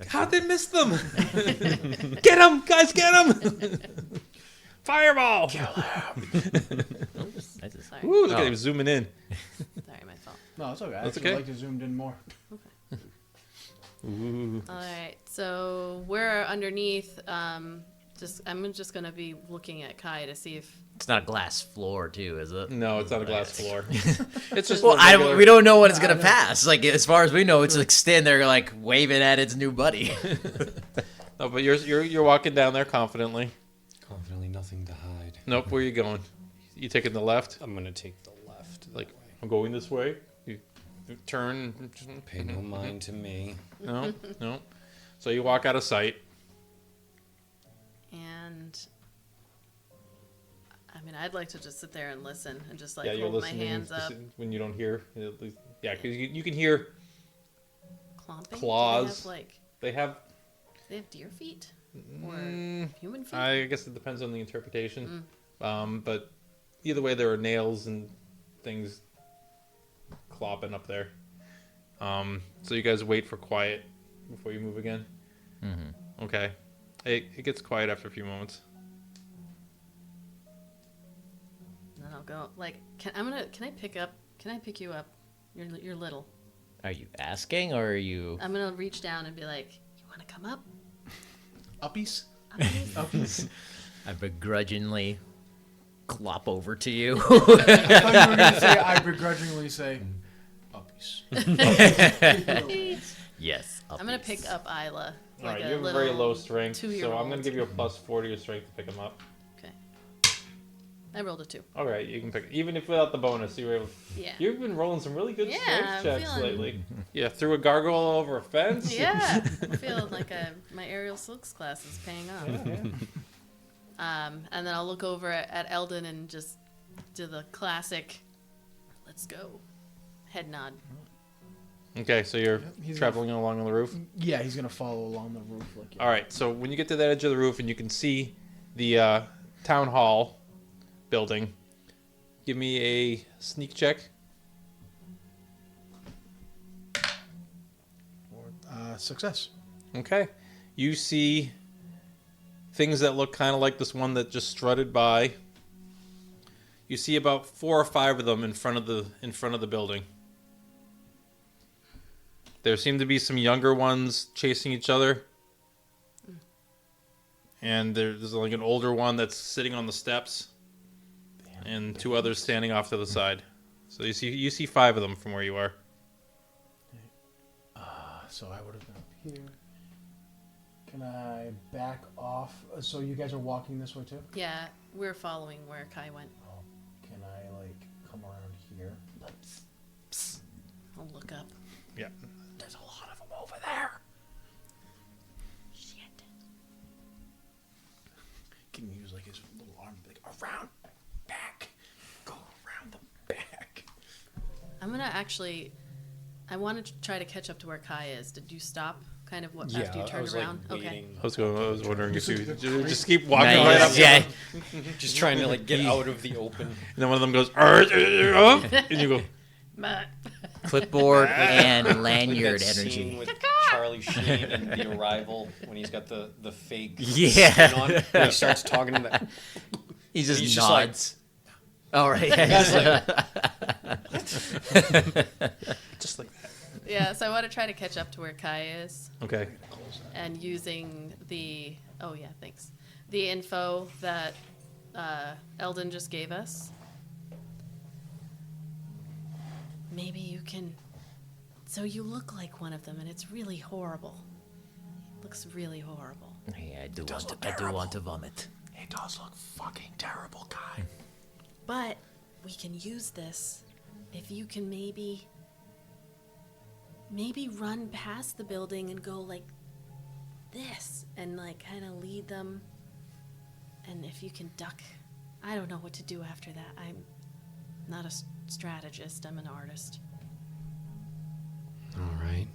how'd they miss them? Get them, guys! Get them! Fireball! Sorry. Ooh, look at him zooming in. sorry, my fault. No, it's okay. I That's actually okay. like to zoom in more. Ooh. All right, so we're underneath. I'm just gonna be looking at Kai to see if. It's not a glass floor, too, is it? No, it's not a glass floor. It's just Well, a regular- we don't know when it's gonna pass. Like, as far as we know, it's like standing there, like waving at its new buddy. No, but you're walking down there confidently. Confidently, nothing to hide. Nope. Where are you going? You taking the left? I'm gonna take the left. Like, I'm going this way. You turn. Pay no mind to me. No, no. So you walk out of sight. And I mean, I'd like to just sit there and listen and just like Yeah, you're hold my listening hands up, when you don't hear. Yeah, because you can hear. clomping. Claws. Do They have. they have deer feet or Mm, human feet? I guess it depends on the interpretation. But either way, there are nails and things clopping up there. So you guys wait for quiet before you move again. Mm-hmm. Okay. It gets quiet after a few moments. And then I'll go like, can I pick you up? You're little. Are you asking, or are you? I'm gonna reach down and be like, you want to come up? Uppies? Uppies? I begrudgingly clop over to you. I thought you were gonna say I begrudgingly say uppies. Yes. I'm gonna uppies. pick up Ayla. All Like right, a you have a little very low strength, so I'm two-year-old. going to give you a +4 to your strength to pick him up. Okay. I rolled a 2. All right, you can pick. Even if without the bonus, you were able. Yeah. You've been rolling some really good Yeah, strength I'm checks feeling- lately. Yeah, threw a gargoyle over a fence. Yeah. I feel like my aerial silks class is paying off. Yeah. And then I'll look over at Eldon and just do the classic, let's go, head nod. Okay, so you're He's traveling along on the roof. Yeah, he's gonna follow along the roof like. All right, so when you get to that edge of the roof and you can see the town hall building, give me a sneak check. Success. Okay, you see things that look kind of like this one that just strutted by. You see about 4 or 5 of them in front of the building. There seem to be some younger ones chasing each other. And there's like an older one that's sitting on the steps. And 2 others standing off to the side. So you see 5 of them from where you are. So I would have been up here. Can I back off? So you guys are walking this way too? Yeah, we're following where Kai went. Oh, can I like come around here? I'll look up. Yeah. There's a lot of them over there. Shit. Can you use like his little arm, like around, back, go around the back. I'm gonna actually. I want to try to catch up to where Kai is. Did you stop kind of what Yeah, after you I turn was around? like Okay. waiting, I was wondering if you just keep walking Nice. right up. Yeah. just trying to like get out of the open. And then one of them goes, and you go, But Clipboard and Like lanyard that energy. scene with Charlie Sheen in The Arrival when he's got the fake Yeah. skin on. And he starts talking to that. He just He's just like- nods. All right. Just like that. yeah, so I want to try to catch up to where Kai is, okay. and using the thanks, the info that Eldon just gave us. Maybe you can. So you look like one of them, and it's really horrible. Looks really horrible. Yeah, I do want to vomit. He does look fucking terrible, guy. But we can use this if you can maybe run past the building and go like this and like kind of lead them. And if you can duck, I don't know what to do after that. I'm not a strategist, I'm an artist. All right.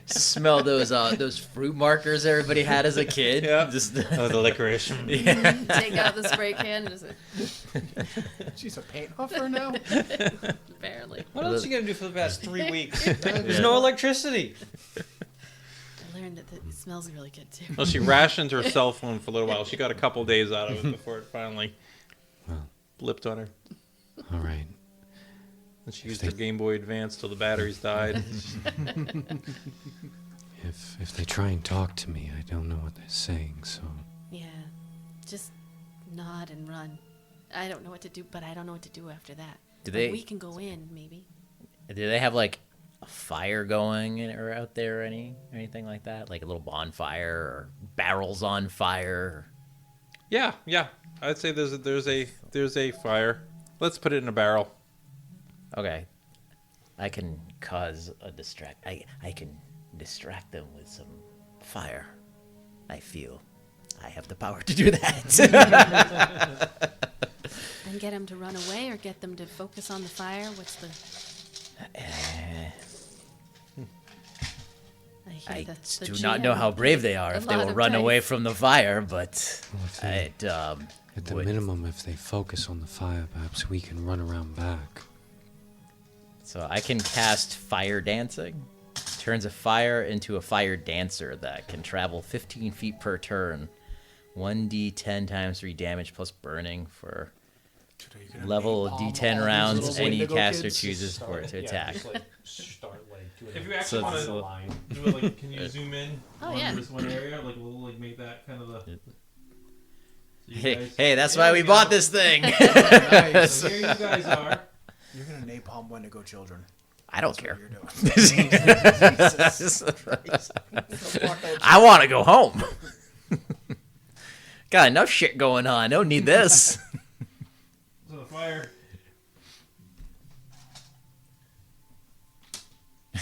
Smell those fruit markers everybody had as a kid. Yeah. Just Oh, the licorice. yeah. Take out the spray can and just She's a paint huffer now. barely. What else you gonna do for the past 3 weeks? There's no electricity. I learned that it smells really good too. Well, she rationed her cell phone for a little while. She got a couple days out of it before it finally Well, blipped on her. all right. And she used her Game Boy Advance till the batteries died. If they try and talk to me, I don't know what they're saying, so Yeah, just nod and run. I don't know what to do, but I don't know what to do after that. Do But they- we can go in, maybe. Do they have like a fire going or out there or anything like that? Like a little bonfire or barrels on fire? Yeah. I'd say there's a fire. Let's put it in a barrel. Okay. I can cause a distract. I can distract them with some fire. I feel I have the power to do that. And get them to run away or get them to focus on the fire? What's the... I hear the do G not know having how brave they are a if they lot will of run away dice. from the fire, but Well, if they- it at the would- minimum, if they focus on the fire, perhaps we can run around back. So I can cast Fire Dancing. Turns a fire into a fire dancer that can travel 15 feet per turn. 1d10 times 3 damage plus burning for level D10 rounds any caster chooses for it to attack. Start like doing If you a actually So- want so- line. to do it, like, can you zoom in Oh, on yeah. this one area? Like, we'll like make that kind of the. So you Hey, guys- hey, that's There why we go. bought this thing. Nice. So here you guys are. You're gonna napalm Wendigo children. I don't That's care. what you're doing. I want to go home. Got enough shit going on. I don't need this. So the fire.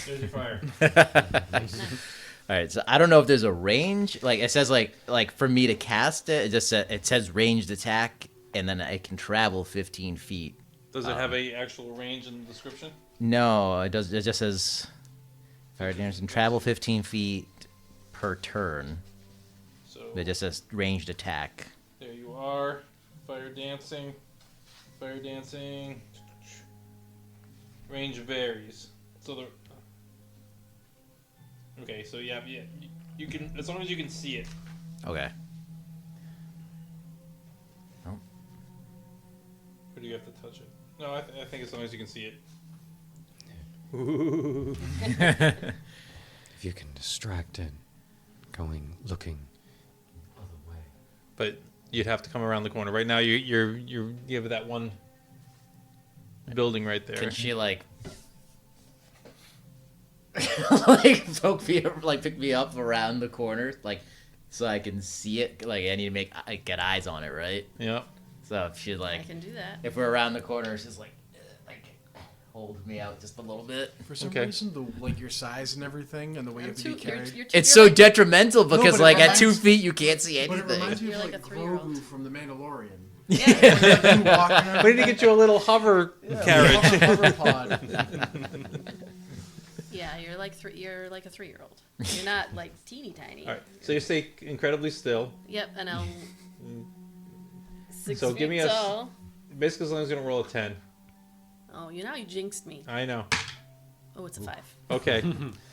There's your fire. All right, so I don't know if there's a range. Like it says, like for me to cast it, it says ranged attack, and then I can travel 15 feet. Does it have a actual range in the description? No, it does. It just says fire damage and travel 15 feet per turn. So It just says ranged attack. there you are. Fire dancing. Fire dancing. Range varies. So the. Okay, so yeah, you can, as long as you can see it. Okay. Or do you have to touch it? No, I think as long as you can see it. If you can distract it, looking other way. But you'd have to come around the corner. Right now, you have that one building right there. Can she like pick me up around the corner, like so I can see it? Like I need to get eyes on it, right? Yeah. So if she I can do that. if we're around the corner, it's just like hold me out just a little bit. For some Okay. reason, your size and everything, and the way you have to be carried. You're It's so like, detrimental because but it at 2 reminds- feet you can't see But it anything. reminds me You're of like like a 3-year-old. Grogu from The Mandalorian. Yeah. You walking on We need to get you a little hover carriage. hover pod. Yeah, you're like you're like a 3-year-old. You're not like teeny tiny. All right. So you stay incredibly still. Yep, and I'm 6 So feet give me a tall. basically as long as you don't roll a 10. Oh, you jinxed me. I know. Oh, it's a 5. Okay.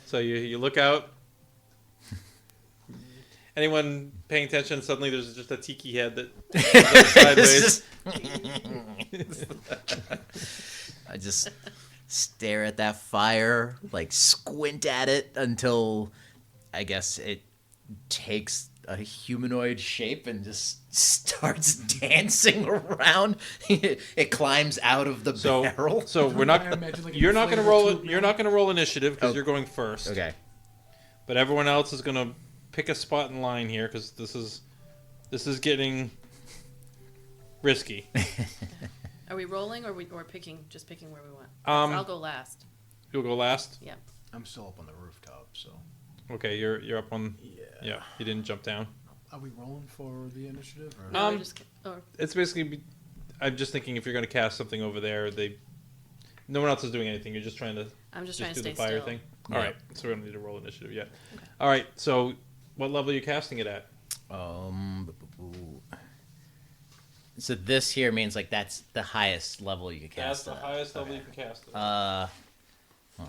So you look out. Anyone paying attention? Suddenly, there's just a tiki head that goes sideways. I just stare at that fire, like squint at it until I guess it takes a humanoid shape and just starts dancing around. It climbs out of the barrel. So we're not. I imagine, like, You're not going to inflatable roll tube it. You're now. not going to roll initiative because Oh. you're going first. Okay. But everyone else is going to pick a spot in line here because this is getting risky. Are we rolling or we're picking where we want? Um, I'll go last. You'll go last. Yeah. I'm still up on the rooftop, so. Okay, you're up on. Yeah, you didn't jump down. Are we rolling for the initiative? Or? No, Um, we just. Oh, It's basically. I'm just thinking if you're going to cast something over there, no one else is doing anything. You're just trying to I'm just just trying to do stay the fire still. thing. Yeah. All right, so we don't need to roll initiative yet. All right, so what level are you casting it at? So this here means like that's the highest level you can cast. That's the it at. highest level you can cast it. Let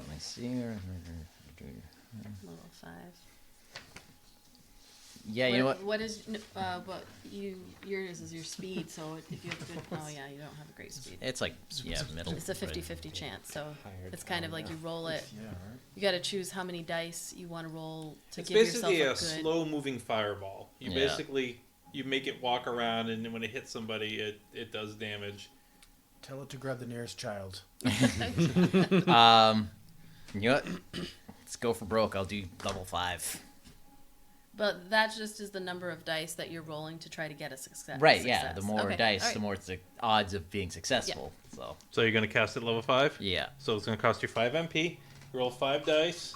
me see here. Level 5. Yeah, you know what? What is yours is your speed, so if you have a good yeah, you don't have a great speed. It's like middle. It's a 50-50 chance, so it's kind of like you roll it. Yeah, right. You got to choose how many dice you want to roll to It's give yourself basically a a good. slow-moving fireball. You Yeah. basically you make it walk around, and then when it hits somebody, it does damage. Tell it to grab the nearest child. You know what? Let's go for broke. I'll do level 5. But that just is the number of dice that you're rolling to try to get a success. Right, yeah. The more Okay, dice, all right. the more it's the odds of being successful. So, So you're going to cast it level 5? yeah. So it's going to cost you 5 MP. You roll 5 dice,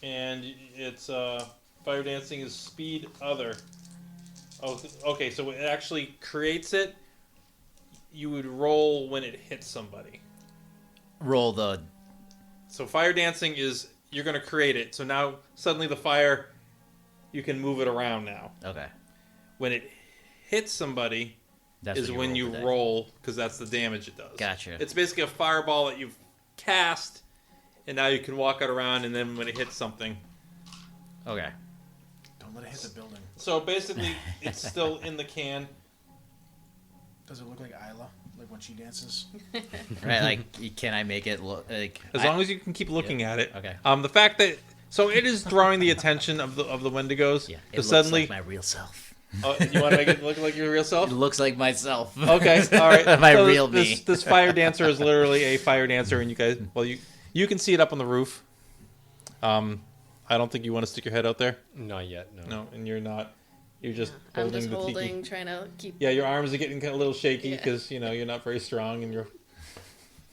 and it's fire dancing is speed other. Oh, okay. So it actually creates it. You would roll when it hits somebody. Roll the... So fire dancing is you're going to create it. So now suddenly the fire, you can move it around now. Okay. When it hits somebody That's is what when you the dice. roll because that's the damage it does. Gotcha. It's basically a fireball that you've cast, and now you can walk it around, and then when it hits something. Okay. Don't let it hit the building. So basically, it's still in the can. Does it look like Ayla? Like when she dances? Right, like, can I make it look like... As long as you can keep looking at it. Okay. The fact that so it is drawing the attention of the Wendigos. Yeah, it Because looks suddenly, like my real self. you want to make it look like your real self? It looks like myself. Okay, all right. My So real me. This fire dancer is literally a fire dancer, and you guys, well, you can see it up on the roof. I don't think you want to stick your head out there. Not yet, no. No, and you're not. You're just I'm holding just the holding, tiki. trying to keep. Yeah, your arms are getting a little shaky Yeah. because you're not very strong, and you're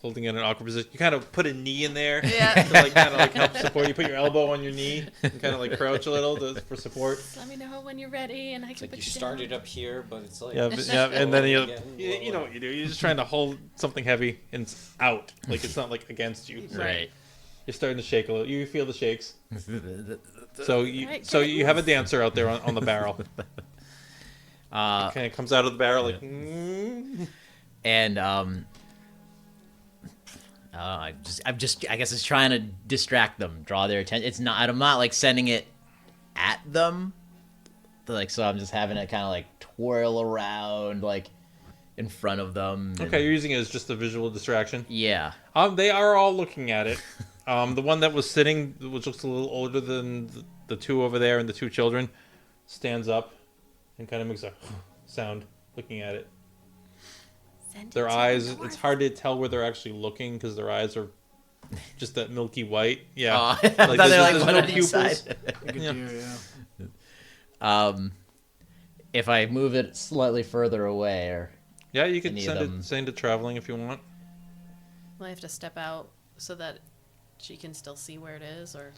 holding in an awkward position. You kind of put a knee in there Yeah. to kind of help support. You put your elbow on your knee and kind of crouch a little for support. Just let me know when you're ready, and I can Like put you you started down. up here, but it's like... Yeah, and then you Again, know what you do. You're just trying to hold something heavy and it's out, like it's not like against you. So Right. You're starting to shake a little. You feel the shakes. So Right, you have a dancer out there on the barrel. Kind of comes out of the barrel like. And I guess it's trying to distract them, draw their attention. It's not. I'm not like sending it at them. Like, so I'm just having it kind of like twirl around like in front of them. and- Okay, you're using it as just a visual distraction. Yeah. They are all looking at it. The one that was sitting, which looks a little older than the two over there and the two children, stands up and kind of makes a sound looking at it. Their eyes, it's hard to tell where they're actually looking because their eyes are just that milky white. Yeah. Oh, I thought they're like one on each side. Like a Yeah. deer, yeah. If I move it slightly further away, or Yeah, you could Any of them. send it traveling if you want. Will I have to step out so that she can still see where it is, or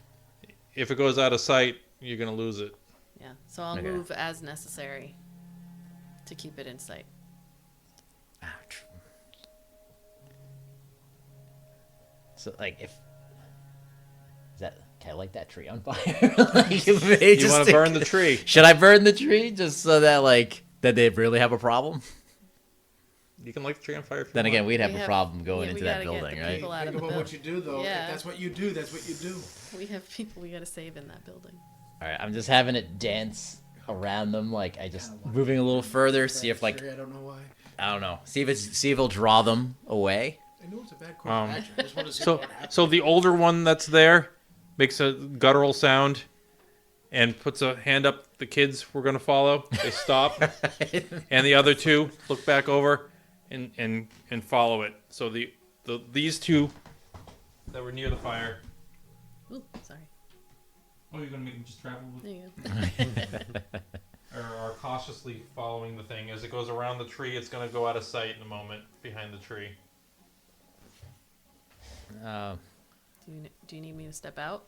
If it goes out of sight, you're going to lose it. yeah? So I'll Okay. move as necessary to keep it in sight. So like if can I light that tree on fire? Like, You want to burn the tree? Should I burn the tree just so that that they really have a problem? You can light the tree on fire. If you Then again, want. we'd have a problem going we into that gotta get building, the right? people out of Think the about what building. you do, though. Yeah. If that's what you do, that's what you do. We have people we gotta save in that building. All right, I'm just having it dance around them, like I just moving a little further, see if I don't know why. I don't know, see if it'll draw them away. I know it's a bad course of action. I just want to see So, what happens. so the older one that's there makes a guttural sound and puts a hand up. The kids we're gonna follow. They stop, and the other two look back over and follow it. So these two that were near the fire. Ooh, sorry. Oh, you're gonna make them just travel with. There you go. Are cautiously following the thing as it goes around the tree. It's gonna go out of sight in a moment behind the tree. Do you need me to step out?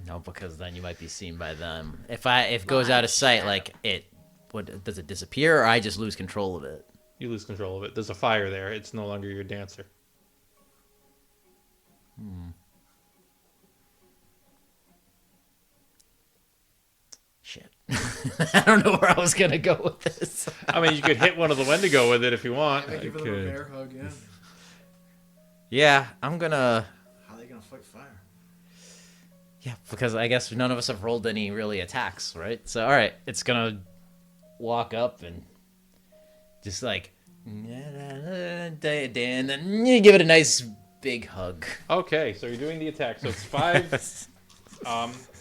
No, because then you might be seen by them. If it goes out of sight, like does it disappear, or I just lose control of it? You lose control of it. There's a fire there. It's no longer your dancer. Shit. I don't know where I was gonna go with this. I mean, you could hit one of the Wendigo with it if you want. Yeah, give it a little bear hug, yeah. Yeah, I'm gonna. How are they gonna fight fire? Yeah, because I guess none of us have rolled any really attacks, right? So, all right, it's gonna walk up and just like, and then you give it a nice big hug. Okay, so you're doing the attack. So it's 5,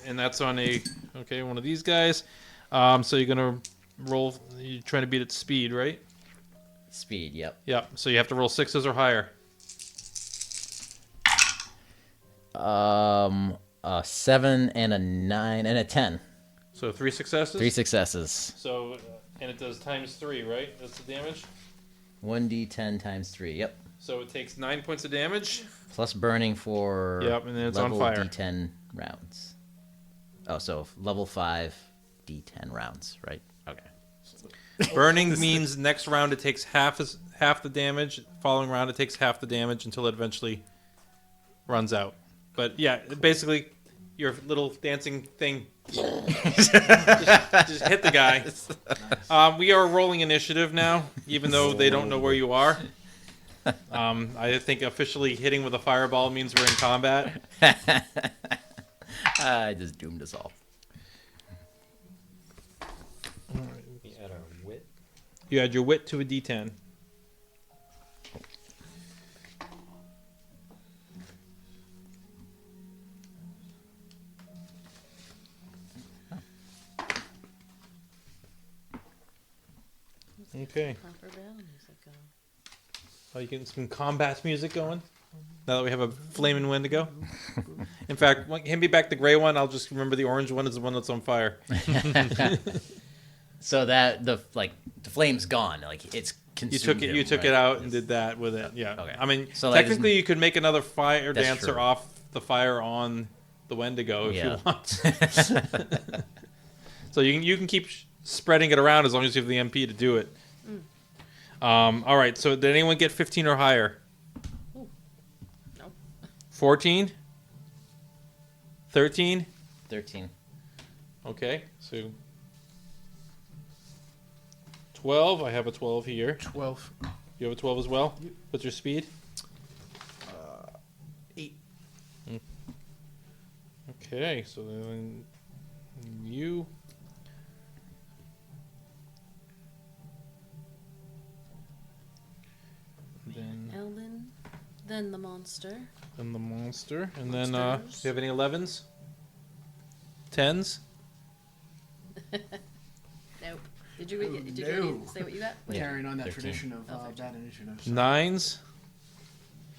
and that's on one of these guys. So you're gonna roll. You're trying to beat its speed, right? Speed, yep. Yep. So you have to roll 6s or higher. A 7 and a 9 and a 10. So 3 successes. 3 successes. So and it does ×3, right? That's the damage. 1d10 times 3. Yep. So it takes 9 points of damage. Plus burning for Yep, and then it's on level fire. D10 rounds. Oh, so level 5 D10 rounds, right? Okay. Burning means next round it takes half the damage. Following round it takes half the damage until it eventually runs out. But yeah, basically your little dancing thing just hit the guy. We are rolling initiative now, even though they don't know where you are. I think officially hitting with a fireball means we're in combat. I just doomed us all. We add our wit. You add your wit to a d10. Okay. Proper battle music going. Oh, you getting some combat music going? Now that we have a flaming Wendigo? In fact, hand me back the gray one. I'll just remember the orange one is the one that's on fire. So that the flame's gone. Like it's consumed. You took it out and did that with it. Yeah. Okay. I mean, So, like, technically, you could make another fire That's dancer true. off the fire on the Wendigo if Yeah. you want. So you can keep spreading it around as long as you have the MP to do it. All right. So did anyone get 15 or higher? Ooh. No. 14? 13? 13. Okay. So 12. I have a 12 here. 12. You have a 12 as well? What's your speed? 8. Okay, so then you. Then Eldon, then the monster. the monster. And then, do Monsters. you have any 11s? 10s? Nope. Did you No. say what you got? Yeah. Carrying on that 13. tradition of 13. bad initiatives. 9s?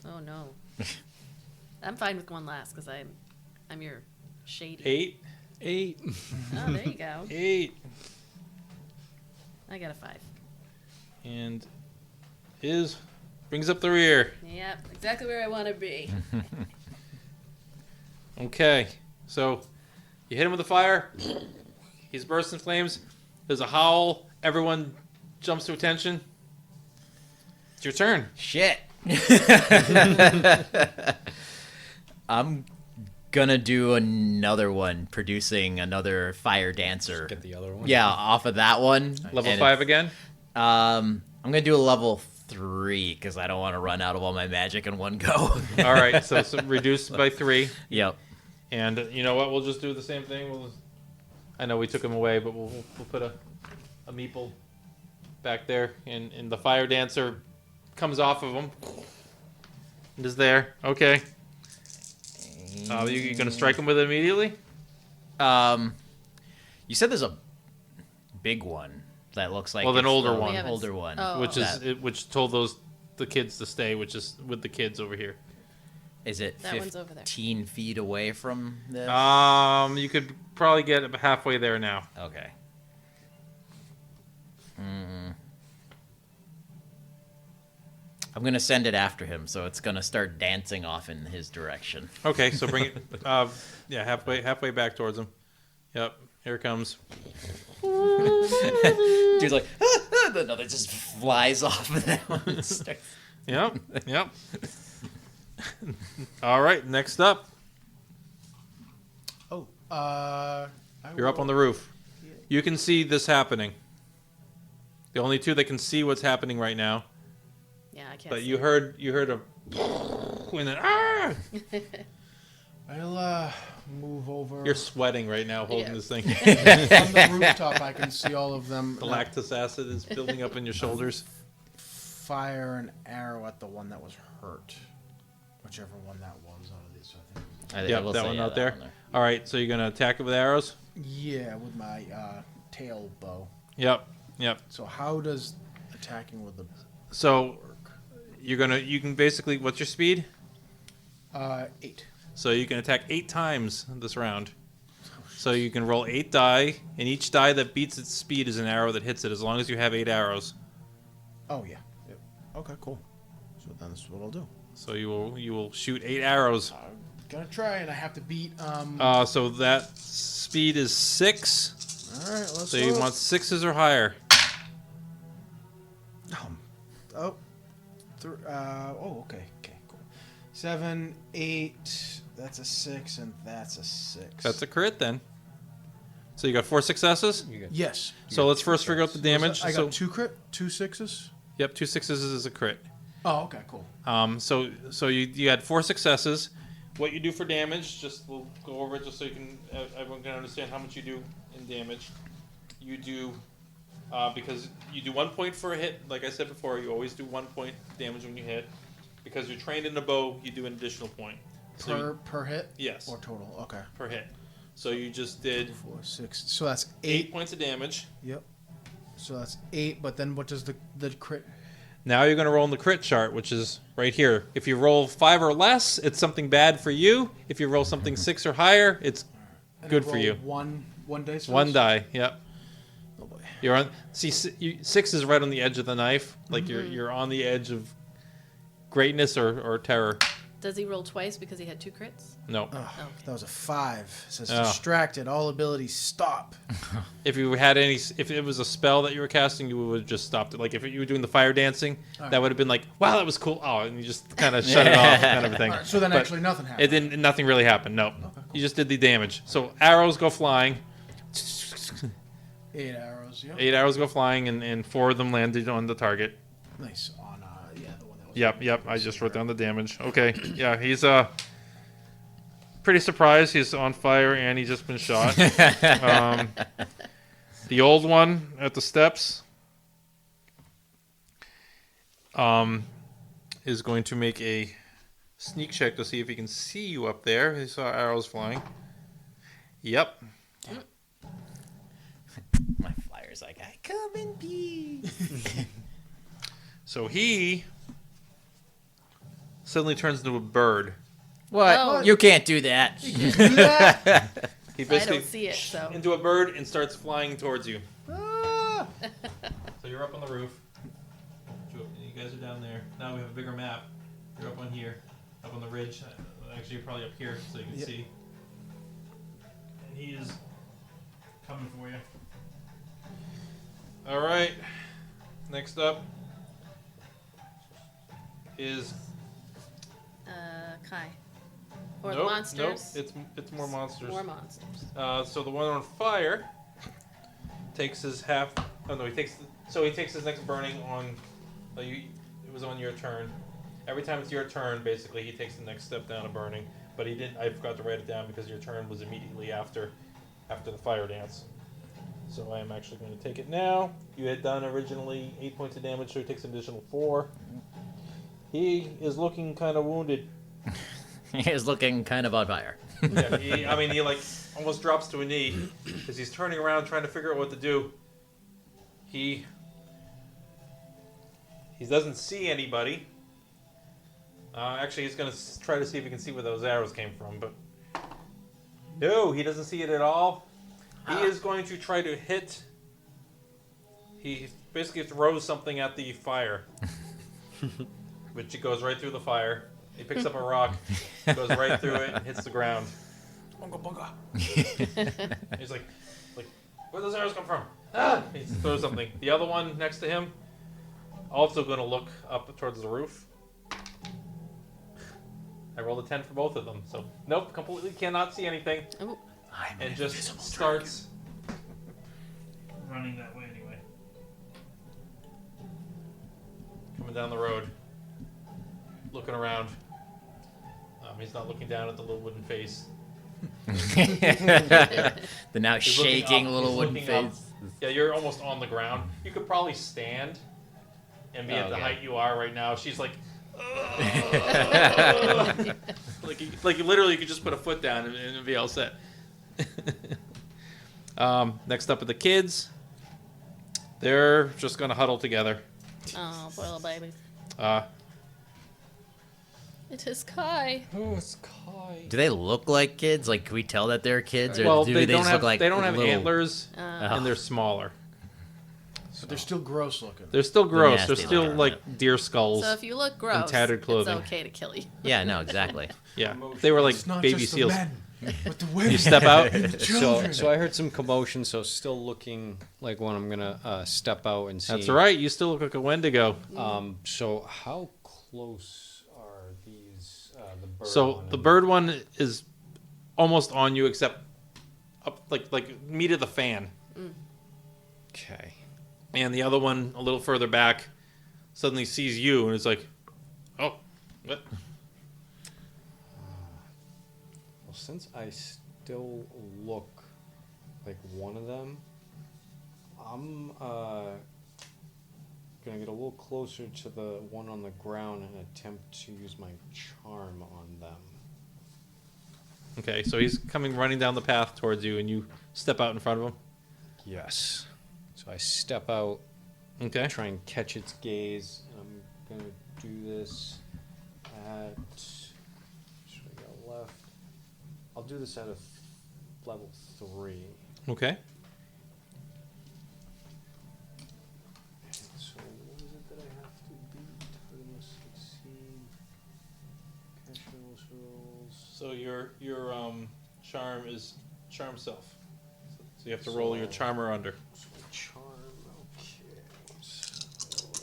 Oh no. I'm fine with going last because I'm your shady. 8? 8. Oh, there you go. 8. I got a 5. And brings up the rear. Yep, exactly where I want to be. Okay, so you hit him with the fire. He's bursting flames. There's a howl. Everyone jumps to attention. It's your turn. Shit. I'm gonna do another one, producing another fire dancer. Get the other one. Yeah, off of that one. Level And 5 again? I'm gonna do a level 3 because I don't want to run out of all my magic in one go. All right, so reduced by 3. Yep. And you know what? We'll just do the same thing. I know we took him away, but we'll put a meeple back there, and the fire dancer comes off of him. And is there. Okay. You gonna strike him with it immediately? You said there's a big one that looks like Well, an it's older the one. older one. Oh. Which told the kids to stay, which is with the kids over here. Is it That one's over there. 15 feet away from this? You could probably get halfway there now. Okay. I'm gonna send it after him, so it's gonna start dancing off in his direction. Okay, so bring it. Halfway back towards him. Yep, here it comes. Dude's like, another just flies off of that one. And starts... Yep. All right, next up, Oh, you're up on the roof. You can see this happening. The only two that can see what's happening right now. Yeah, I can't. But see you it. heard a and then I'll move over. You're sweating right now holding Yeah. this thing. On the rooftop, I can see all of them. The lactic acid is building up in your shoulders. Fire an arrow at the one that was hurt. Whichever one that was out of these. So I think. I Yep, will that say, one yeah, out that there. one there. All right, so you're gonna attack it with arrows. Yeah, with my tail bow. Yep. So how does attacking with the So you can basically, what's your speed? 8? So you can attack 8 times this round. So you can roll 8 die, and each die that beats its speed is an arrow that hits it, as long as you have 8 arrows. Oh yeah. Yep. Okay, cool. So then this is what I'll do. So you will shoot 8 arrows. I'm gonna try, and I have to beat. So that speed is 6. All right, let's. So you roll. want 6s or higher. Okay, cool. 7, 8. That's a 6, and that's a 6. That's a crit then. So you got 4 successes. Yes. So let's first figure out the damage. I So got 2 crit, 2 6s. yep, 2 6s is a crit. Oh, okay, cool. So you had 4 successes. What you do for damage, we'll go over it just so you can everyone can understand how much you do in damage. You do because you do 1 point for a hit. Like I said before, you always do 1 point damage when you hit. Because you're trained in a bow, you do an additional point. So Per hit? yes, Or total? Okay. per hit. So you just did 4, 6. So that's 8 8. points of damage. Yep. So that's 8. But then what does the crit? Now you're going to roll in the crit chart, which is right here. If you roll 5 or less, it's something bad for you. If you roll something 6 or higher, it's And good I for roll you. One dice. for 1 this? die. Yep. Oh boy. You're on. See, 6 is right on the edge of the knife. Like you're on the edge of greatness or terror. Does he roll twice because he had 2 crits? No. Oh, Okay. that was a 5. It says Oh. distracted. All abilities stop. If it was a spell that you were casting, you would have just stopped it. Like if you were doing the fire dancing, All that right. would have been like, wow, that was cool. Oh, and you just kind of shut it off, kind of a thing. All right, so then But actually nothing happened. it didn't. Nothing really happened. No. You just did the damage. So arrows go flying. 8 arrows. Yep. 8 arrows go flying, and 4 of them landed on the target. Nice. On the one that was. Yep. I just wrote down the damage. Okay. Yeah, he's pretty surprised. He's on fire and he's just been shot. The old one at the steps is going to make a sneak check to see if he can see you up there. He saw arrows flying. Yep. My flyer's like, I come in peace. So he suddenly turns into a bird. What? Oh. You can't do that. Do that? He I basically don't see it, so. into a bird and starts flying towards you. Ah! So you're up on the roof. You guys are down there. Now we have a bigger map. You're up on here, up on the ridge. Actually, you're probably up here so you can Yep. see. And he is coming for you. All right. Next up. is Kai. Or nope, monsters. Nope, it's more monsters. More monsters. So the one on fire takes his half. Oh no, he takes his next burning on. It was on your turn. Every time it's your turn, basically, he takes the next step down to burning. But he didn't. I forgot to write it down because your turn was immediately after the fire dance. So I am actually going to take it now. You had done originally 8 points of damage, so he takes an additional 4. He is looking kind of wounded. He is looking kind of on fire. Yeah, he like almost drops to a knee because he's turning around trying to figure out what to do. He doesn't see anybody. Actually, he's going to try to see if he can see where those arrows came from, but no, he doesn't see it at all. He is going to try to hit. He basically throws something at the fire, which it goes right through the fire. He picks up a rock, goes right through it, and hits the ground. Bunga bunga. He's like, where those arrows come from? Ah! He throws something. The other one next to him, also going to look up towards the roof. I rolled a 10 for both of them, so nope, completely cannot see anything. Ooh. And just starts running that way anyway. Coming down the road, looking around. He's not looking down at the little wooden face. The now He's looking shaking up, little he's wooden looking face. up. Yeah, you're almost on the ground. You could probably stand and be at the height you are right now. She's like, like literally, you could just put a foot down and it'd be all set. Next up are the kids. They're just gonna huddle together. Oh, poor little baby. Uh, It is Kai. Oh, it's Kai. Do they look like kids? Like, can we tell that they're kids, or well, do they they don't just have look like they don't have little... antlers, Oh. and they're smaller. But they're still gross looking. They're still gross. nasty They're still looking, like deer skulls. So if you look gross, tattered clothing. it's okay to kill you. Yeah, no, exactly. Yeah, they were like It's not baby just seals. the men, but the women. You step out. So I heard some commotion, so still looking like when I'm gonna step out and see. That's right. You still look like a Wendigo. So how close are these? The bird So one the and- bird one is almost on you, except up like meat of the fan, Okay. and the other one a little further back suddenly sees you and is like, "Oh, what?" Well, since I still look like one of them, I'm gonna get a little closer to the one on the ground and attempt to use my charm on them. Okay, so he's coming running down the path towards you, and you step out in front of him. Yes. So I step out, Okay. try and catch its gaze, and I'm gonna do this at. Should I go left? I'll do this at a level 3. Okay. So what was it that I have to beat? Target must succeed. Cash rolls. So your charm is charm self. So you have to roll your charmer under. So charm. Okay.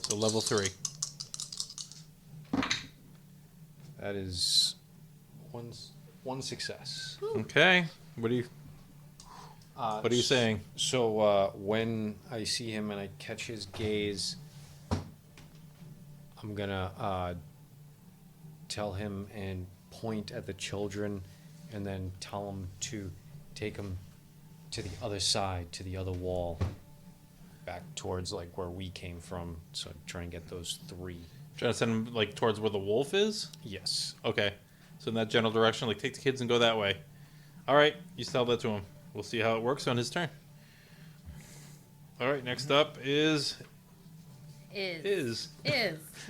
So level 3. That is one success. Okay. What are you saying? So when I see him and I catch his gaze, I'm gonna tell him and point at the children, and then tell him to take him to the other side, to the other wall, back towards like where we came from. So try and get those 3. Trying to send him like towards where the wolf is? Yes. Okay. So in that general direction, like take the kids and go that way. All right, you tell that to him. We'll see how it works on his turn. All right, next up is Is.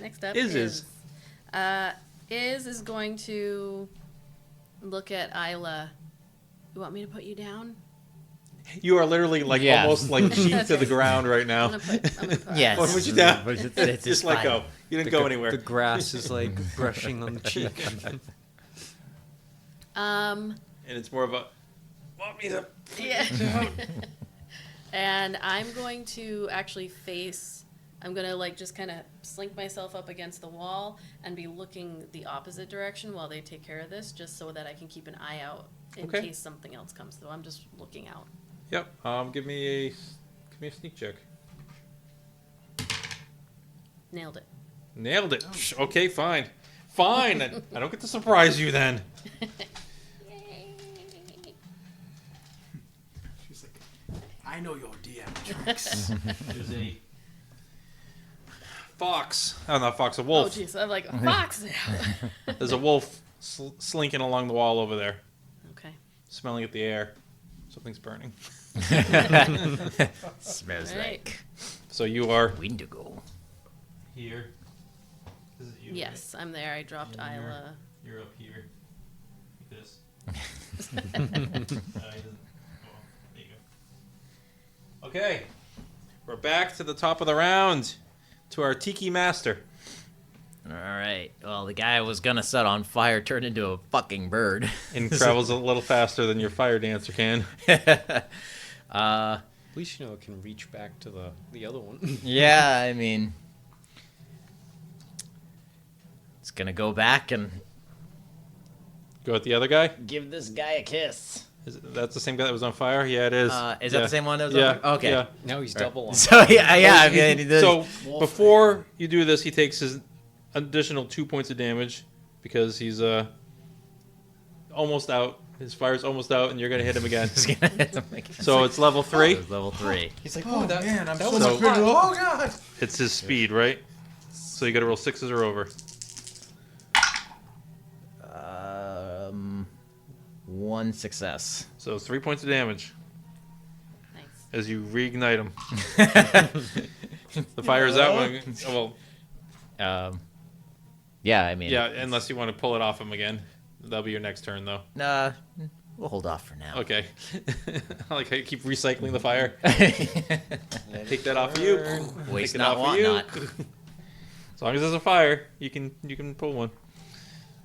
Next up Is. is. Is is going to look at Ayla. You want me to put you down? You are literally like Yeah. almost like sheathed to the ground right now. I'm gonna put Yes. What would you do? But it's Just let fine. go. You didn't go anywhere. The grass is like brushing on the cheek. And it's more of a want me to Yeah. And I'm going to actually face I'm gonna like just kind of slink myself up against the wall and be looking the opposite direction while they take care of this, just so that I can keep an eye out in Okay. case something else comes through. I'm just looking out. Yep. Give me a sneak check. Nailed it. Nailed it. Okay, fine. Fine. I don't get to surprise you then. She's like, I know your DM tricks. There's a fox. Oh, not fox. A wolf. Oh jeez, I'm like a fox now. There's a wolf slinking along the wall over there, Okay. smelling at the air. Something's burning. Smells All right. like So you are Windigo. here. This is you. Yes, I'm there. I dropped And you're- Ayla. You're up here. Like this. There you go. Okay. We're back to the top of the round. To our Tiki Master. All right. Well, the guy I was gonna set on fire turned into a fucking bird. And travels a little faster than your fire dancer can. At least you know it can reach back to the other one. Yeah, I mean, it's gonna go back and Go at the other guy. give this guy a kiss. That's the same guy that was on fire? Yeah, it is. Is that the same one that was Yeah. on fire? Okay. Yeah. Now he's double on. So yeah. I mean, So before you do this, he takes his additional 2 points of damage because he's almost out. His fire's almost out, and you're gonna hit him again. So it's level 3. It's level 3. He's like, Oh man, I'm so was much hot. bigger. Oh god. It's his speed, right? So you got to roll 6s or over. 1 success. So 3 points of damage Nice. as you reignite him. The fire's out. Well, Yeah, I mean, yeah, unless you want to pull it off him again. That'll be your next turn, though. Nah, we'll hold off for now. Okay. I like how you keep recycling the fire. Take that off of you. Waste Take it not, off of want you. not. As long as there's a fire, you can pull one.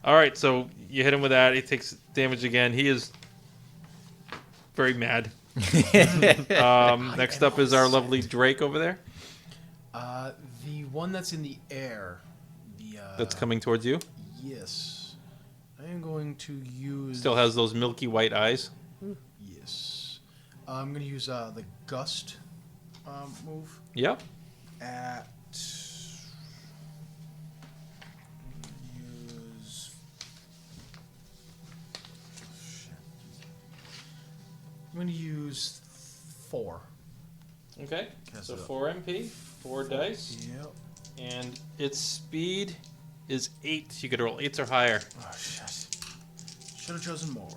All right, so you hit him with that. He takes damage again. He is very mad. Next up is our lovely Drake over there. The one that's in the air. That's coming towards you. Yes. I am going to use. Still has those milky white eyes. Yes. I'm going to use the gust move Yep. at. Use. Shit. I'm going to use 4. Okay. Cast So it up. 4 MP, 4 dice, Yep. and its speed is 8. You could roll 8s or higher. Oh shit. Should have chosen more.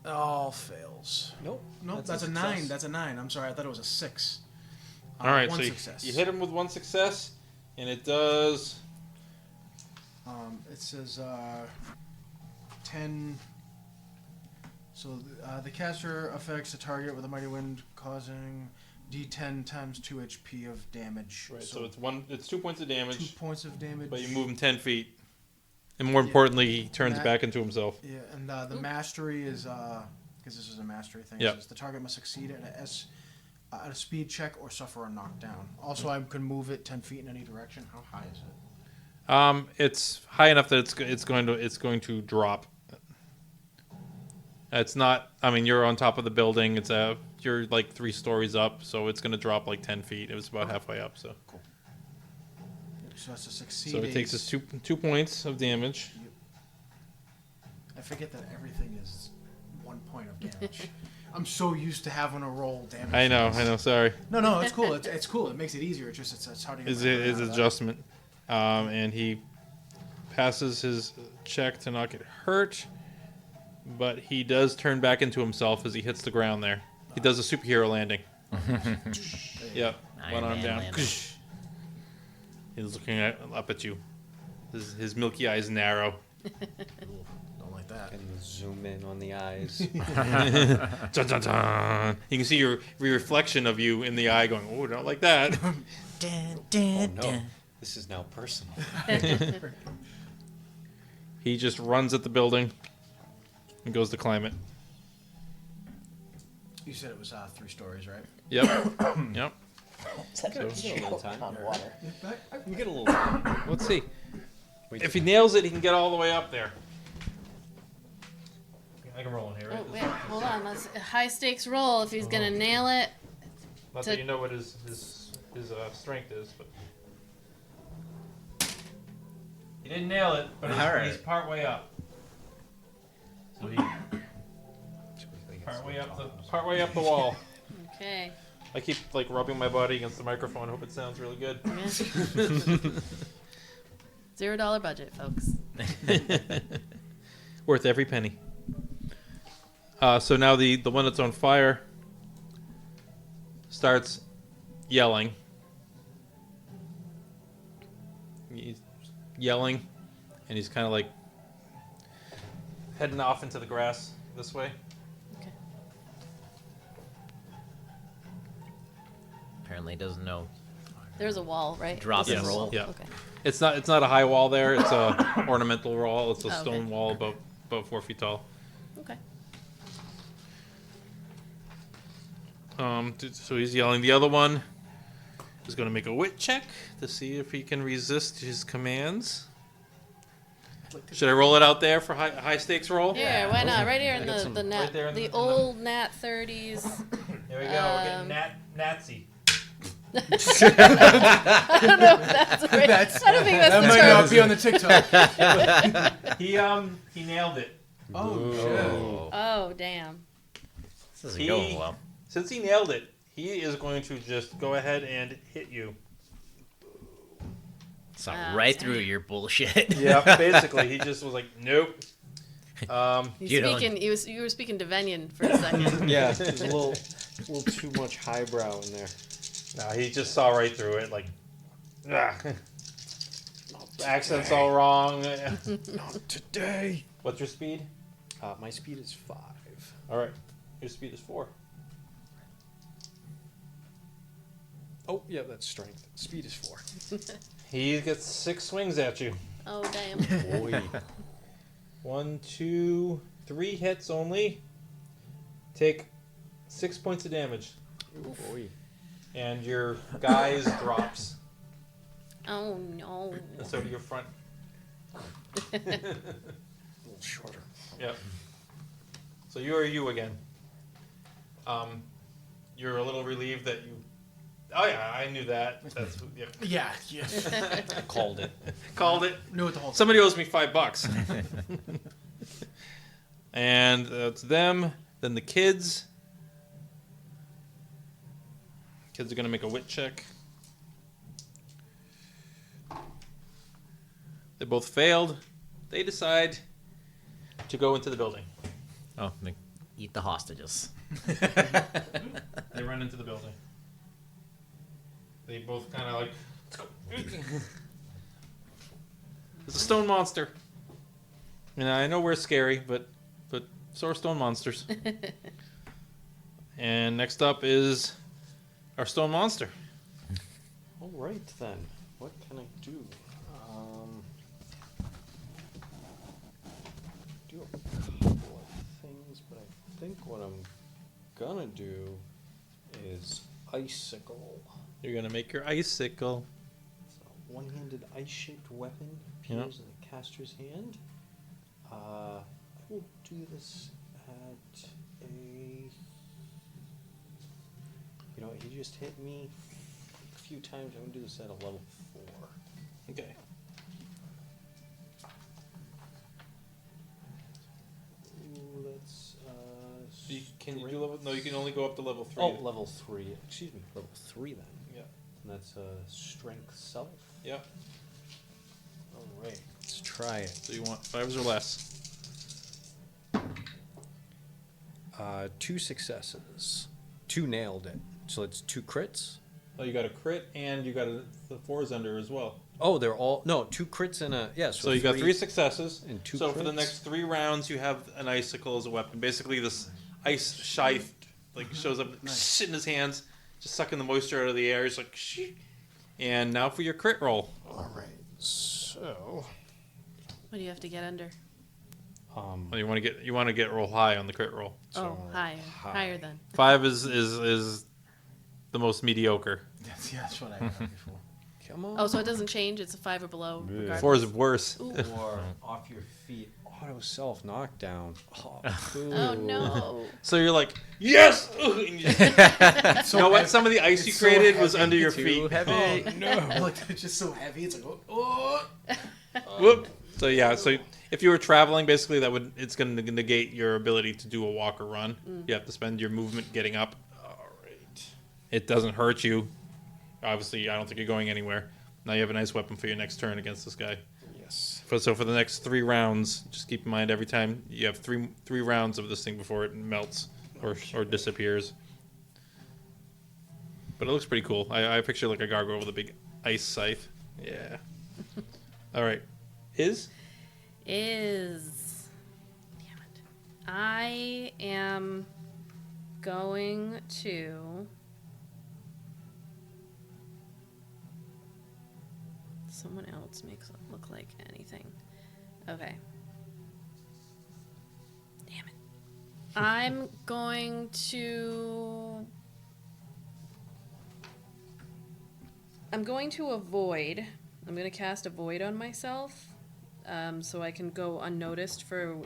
All fails. Nope. Nope, that's a 9. That's a 9. I'm sorry, I thought it was a 6. All right, one so success. you hit him with 1 success, and it does. It says 10. So the caster affects a target with a mighty wind, causing D10 times 2 HP of damage. Right, so it's 2 points of damage, 2 points of damage. but you move him 10 feet, and more importantly, he turns That- back into himself. Yeah, and the mastery is because this is a mastery thing. Yep. It says the target must succeed at a speed check or suffer a knockdown. Also, I can move it 10 feet in any direction. How high is it? It's high enough that it's going to drop. It's not. I mean, you're on top of the building. You're like 3 stories up, so it's going to drop like 10 feet. It was about halfway up, so. So that's a succeed. So it takes us 2 points of damage. I forget that everything is 1 point of damage. I'm so used to having a roll damage. I know. Sorry. No, it's cool. It's cool. It makes it easier. It's just it's hard to get. Is my head is around that. adjustment, and he passes his check to not get hurt, but he does turn back into himself as he hits the ground there. He does a superhero landing. Yep, Iron one arm Man down. landing. He's looking up at you. His milky eyes narrow. Don't like that. And zoom in on the eyes. Dun, dun, dun. You can see your reflection of you in the eye going, oh, don't like that. Oh no, this is now personal. He just runs at the building and goes to climb it. You said it was 3 stories, right? Yep. Yep. We get a little time. On water. We get a little time. Let's see. Wait. If he nails it, he can get all the way up there. I can roll in here, right? Oh wait, hold on. Let's high stakes roll. If he's gonna nail it, Not that you know what his strength is, but he didn't nail it, but he's part way up. So he part way up the wall. okay. I keep like rubbing my body against the microphone. Hope it sounds really good. $0 budget, folks. Worth every penny. So now the one that's on fire starts yelling. He's yelling, and he's kind of like heading off into the grass this way. Okay. Apparently doesn't know. There's a wall, right? Drop This and is a roll. wall. Yeah. Okay. It's not a high wall there. It's a ornamental wall. It's a Oh, stone okay. wall about 4 feet tall. Okay. So he's yelling. The other one is going to make a wit check to see if he can resist his commands. Should I roll it out there for high stakes roll? Here, why not? Right here in got the some- the nat, right there in the the- old nat 30s. Here we go. We're getting Nazi. I don't know if that's right. I don't think that's That the might term. not be on the TikTok. He nailed it. Oh, shit. Oh damn. This isn't going well. Since he nailed it, he is going to just go ahead and hit you. Saw Ah, right dang. through your bullshit. Yeah, basically, he just was like, nope. You don't- You were speaking Devenian for a second. Yeah, there's a little too much highbrow in there. Nah, he just saw right through it, like, ah. The accent's all wrong. Not today. What's your speed? My speed is 5. All right, your speed is 4. Oh, yeah, that's strength. Speed is 4. He gets 6 swings at you. Oh damn. Boy. 1, 2, 3 hits only. Take 6 points of damage, Boy. and your guise drops, Oh no. and so do your front. A little shorter. Yep. So you are you again. You're a little relieved that you. Oh yeah, I knew that. That's yeah. Yeah. Called it. Called it. Knew it the whole time. Somebody owes me $5. And that's them. Then the kids. Kids are gonna make a wit check. They both failed. They decide to go into the building. Oh, they eat the hostages. They run into the building. They both kind of like, let's go. There's a stone monster. And I know we're scary, but so are stone monsters. And next up is our stone monster. All right, then. What can I do? Do a couple of things, but I think what I'm gonna do is icicle. You're gonna make your icicle. So one-handed ice-shaped weapon Yeah. appears in the caster's hand. I will do this at a. You know, he just hit me a few times. I'm gonna do this at a level 4. Okay. Ooh, let's. Can you do level? No, you can only go up to level 3. Oh, level 3. Excuse me, level 3 then. Yeah. And that's strength self. Yep. All right, let's try it. So you want 5s or less. 2 successes. 2 nailed it. So it's 2 crits. Oh, you got a crit and you got the 4s under as well. Oh, they're all 2 crits and a So you got 3 successes. and 2 So crits. for the next 3 rounds, you have an icicle as a weapon. Basically, this ice scythe shows up shit in his hands, just sucking the moisture out of the air. He's like, shh. And now for your crit roll. All right. So, What do you have to get under? Oh, you want to get roll high on the crit roll. Oh, higher. Higher then. 5 is the most mediocre. That's what I heard before. Come on. Oh, so it doesn't change. It's a 5 or below. Regardless. 4 is worse. Ooh. Or off your feet. Auto self knockdown. Oh, Oh no. So you're like, yes! Ugh, and you you know what? Some of the ice you It's so created was heavy. under your Too feet. heavy. Oh no! Like it's just so heavy. It's like oh. Whoop. So yeah, so if you were traveling, basically it's going to negate your ability to do a walk or run. You have to spend your movement getting up. all right. It doesn't hurt you. Obviously, I don't think you're going anywhere. Now you have a nice weapon for your next turn against this guy. Yes. So for the next 3 rounds, just keep in mind every time you have three rounds of this thing before it melts or disappears. But it looks pretty cool. I picture like a gargoyle with a big ice scythe. Yeah. All right. Is? Damn it. I am going to. Someone else makes it look like anything. Okay. Damn it. I'm going to avoid. I'm going to cast a void on myself, so I can go unnoticed for.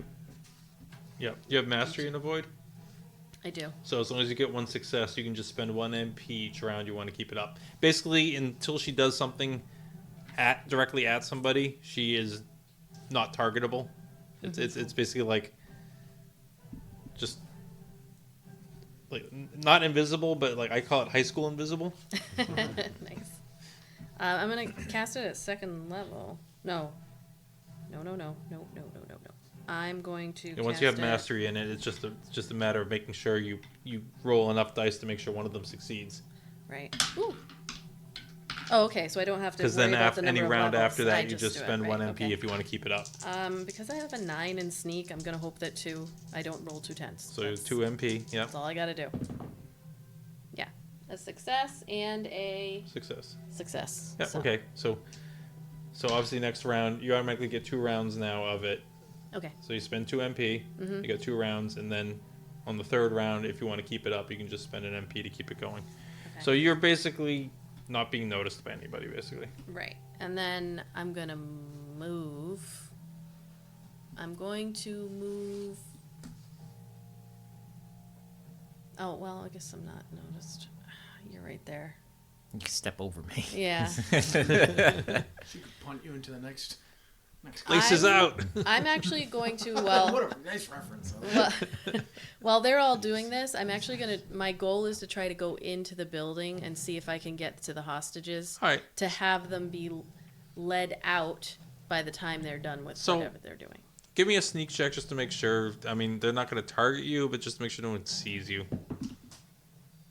Yep. You have mastery in avoid. I do. So as long as you get 1 success, you can just spend 1 MP each round. You want to keep it up. Basically, until she does something directly at somebody, she is not targetable. It's basically like just like not invisible, but like I call it high school invisible. Nice. I'm gonna cast it at 2nd level. No. I'm going to. And once you have cast it- mastery in it, it's just a matter of making sure you roll enough dice to make sure one of them succeeds. Right. Ooh. Oh, okay. So I don't have to. Because worry then about the any number of round levels. after that, I you just do it, spend right, 1 MP okay. if you want to keep it up. Because I have a 9 in sneak, I'm gonna hope that I don't roll 2 10s. So 2 MP. Yep. That's all I gotta do. Yeah, a success and a Success. success. Yeah. So- Okay. So obviously next round you automatically get 2 rounds now of it. Okay. So you spend 2 MP. You get 2 rounds, and then on the 3rd round, if you want to keep it up, you can just spend an MP to keep it going. Okay. So you're basically not being noticed by anybody, basically. Right. And then I'm gonna move. I'm going to move. Oh well, I guess I'm not noticed. You're right there. You can step over me. Yeah. She could punt you into the next. Laces out. I'm actually going to What a nice reference. while they're all doing this, I'm actually gonna. My goal is to try to go into the building and see if I can get to the hostages. All right. To have them be led out by the time they're done with So- whatever they're doing. Give me a sneak check just to make sure. I mean, they're not going to target you, but just to make sure no one sees you.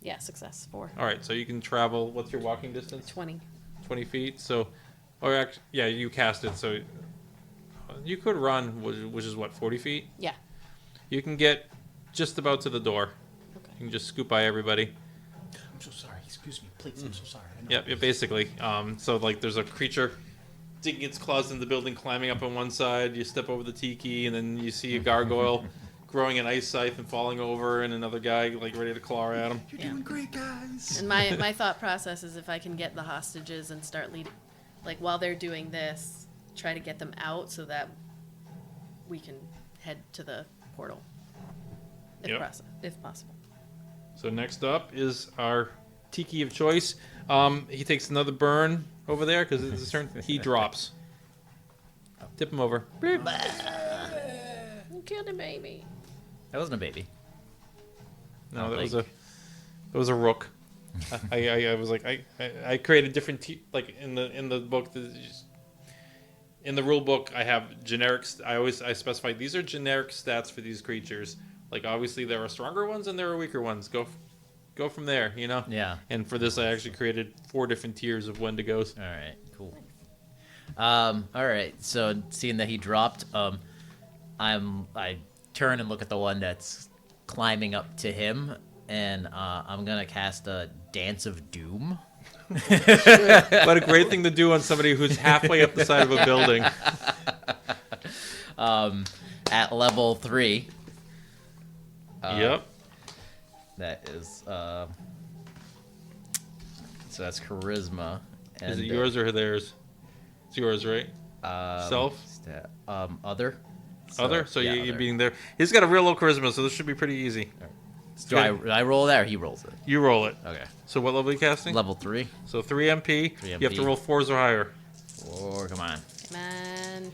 Yeah, success 4. All right. So you can travel. What's your walking distance? 20. 20 feet. So, or actually, yeah, you cast it. So you could run, which is what, 40 feet? Yeah. You can get just about to the door. Okay. You can just scoop by everybody. I'm so sorry. Excuse me, please. I'm so sorry. I know. Yep, basically. So like, there's a creature digging its claws in the building, climbing up on one side. You step over the tiki, and then you see a gargoyle growing an ice scythe and falling over, and another guy like ready to claw at him. You're Yeah. doing great, guys. And my thought process is if I can get the hostages and start leading, like while they're doing this, try to get them out so that we can head to the portal, if possible. So next up is our tiki of choice. He takes another burn over there because it's his turn. He drops. Tip him over. Bleep. You killed a baby. That wasn't a baby. No, that Like- was a rook. I was like I created different like in the book. In the rule book, I have generic. I specify these are generic stats for these creatures. Like obviously there are stronger ones and there are weaker ones. Go from there, you know. Yeah. And for this, I actually created 4 different tiers of Wendigos. All right. Cool. All right. So seeing that he dropped, I turn and look at the one that's climbing up to him, and I'm gonna cast a Dance of Doom. What a great thing to do on somebody who's halfway up the side of a building. At level 3. Yep. That is So that's charisma. Is it yours or theirs? It's yours, right? Self? Other. Other? So yeah, you're other. being there. He's got a real low charisma, so this should be pretty easy. Do I roll that or he rolls it? You roll it. Okay. So what level are you casting? Level 3. So 3 MP. 3 You have to MP. roll 4s or higher. 4, come on. Man,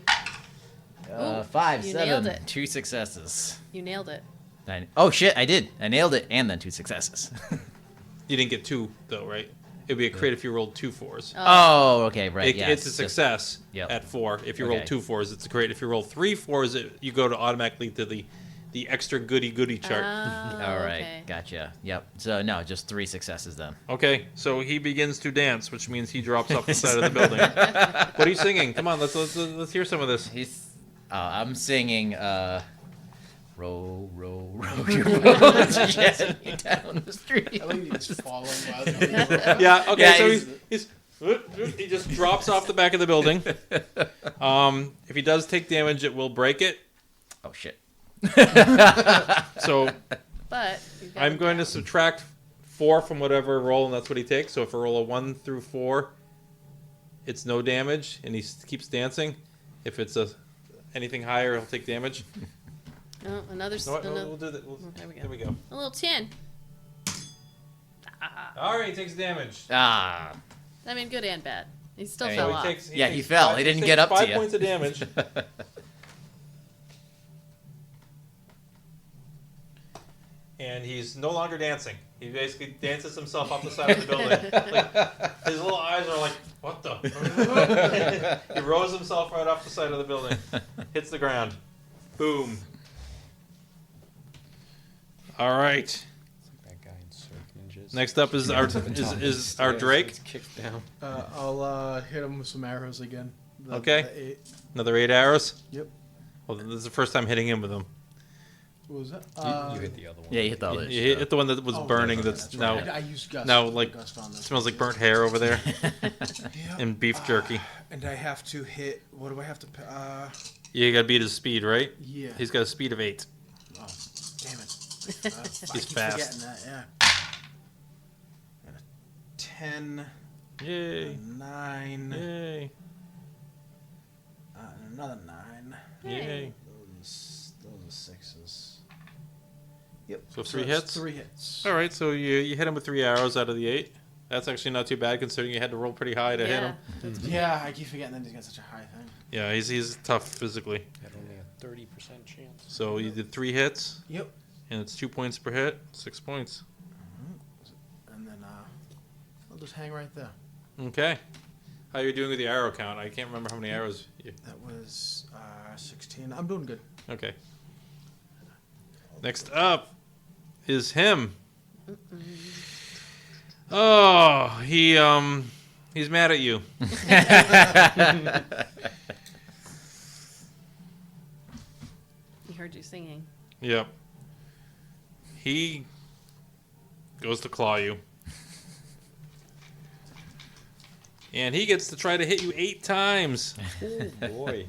5, you 7. nailed it. 2 successes. you nailed it. Oh shit, I did. I nailed it and then 2 successes. You didn't get 2, though, right? It'd be a crit if you rolled 2 4s. Oh, okay, right. Yeah, It's a success Yep. at 4. If you Okay. roll 2 4s, it's a crit. If you roll 3 4s, you go to automatically to the extra goody chart. All right, Okay. gotcha. Yep. So no, just 3 successes then. Okay, so he begins to dance, which means he drops off the side of the building. What are you singing? Come on, let's hear some of this. I'm singing row, row, row your boat gently down the street. I like he's following while Yeah. Okay. Yeah, So he just drops off the back of the building. If he does take damage, it will break it. Oh shit. So But you've got I'm it going to down. subtract 4 from whatever roll, and that's what he takes. So if I roll a 1 through 4, it's no damage, and he keeps dancing. If it's anything higher, he'll take damage. Oh, another. No, another we'll do that. there we go. There we go. A little 10. All right, he takes damage. Ah. I mean, good and bad. He still Hey, fell So off. Yeah, he takes fell. 5 He didn't takes get up to 5 you. points of damage. And he's no longer dancing. He basically dances himself off the side of the building. Like, his little eyes are like, what the? He rolls himself right off the side of the building. Hits the ground. Boom. All right. That guy in Surf Ninjas. Next up is our Drake. It's kicked down. I'll hit him with some arrows again. Okay. The 8. Another 8 arrows. Yep. Well, this is the first time hitting him with them. What was that? You hit the other one. Yeah, you hit the other. You hit the one that was Oh, burning. that's That's right. now I used gust. now like Gust on this. smells like burnt hair over there Yep. and beef jerky. And I have to hit. What do I have to? You gotta beat his speed, right? Yeah. He's got a speed of 8. Oh, damn it. I He's keep fast. forgetting that, yeah. And a 10, Yay! a 9, Yay! and another 9. Yay! Those are 6s. Yep. So 3 that's hits? 3 hits. All right, so you hit him with 3 arrows out of the 8. That's actually not too bad considering you had to roll pretty high to hit him. Yeah, I keep forgetting that he's got such a high thing. Yeah, he's tough physically. Had only a 30% chance. So you did 3 hits, Yep. and it's 2 points per hit, 6 points. And then I'll just hang right there. Okay. How you doing with the arrow count? I can't remember how many arrows. That was 16. I'm doing good. Okay. Next up is him. Oh, he's mad at you. He heard you singing. Yep. He goes to claw you. And he gets to try to hit you 8 times. Oh boy.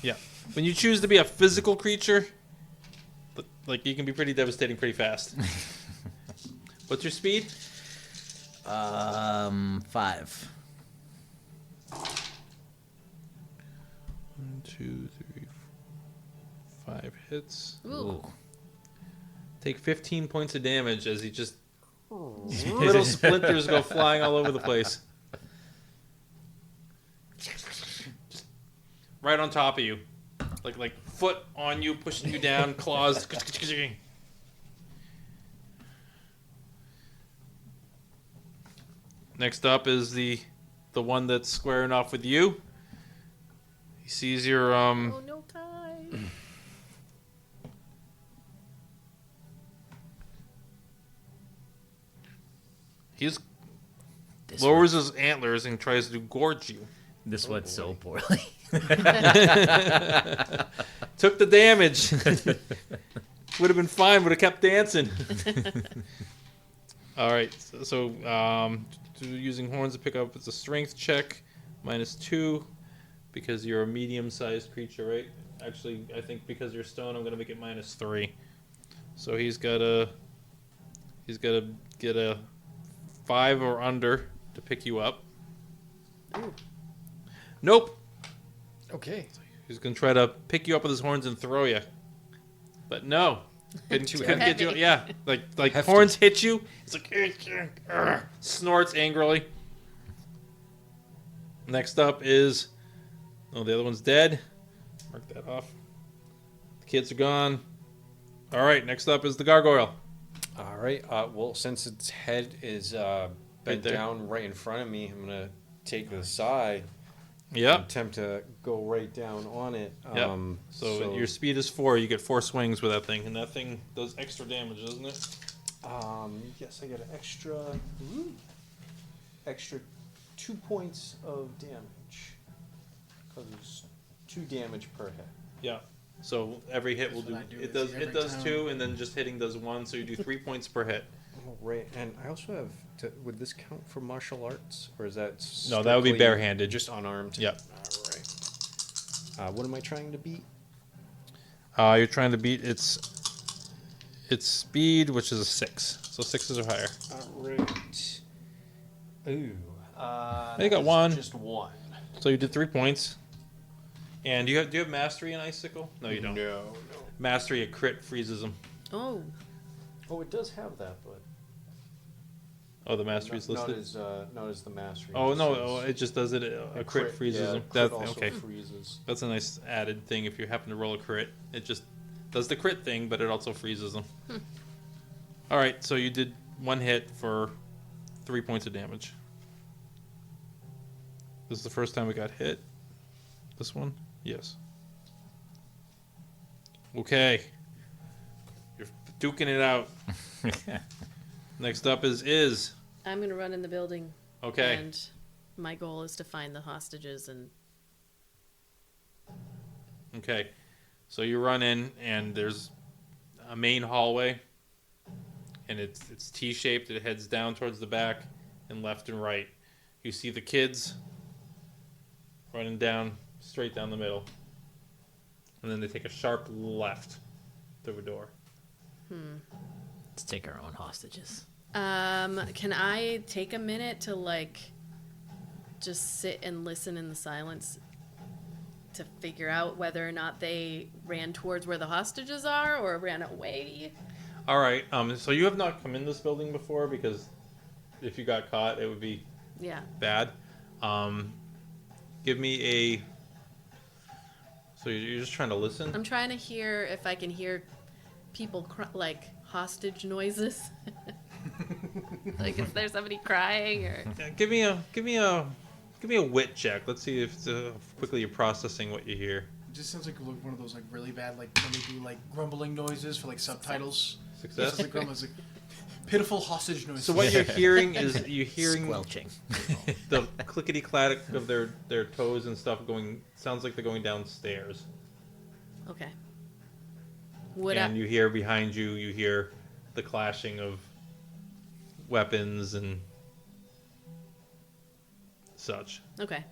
Yeah. When you choose to be a physical creature, like you can be pretty devastating pretty fast. What's your speed? 5. 1, 2, 3, 5 hits. Ooh. Take 15 points of damage as he just little splinters go flying all over the place. Right on top of you. Like foot on you, pushing you down, claws. Next up is the one that's squaring off with you. He sees your Oh, no, Kai. he This lowers his antlers and tries to gorge you. This went so poorly. Took the damage. Would have been fine. Would have kept dancing. All right. So using horns to pick up, it's a strength check, -2, because you're a medium-sized creature, right? Actually, I think because you're stone, I'm gonna make it -3. So he's got to get a 5 or under to pick you up. Ooh. Nope. Okay. He's gonna try to pick you up with his horns and throw you, but no. Couldn't Too get you. heavy. Yeah, like Hefty. horns hit you. It's like snorts angrily. Next up is the other one's dead. Mark that off. The kids are gone. All right, next up is the gargoyle. All right. Well, since its head is bent there. down right in front of me, I'm gonna take the side. Yep. Attempt to go right down on it. Yep. So your speed is 4. You get 4 swings with that thing, and that thing does extra damage, doesn't it? Yes, I get an extra 2 points of damage. Because it's 2 damage per hit. Yeah. So every hit will That's do. what I do It is does. every It does time- 2, and then just hitting does 1. So you do 3 points per hit. Oh, right. And I also have. Would this count for martial arts, or is that? No, that would be strictly barehanded. Just unarmed. Yep. All right. What am I trying to beat? You're trying to beat its speed, which is a 6. So 6s or higher. All right. Ooh. You got 1. Just 1. So you did 3 points. And do you have mastery in icicle? No, you don't. No. Mastery, a crit freezes them. Oh. Oh, it does have that, but. Oh, the mastery's listed. Not as the mastery. Oh It no, says it just does it. A crit freezes yeah, them. crit That also okay. freezes. That's a nice added thing. If you happen to roll a crit, it just does the crit thing, but it also freezes them. All right, so you did 1 hit for 3 points of damage. This is the first time we got hit. This one, yes. Okay, you're duking it out. Next up is I'm going to run in the building. okay. And my goal is to find the hostages and Okay, so you run in, and there's a main hallway, and it's T-shaped. It heads down towards the back, and left and right. You see the kids running down, straight down the middle, and then they take a sharp left through a door. Let's take our own hostages. can I take a minute to like just sit and listen in the silence to figure out whether or not they ran towards where the hostages are or ran away? All right, so you have not come in this building before, because if you got caught, it would be Yeah. bad. Give me a. So you're just trying to listen? I'm trying to hear if I can hear people like hostage noises. Like, is there somebody crying or? Yeah, give me a wit check. Let's see if quickly you're processing what you hear. It just sounds like one of those like really bad like when they do like grumbling noises for like subtitles. Success. It's like grumbles, like pitiful hostage noises. So what you're hearing is you're hearing Squelching. the clickety clack of their toes and stuff going. Sounds like they're going downstairs. Okay. Would And you hear behind you. You hear the clashing of weapons and such. Okay.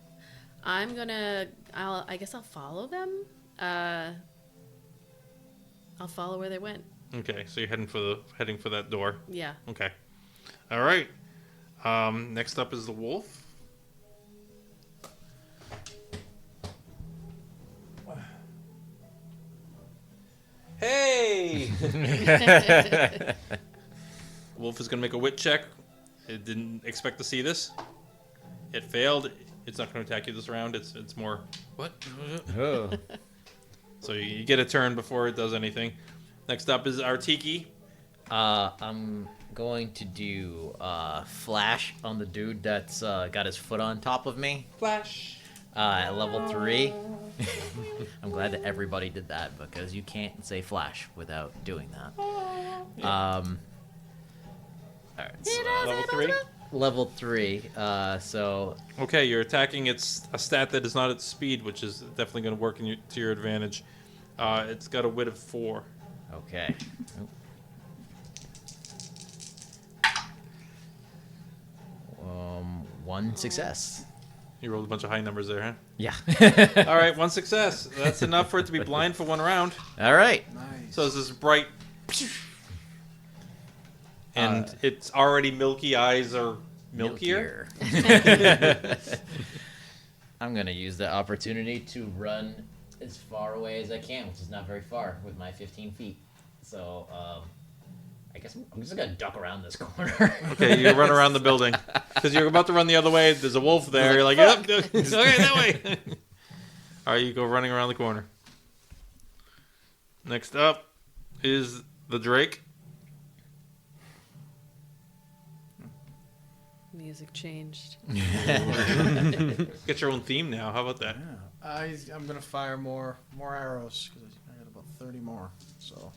I guess I'll follow them. I'll follow where they went. Okay, so you're heading for that door. Yeah. Okay. All right. Next up is the wolf. Hey! Wolf is going to make a wit check. It didn't expect to see this. It failed. It's not going to attack you this round. It's more, what? Oh. So you get a turn before it does anything. Next up is our Tiki. I'm going to do flash on the dude that's got his foot on top of me. Flash. At level 3. I'm glad that everybody did that because you can't say flash without doing that. All right, so Level 3. level 3. So Okay, you're attacking. It's a stat that is not its speed, which is definitely going to work to your advantage. It's got a wit of 4. okay. One success. You rolled a bunch of high numbers there, huh? Yeah. All right, 1 success. That's enough for it to be blind for 1 round. All right. Nice. So it's this bright, And its already milky eyes are milkier. I'm going to use the opportunity to run as far away as I can, which is not very far with my 15 feet. So, I guess I'm just going to duck around this corner. Okay, you run around the building. Because you're about to run the other way. There's a wolf there. You're like, yep, okay, that way. All right, you go running around the corner. Next up is the Drake. Music changed. Get your own theme now. How about that? Yeah. I'm gonna fire more arrows because I got about 30 more. So.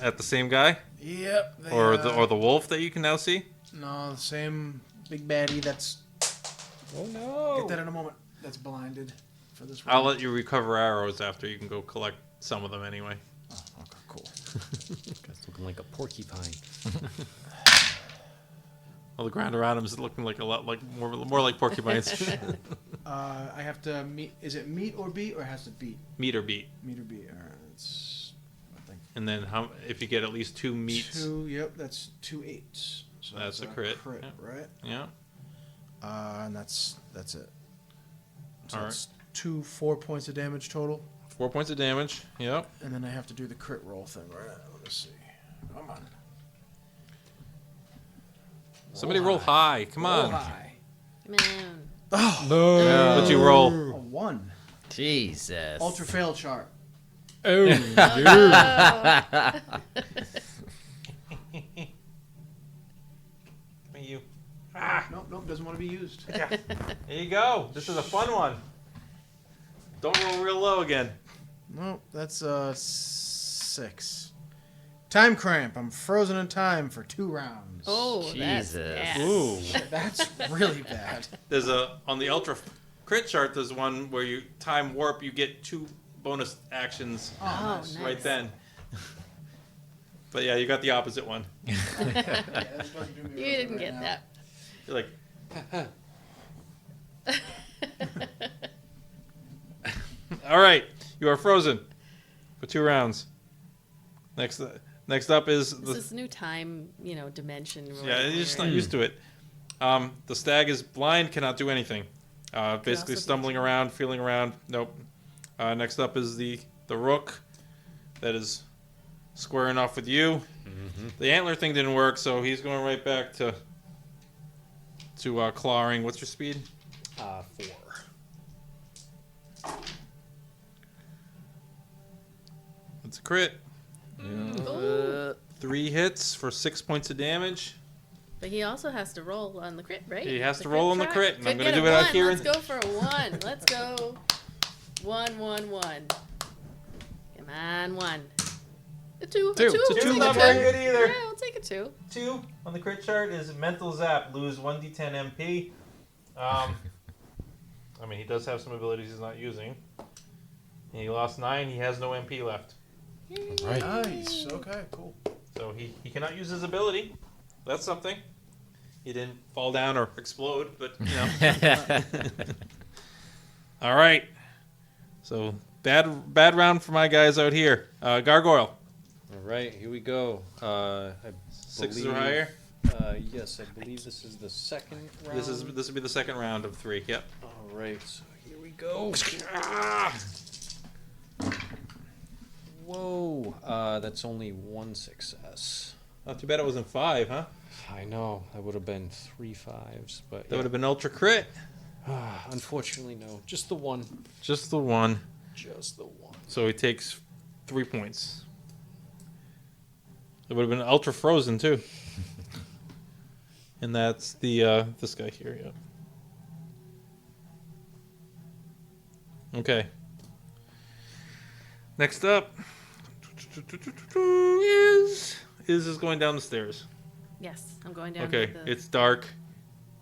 At the same guy? Yep. Or the wolf that you can now see? No, the same big baddie. That's. Oh no! Get that in a moment. That's blinded for this. I'll round. let you recover arrows after. You can go collect some of them anyway. Oh, okay, cool. Guy's looking like a porcupine. Well, the ground around him is looking like a lot like more like porcupines. I have to meet. Is it meet or beat, or it has to beat? Meet or beat. Meet or beat. All right, it's. I think. And then if you get at least 2 meets. 2. Yep, that's 2 8s. So That's a crit. Crit, Yep. right? Yeah. And that's it. So All that's 2 4 points of damage total, 4 points of damage. Yep. and then I have to do the crit roll thing, right? Let's see. Come on. Somebody roll high. Come on. Roll high. Man. Oh, No. What'd you roll? a 1. Jesus. Ultra fail chart. Oh, You. Nope, doesn't want to be used. There you go. This is a fun one. Don't roll real low again. Nope, that's 6. Time cramp. I'm frozen in time for 2 rounds. Oh, that's Jesus. bad. Ooh. That's really bad. There's on the ultra crit chart. There's one where you time warp. You get 2 bonus actions Oh, nice. nice. right then. But yeah, you got the opposite one. Yeah, that's fucking doing me You right didn't get now. that. You're like, all right, you are frozen for 2 rounds. Next up is This is new time, dimension. or yeah, whatever, you're just right? not used to it. The stag is blind, cannot do anything. Basically also be stumbling around, feeling around. Nope. Next up is the rook that is squaring off with you. Mm-hmm. The antler thing didn't work, so he's going right back to clawing. What's your speed? 4. It's a crit. Ooh. 3 hits for 6 points of damage. But he also has to roll on the crit, right? He has The to roll on the track. crit, and I'm Could gonna get do a it out 1. here Let's in- go for a 1. Let's go. 1, 1, 1. Come on, 1. A 2. Two. A 2. It's a We'll two, take not a 2. very good either. Yeah, we'll take a 2. 2 on the crit chart is mental zap. Lose 1d10 MP. I mean, he does have some abilities he's not using. He lost 9. He has no MP left. Right. Nice. Okay, cool. So he cannot use his ability. That's something. He didn't fall down or explode, but, All right. So, bad round for my guys out here. Gargoyle. All right, here we go. I 6 or believe- higher. Yes, I believe this is the second round. This will be the second round of 3. Yep. All right, so here we go. Whoa, that's only 1 success. Not too bad it wasn't 5, huh? I know, that would have been 3 5s, but That would have been ultra crit. unfortunately, no. Just the one. Just the one. Just the one. So he takes 3 points. It would have been ultra frozen too. And that's the this guy here, yeah. Okay. Next up is going down the stairs. Yes, I'm going down. Okay, to the... it's dark.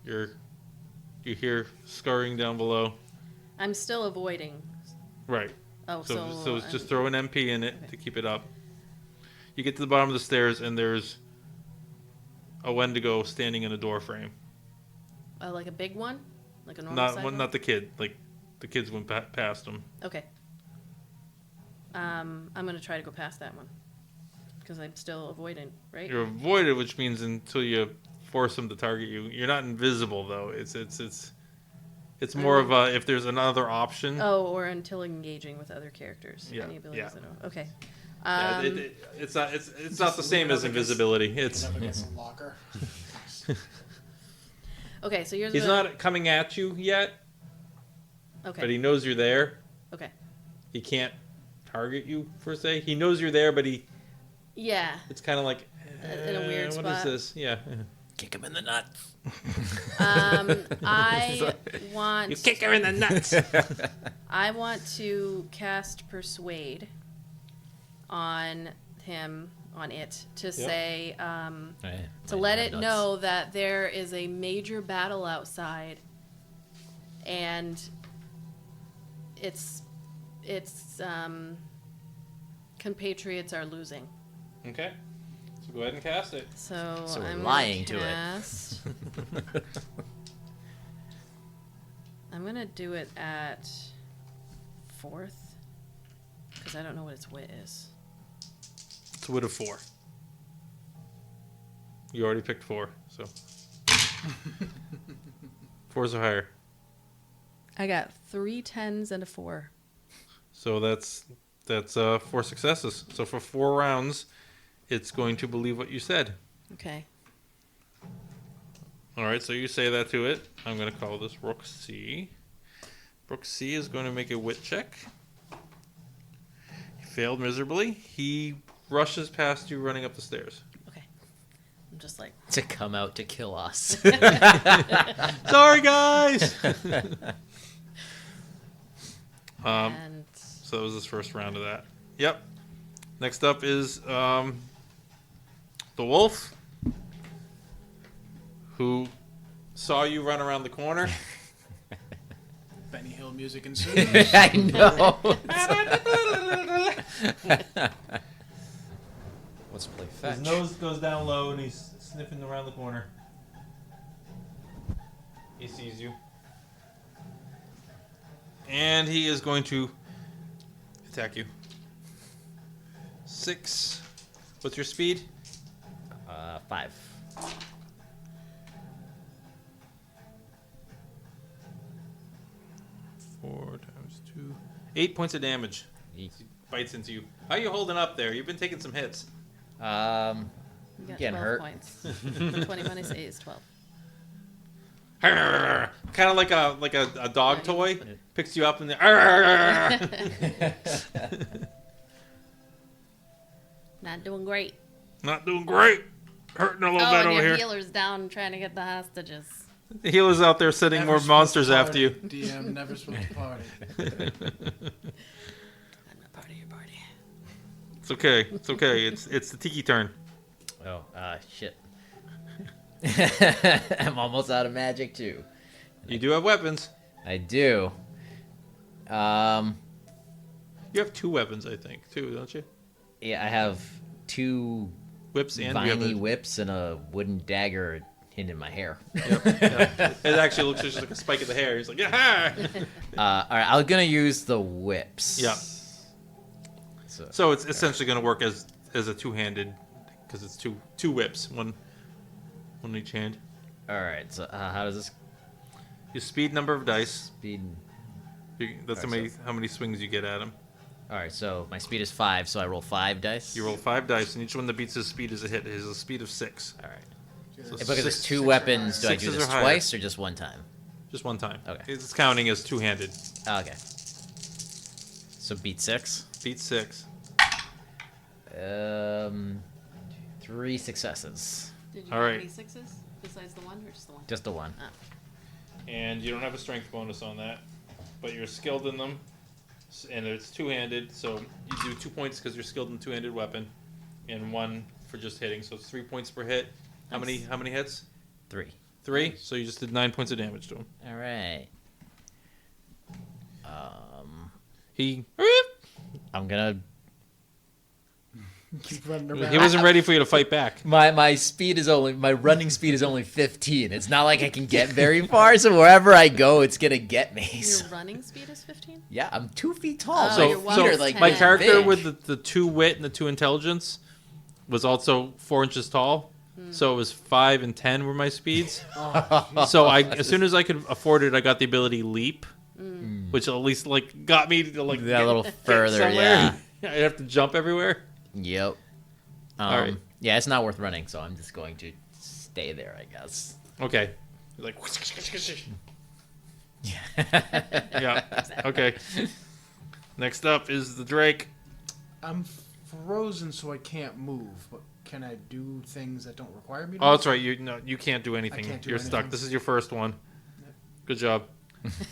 You hear scurrying down below. I'm still avoiding. Right. Oh, So it's just throw an MP in it to keep it up. You get to the bottom of the stairs and there's a Wendigo standing in a door frame. like a big one, like a normal size one? Not the kid. Like the kids went past him. Okay. I'm gonna try to go past that one. because I'm still avoidant, right? You're avoided, which means until you force him to target you. You're not invisible though. It's more of a if there's another option. Oh, or until engaging with other characters. Yeah, Any abilities yeah. that don't. Okay. Yeah, it's not the same as invisibility. It's Up against the locker. Okay, so here's he's what not coming at you yet, okay. but he knows you're there. Okay. He can't target you per se. He knows you're there, but Yeah. it's kind of like In a weird what spot. is this? Yeah. Kick him in the nuts. I want. You kick her in the nuts. I want to cast Persuade on him, on it, to say, to let it know that there is a major battle outside, and its compatriots are losing. Okay. So go ahead and cast it. So So we're I'm lying gonna to it. cast. I'm gonna do it at 4th, because I don't know what its wit is. It's a wit of 4. You already picked 4, so 4s are higher. I got 3 10s and a 4. So that's 4 successes. So for 4 rounds, it's going to believe what you said. Okay. All right, so you say that to it. I'm going to call this Rook C. Rook C is going to make a wit check. He failed miserably. He rushes past you running up the stairs. Okay. I'm just like. To come out to kill us. Sorry, guys! And So that was his first round of that. Yep. Next up is the wolf, who saw you run around the corner. Benny Hill music ensues. I know. Let's play fetch. His nose goes down low and he's sniffing around the corner. He sees you. And he is going to attack you. 6. What's your speed? 5. 4 times 2. 8 points of damage. Yeet. He bites into you. How are you holding up there? You've been taking some hits. you got Getting 12 hurt. points. 20 minus 8 is 12. Kind of like a dog Yeah, toy. you- Picks you up and then. Not doing great. Not doing great. Hurting a little bit and over your here. healer's down trying to get the hostages. The healer's out there setting Never more supposed monsters to after you. party. DM never supposed to party. I'm not part of your party. It's okay. It's okay. It's the tiki turn. Oh, shit. I'm almost out of magic, too. You do have weapons. I do. You have 2 weapons, I think, too, don't you? Yeah, I have 2 Whips and you have viney a- whips and a wooden dagger hidden in my hair. Yep, yeah. It actually looks just like a spike of the hair. He's like, yeah. All right, I'm gonna use the whips. Yeah. So, So it's essentially going to work as a 2-handed, because it's two whips, one in each hand. all right. So how does this Your speed, number of dice. speed? That's Alright, how many swings you get at him. All right. So my speed is 5. So I roll 5 dice. You roll 5 dice, and each one that beats his speed is a hit. His speed of 6. All right. So Because it's 6 2 weapons, do I do Sixes this are higher. twice or just one time? Just one time. Okay. It's counting as 2-handed. Okay. So beat 6. Beat 6. 3 successes. Did you All have right. any 6s besides the 1 or just the 1? Just the 1. And you don't have a strength bonus on that, but you're skilled in them, and it's 2-handed, so you do 2 points because you're skilled in 2-handed weapon, and 1 for just hitting, so it's 3 points per hit. How Nice. many hits? 3. 3. So you just did 9 points of damage to him. All right. He I'm gonna. Keep running around. he wasn't ready for you to fight back. My running speed is only 15. It's not like I can get very far, so wherever I go, it's gonna get me. Your So- running speed is 15? yeah, I'm 2 feet tall. Oh, so your my one feet is are like 10. My Yeah, character big. with the 2 wit and the 2 intelligence was also 4 inches tall. So it was 5 and 10 were my speeds. So as soon as I could afford it, I got the ability leap, which at least like got me to like That a little get further, somewhere. yeah. I have to jump everywhere. Yep. All right. Yeah, it's not worth running, so I'm just going to stay there, I guess. Okay. You're like Yeah. yeah. Okay. Next up is the Drake. I'm frozen, so I can't move. But can I do things that don't require me to? Oh, that's right. You can't do anything. can't do You're anything. stuck. This is your first one. Good job.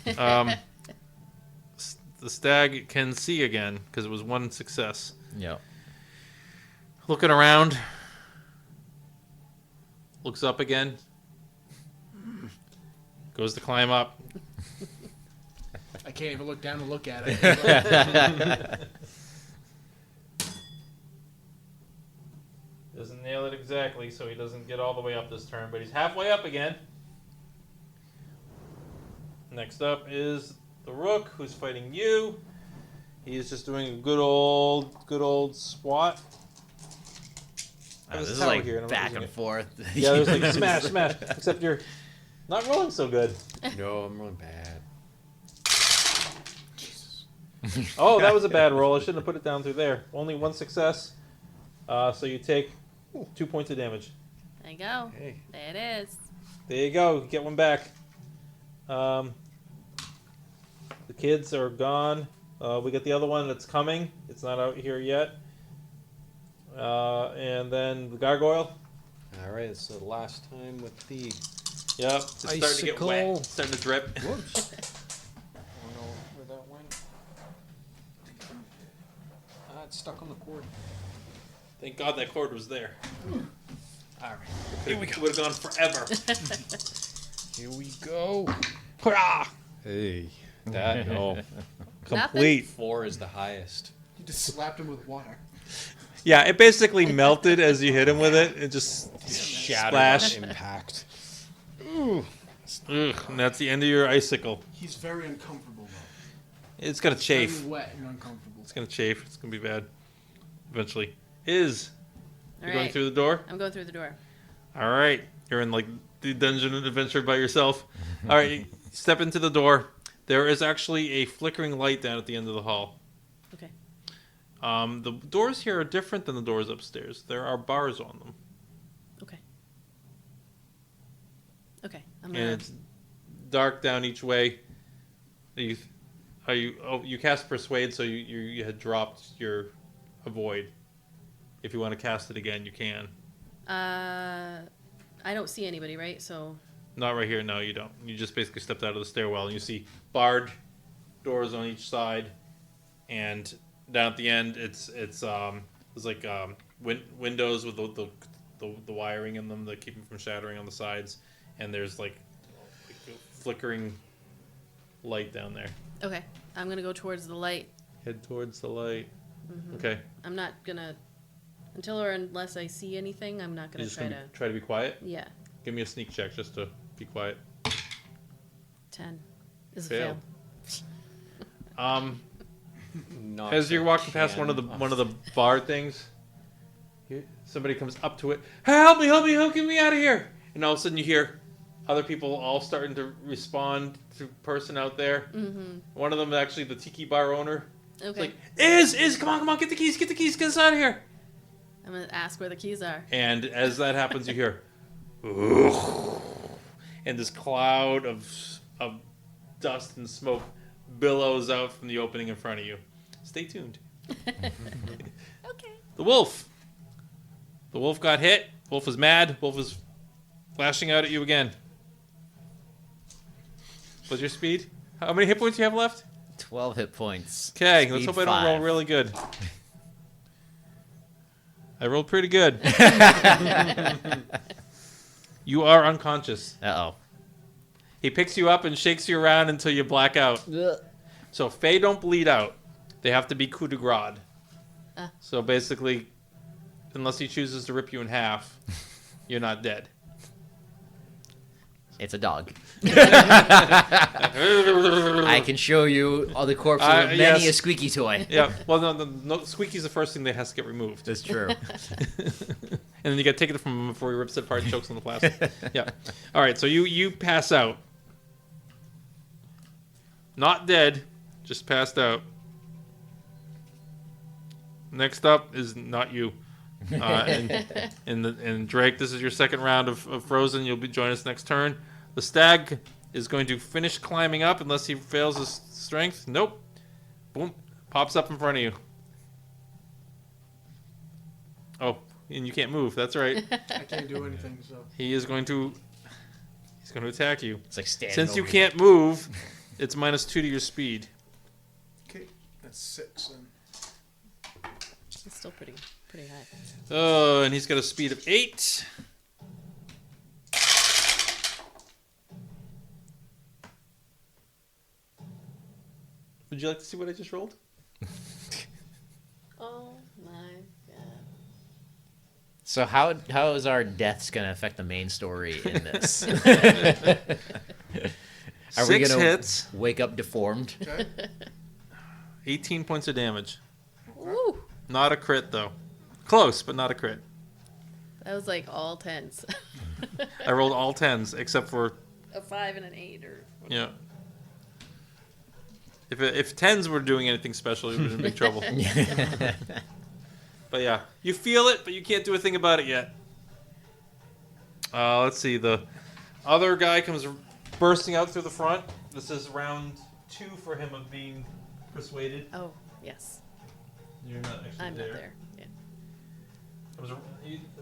The stag can see again because it was one success. Yep. Looking around. Looks up again. Goes to climb up. I can't even look down and look at it. Doesn't nail it exactly, so he doesn't get all the way up this turn, but he's halfway up again. Next up is the Rook, who's fighting you. He's just doing a good old swat. This is tower like here, and I'm back using and it. forth. Yeah, there's like smash. Except you're not rolling so good. No, I'm rolling bad. Oh, that was a bad roll. I shouldn't have put it down through there. Only one success. So you take 2 points of damage. There you go. Hey. There it is. There you go. Get one back. The kids are gone. We got the other one that's coming. It's not out here yet. And then the gargoyle. All right, it's the last time with the. Yep. It's starting to get wet. Icicle. It's starting to drip. Whoops. I don't know where that went. It's stuck on the cord. Thank God that cord was there. All right, Here we go. Would have gone forever. here we go. Hurrah! Hey, that no. Complete. 4 is the highest. You just slapped him with water. Yeah, it basically melted as you hit him with it. It just Shattered splash. on impact. Ugh, and that's the end of your icicle. He's very uncomfortable though. It's gonna chafe. Very wet and uncomfortable. It's gonna chafe. It's gonna be bad. Eventually. Is All you going right. through the door? I'm going through the door. All right. You're in like the dungeon adventure by yourself. All right. You step into the door. There is actually a flickering light down at the end of the hall. Okay. The doors here are different than the doors upstairs. There are bars on them, Okay. Okay. I'm and gonna. it's dark down each way. You cast persuade, so you had dropped your avoid. If you want to cast it again, you can. I don't see anybody, right? So. Not right here. No, you don't. You just basically stepped out of the stairwell, and you see barred doors on each side, and down at the end, it's like windows with the wiring in them that keep them from shattering on the sides, and there's like a flickering light down there. Okay. I'm gonna go towards the light. Head towards the light. Okay. I'm not gonna. Until or unless I see anything, I'm not You're gonna just try gonna to. try to be quiet. Yeah. Give me a sneak check just to be quiet. 10 is a Fail. fail. Not As you're a walking past can one of the bar things, somebody comes up to it. Help me! Get me out of here! And all of a sudden you hear other people all starting to respond to person out there. Mm-hmm. One of them actually the tiki bar owner. Okay. It's like, Iz, come on, get the keys, get us out of here. I'm gonna ask where the keys are. And as that happens, you hear, "Ugh," and this cloud of dust and smoke billows out from the opening in front of you. Stay tuned. Okay. The wolf. The wolf got hit. Wolf is mad. Wolf is flashing out at you again. What's your speed? How many hit points do you have left? 12 hit points. Okay, let's Speed hope I don't roll 5. really good. I rolled pretty good. You are unconscious. Uh-oh. He picks you up and shakes you around until you black out. So Fae don't bleed out. They have to be coup de grace. So basically, unless he chooses to rip you in half, you're not dead. It's a dog. I can show you all the corpses of many yes. a squeaky toy. Yeah. Well, no, Squeaky's the first thing that has to get removed. That's true. And then you got to take it from him before he rips it apart and chokes on the plastic. Yeah. All right. So you pass out. Not dead, just passed out. Next up is not you. And Drake, this is your second round of Frozen. You'll be join us next turn. The stag is going to finish climbing up unless he fails his strength. Nope. Boom. Pops up in front of you. Oh, and you can't move. That's right. I can't do anything, so. He's going to attack you. It's like standing Since you over can't move, it's -2 to your speed. Okay, that's 6 then. It's still pretty high. Oh, and he's got a speed of 8. Would you like to see what I just rolled? Oh my god. So how is our deaths going to affect the main story in this? Are we 6 gonna hits, wake up deformed? Okay. 18 points of damage. Woo! Not a crit, though. Close, but not a crit. That was like all 10s. I rolled all 10s, except for... A 5 and an 8 or whatever. Yeah. If 10s were doing anything special, you would be in big trouble. But yeah, you feel it, but you can't do a thing about it yet. Let's see. The other guy comes bursting out through the front. This is round 2 for him of being persuaded. Oh, yes. You're not actually I'm there. not there. Yeah.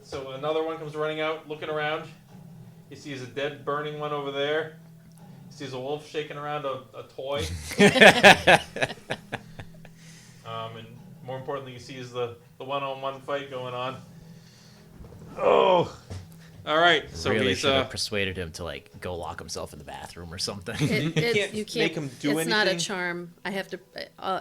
So another one comes running out, looking around. He sees a dead, burning one over there. He sees a wolf shaking around a toy. And more importantly, he sees the one-on-one fight going on. Oh! All right, so really he's should have persuaded him to like go lock himself in the bathroom or something. You can't make him do it's not a anything? charm. I have to.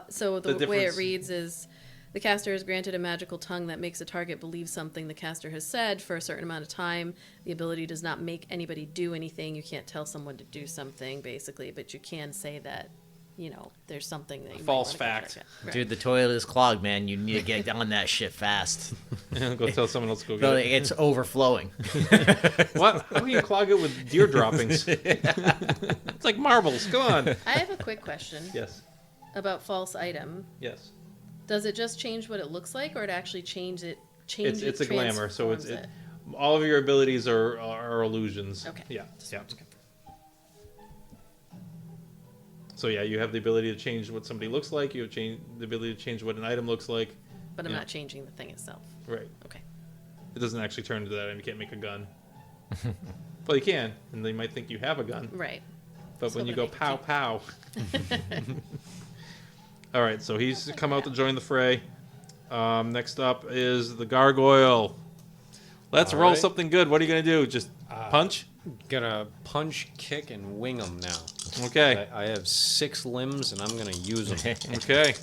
So the way it reads is, the caster is granted a magical tongue that makes a target believe something the caster has said for a certain amount of time. The ability does not make anybody do anything. You can't tell someone to do something, basically, but you can say that, there's something that you False might wanna fact. check out. Right. Dude, the toilet is clogged, man. You need to get on that shit fast. go tell someone else to go So get it. it's overflowing. What? How do you clog it with deer droppings? It's like marbles. Go on. I have a quick question Yes. about false item. Yes. Does it just change what it looks like, or it actually changes? It's a glamour, so transforms it? all of your abilities are illusions. Okay. Yeah. Yeah. So yeah, you have the ability to change what somebody looks like. You have the ability to change what an item looks like. But I'm Yeah. not changing the thing itself. Right. Okay. It doesn't actually turn into that, and you can't make a gun. Well, you can, and they might think you have a gun. Right. But when you go hoping pow pow. All right, so he's come out to join the fray. Next up is the gargoyle. Let's All roll right. something good. What are you gonna do? Just punch? Gonna punch, kick, and wing them now. Okay. I have 6 limbs, and I'm gonna use them. Okay.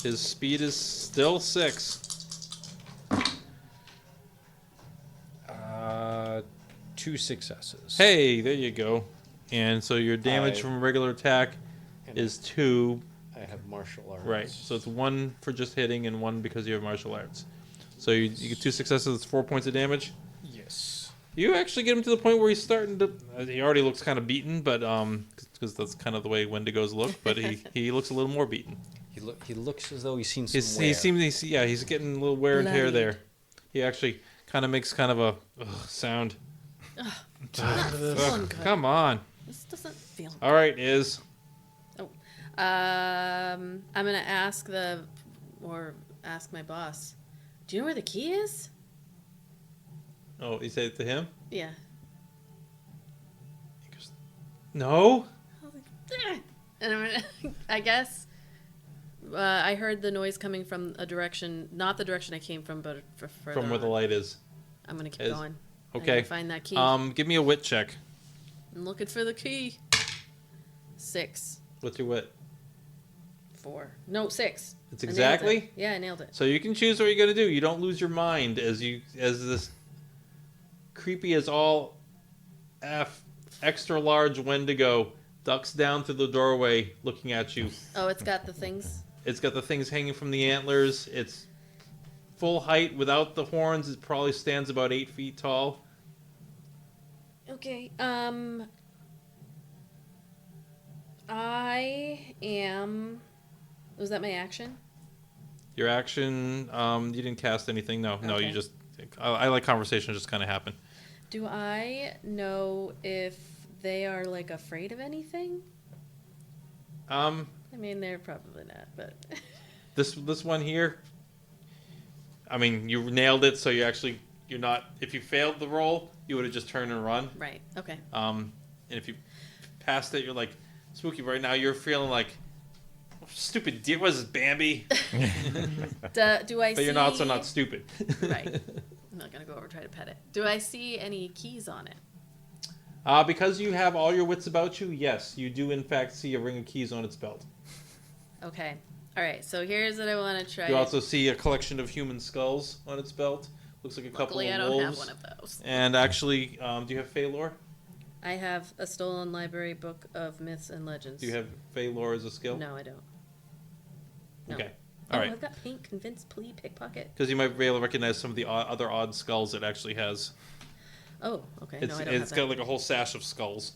His speed is still 6. 2 successes. Hey, there you go. And so your damage from a regular attack is 2. I have martial arts. Right. So it's 1 for just hitting and 1 because you have martial arts. So you get 2 successes. It's 4 points of damage. Yes. You actually get him to the point where he's starting to. He already looks kind of beaten, but because that's kind of the way Wendigos look. But he looks a little more beaten. He looks as though he's seen some He's getting a little wear and tear Bloodied. there. He actually kind of makes kind of a sound. Not feeling good. Come on. This doesn't feel. All right, is I'm gonna ask my boss. Do you know where the key is? oh, you say it to him? Yeah. He goes, no. I was like, "Eh." And I'm gonna, I guess I heard the noise coming from a direction, not the direction I came from, but further From where the on. light is. I'm gonna keep is. going. I Okay. gotta find that key. Give me a wit check. I'm looking for the key. 6. What's your wit? 4. No, 6. It's I nailed exactly? it. Yeah, I nailed it. So you can choose what you're gonna do. You don't lose your mind as this creepy as all extra large Wendigo ducks down through the doorway looking at you. Oh, it's got the things. It's got the things hanging from the antlers. It's full height without the horns. It probably stands about 8 feet tall. Okay. I am. Was that my action? Your action, you didn't cast anything. No, Okay. you just. I like conversation just kind of happen. Do I know if they are like afraid of anything? I mean, they're probably not, but. This one here. I mean, you nailed it. So you're not. If you failed the roll, you would have just turned and run. Right. Okay. And if you passed it, you're like spooky. Right now, you're feeling like stupid. What is this, Bambi? Do I see? But you're not, so not stupid. Right. I'm not gonna go over and try to pet it. Do I see any keys on it? Because you have all your wits about you, yes, you do in fact see a ring of keys on its belt. Okay. All right. So here's what I want to try. You also see a collection of human skulls on its belt. Looks like a couple Luckily, of I don't wolves. have one of those. And actually, do you have Fae lore? I have a stolen library book of myths and legends. Do you have Fae lore as a skill? No, I don't. No. Okay. Oh, All right. I've got paint, convince, plea, pickpocket. Because you might be able to recognize some of the other odd skulls it actually has. Oh, okay. It's No, I don't have got that. like a whole sash of skulls.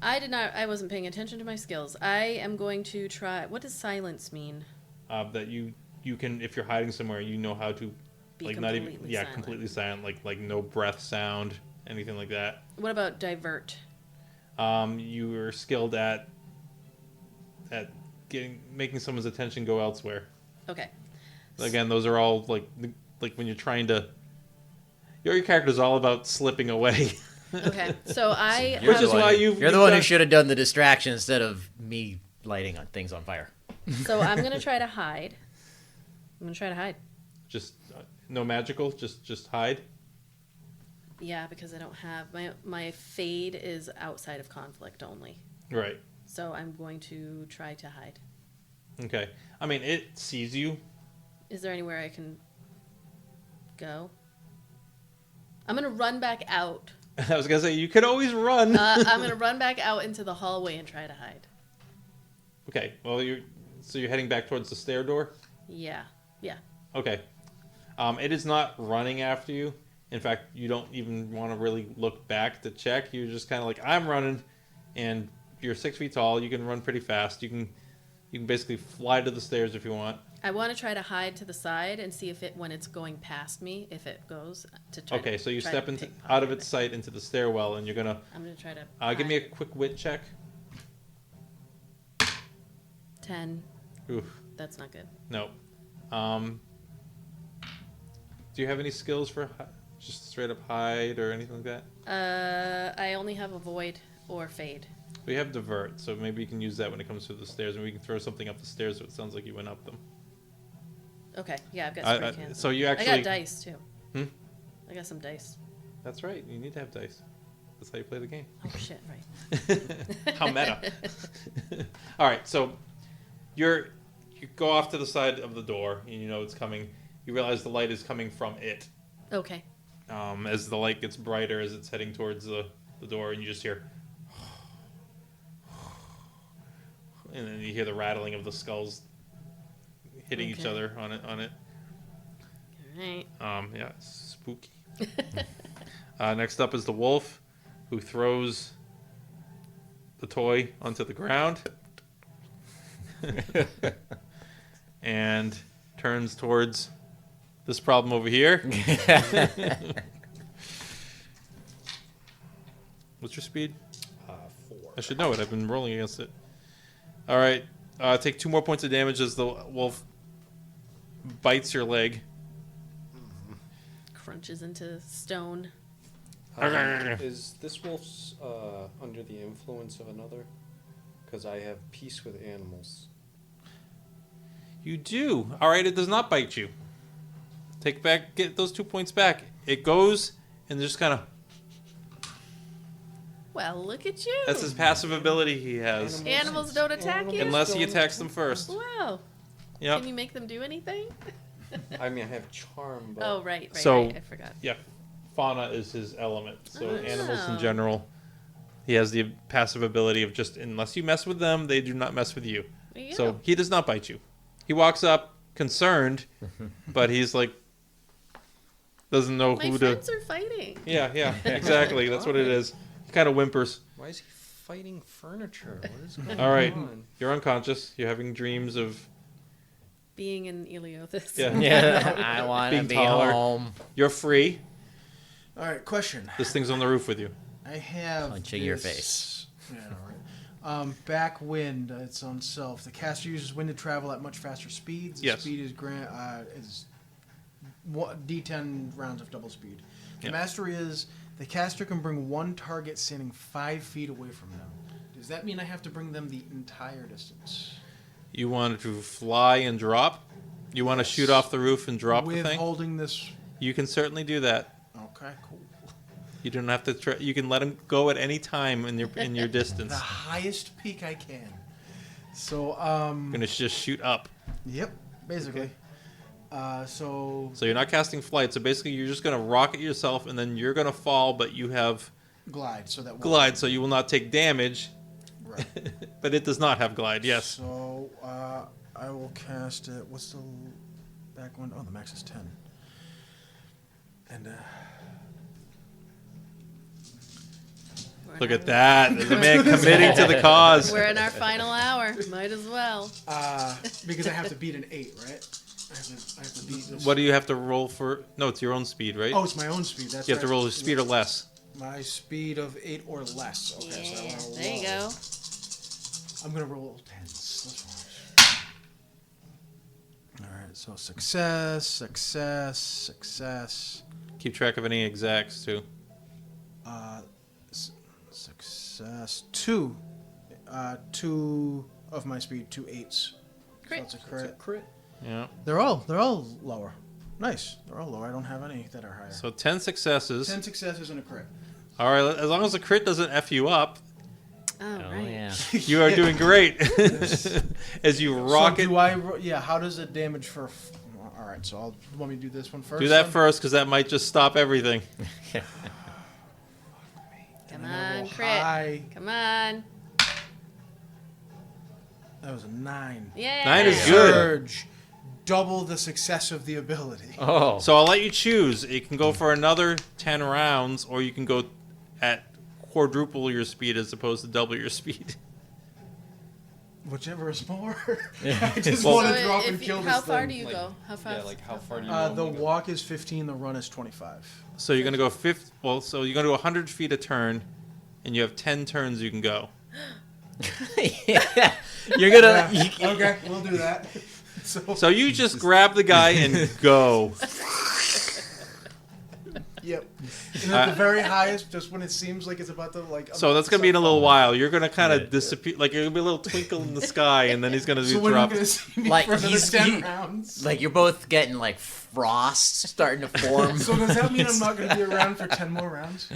I wasn't paying attention to my skills. I am going to try. What does silence mean? That you can, if you're hiding somewhere, you know how to Be like not even silent. completely silent, like no breath sound, anything like that. What about divert? You are skilled at making someone's attention go elsewhere. Okay. Again, those are all like when you're trying to. Your character's all about slipping away. Okay. So I. Which is why You're you've the one who got- should have done the distraction instead of me lighting on things on fire. So I'm gonna try to hide. I'm gonna try to hide. Just no magical. Just hide. Yeah, because I don't have my fade is outside of conflict only. Right. So I'm going to try to hide. Okay. I mean, it sees you. Is there anywhere I can go? I'm gonna run back out. I was gonna say you could always run. I'm gonna run back out into the hallway and try to hide. Okay. Well, you're heading back towards the stair door. Yeah. Yeah. Okay. It is not running after you. In fact, you don't even want to really look back to check. You're just kind of like, I'm running, and you're 6 feet tall. You can run pretty fast. You can basically fly to the stairs if you want. I want to try to hide to the side and see if when it's going past me, if it goes to try. Okay, so you try step to into pickpocket out of it. its sight into the stairwell, and you're gonna I'm gonna try to. give me a hide. quick wit check. 10. Oof, That's not good. no. Do you have any skills for just straight up hide or anything like that? I only have avoid or fade. We have divert, so maybe you can use that when it comes to the stairs, and we can throw something up the stairs so it sounds like you went up them. Okay. Yeah, I've got I- spray I- cans. so you I actually- got dice too. Hmm? I got some dice. That's right. You need to have dice. That's how you play the game. Oh shit! Right. How meta. All right, so you go off to the side of the door, and you know it's coming. You realize the light is coming from it. Okay. As the light gets brighter, as it's heading towards the door, and you just hear, and then you hear the rattling of the skulls hitting each Okay. other on it. All right. Yeah, it's spooky. Next up is the wolf, who throws the toy onto the ground and turns towards this problem over here. What's your speed? 4. I should know it. I've been rolling against it. All right. Take 2 more points of damage as the wolf bites your leg. Crunches into stone. Is this wolf's under the influence of another? Because I have peace with animals. You do. All right. It does not bite you. Get those 2 points back. It goes and just kind of. Well, look at you. That's his passive ability he has. Animals don't attack you? Unless he attacks them first. Wow. Yep. Can you make them do anything? I mean, I have charm, but Oh, right. So- I forgot. Yeah. Fauna is his element. So Oh. animals in general He has the passive ability of just, unless you mess with them, they do not mess with you. There you So go. he does not bite you. He walks up concerned, but he's like, doesn't know My who friends to. are fighting. Yeah, exactly. That's what it is. He kind of whimpers. Why is he fighting furniture? What is going All right, on? you're unconscious. You're having dreams of. Being in Eleothis. Yeah. Yeah, I want to Being be taller. home. You're free. All right, question. This thing's on the roof with you. I have Punching your this- face. Yeah, all right. Backwind, its own self. The caster uses wind to travel at much faster speeds. The Yes. speed is D10 rounds of double speed. The Yep. mastery is the caster can bring one target standing 5 feet away from them. Does that mean I have to bring them the entire distance? You want to fly and drop? You want to shoot off the roof and drop the With thing? holding this. You can certainly do that. Okay, cool. You don't have to. You can let him go at any time in your distance. The highest peak I can. So, You're gonna just shoot up. Yep, basically. So So you're not casting flight. So basically, you're just gonna rocket yourself, and then you're gonna fall, but you have glide, so that won't- glide, so you will not take damage. Right. But it does not have glide. Yes. So I will cast it. What's the back one? Oh, the max is 10. And Look at that. There's a man committing to the cause. We're in our final hour. Might as well. because I have to beat an 8, right? I have to beat this. What do you have to roll for? No, it's your own speed, right? Oh, it's my own speed. That's You have to right. roll your speed or less. My speed of 8 or less. Okay, so I Yeah, wanna there you roll. go. I'm gonna roll 10s. Let's watch. All right, so success. Keep track of any exacts too. Success 2. 2 of my speed, 2 8s. Crit. So it's a crit. Crit. Yeah. They're all lower. Nice. They're all lower. I don't have any that are higher. So 10 successes. 10 successes and a crit. All right. As long as the crit doesn't f you up, Oh, Oh, right. yeah. you are doing great. As you rocket. So do I? Yeah. How does it damage for? All right. So I'll want me to do this one first. Do that then? first, because that might just stop everything. Come And I'm gonna on, roll crit. high. Come on. That was a 9. Yeah. 9 is good. Surge. Double the success of the ability. Oh. So I'll let you choose. You can go for another 10 rounds, or you can go at quadruple your speed as opposed to double your speed. Whichever is more. Yeah. I just Well- want So to drop if and you- kill this how far thing. do you go? How far? Yeah, like how far do you The normally go? walk is 15. The run is 25. So you're going to go 50. Well, so you're going to go 100 feet a turn, and you have 10 turns you can go. Yeah. You're gonna. Yeah. Okay, we'll do that. So you just grab the guy and go. Yep. And at the very highest, just when it seems like it's about to like. So that's going to be in a little while. You're going to kind of Right. disappear. Like, there'll be a little twinkle in the sky, and then he's going to So do when drop. you're gonna see me Like, for another he's- 10 he- rounds. Like you're both getting like frost starting to form. So does that mean I'm not gonna be around for 10 more rounds?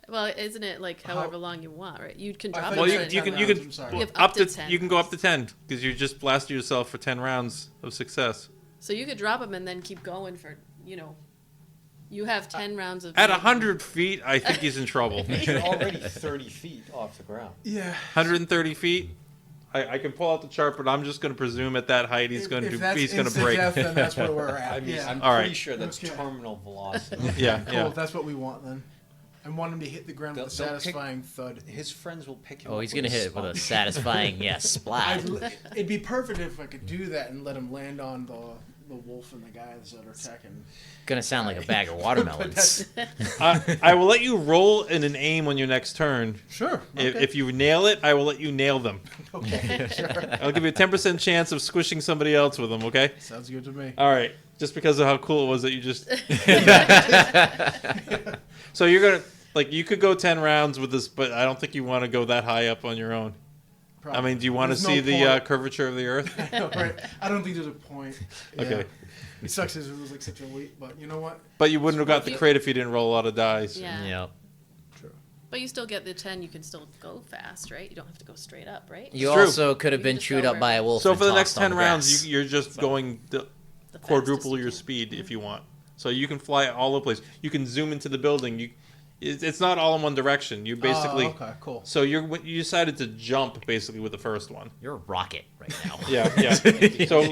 Well, isn't it like however long you want, right? You can I drop thought it. Well, you you, said you 10 can you rounds, can I'm sorry. You have up up to to 10. you can go up to 10 because you just blasted yourself for 10 rounds of success. So you could drop them and then keep going for, you have 10 rounds of. At 100 feet, I think he's in trouble. You're already 30 feet off the ground. Yeah. 130 feet. I can pull out the chart, but I'm just going to presume at that height he's going to If that's he's going to instant break. death, then that's where we're at. I mean, yeah. I'm All pretty right. sure that's Okay. terminal velocity. Yeah, Cool. yeah. That's what we want then. I want him to hit the ground with a They'll pick- satisfying thud. His friends will pick him Oh, up he's with gonna hit it with a spike. satisfying splat. It'd be perfect if I could do that and let him land on the wolf and the guys that are attacking. Gonna sound like a bag of But watermelons. I will let you roll in an aim on your next turn. Sure. If you nail it, I will let you nail them. Okay. Sure. I'll give you a 10% chance of squishing somebody else with them, okay? Sounds good to me. All right. Just because of how cool it was that you just. So you're going to. Like, you could go 10 rounds with this, but I don't think you want to go that high up on your own. I mean, do you want to There's no see the point. curvature of the Earth? Right. I don't think there's a point. Yeah. Okay. It sucks as it was like such a leap, but you know what? But you wouldn't have got the crit if you didn't roll a lot of dice. Yeah. Yep. True. But you still get the 10, you can still go fast, right? You don't have to go straight up, right? You It's true. also could have You been just chewed go up by a wolf. So and for the next tossed on 10 grass. rounds, you're just going The quadruple fastest you your can. speed if you want. So you can fly all over the place. You can zoom into the building. It's not all in one direction. You basically. okay, cool. So you decided to jump basically with the first one. You're a rocket right now. Yeah. So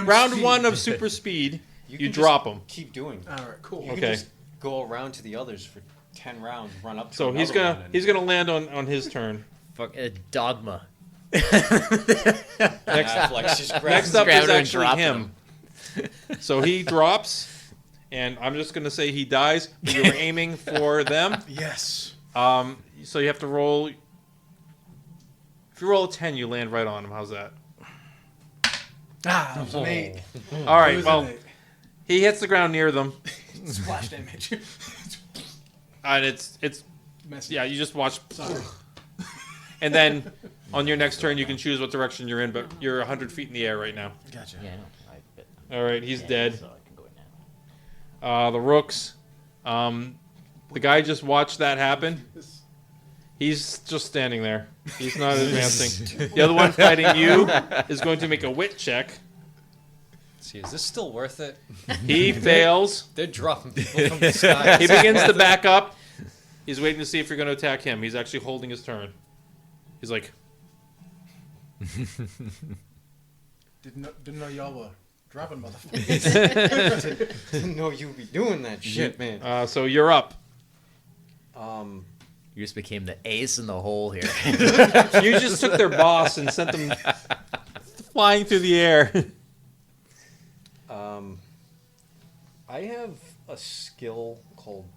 round one of super speed, you can drop just them. Keep doing. All right, cool. You Okay. can just go around to the others for 10 rounds, run up to So he's another one, and- gonna land on his turn. Fuck, dogma. Affleck's just grabbing Next up grab is it and actually drop him. So he drops, and I'm just gonna say he dies. But you were aiming for them. Yes. So you have to roll. If you roll a 10, you land right on him. How's that? That was an 8. All It right. was Well, an 8. he hits the ground near them, Splash damage. and it's Messy. yeah. You just watch, Sorry. and then on your next turn, you can choose what direction you're in. But you're 100 feet in the air right now. Gotcha. Yeah, I know. I bet. All right. He's Yeah, dead. So I can go in now. The rooks. The guy just watched that happen. He's just standing there. He's not advancing. The other one fighting you is going to make a wit check. See, is this still worth it? He fails. They're dropping people from the sky. He begins to back up. He's waiting to see if you're going to attack him. He's actually holding his turn. He's like, Didn't know y'all were dropping motherfuckers. Didn't know you'd be doing that shit, man. so you're up. You just became the ace in the hole here. You just took their boss and sent them flying through the air. I have a skill called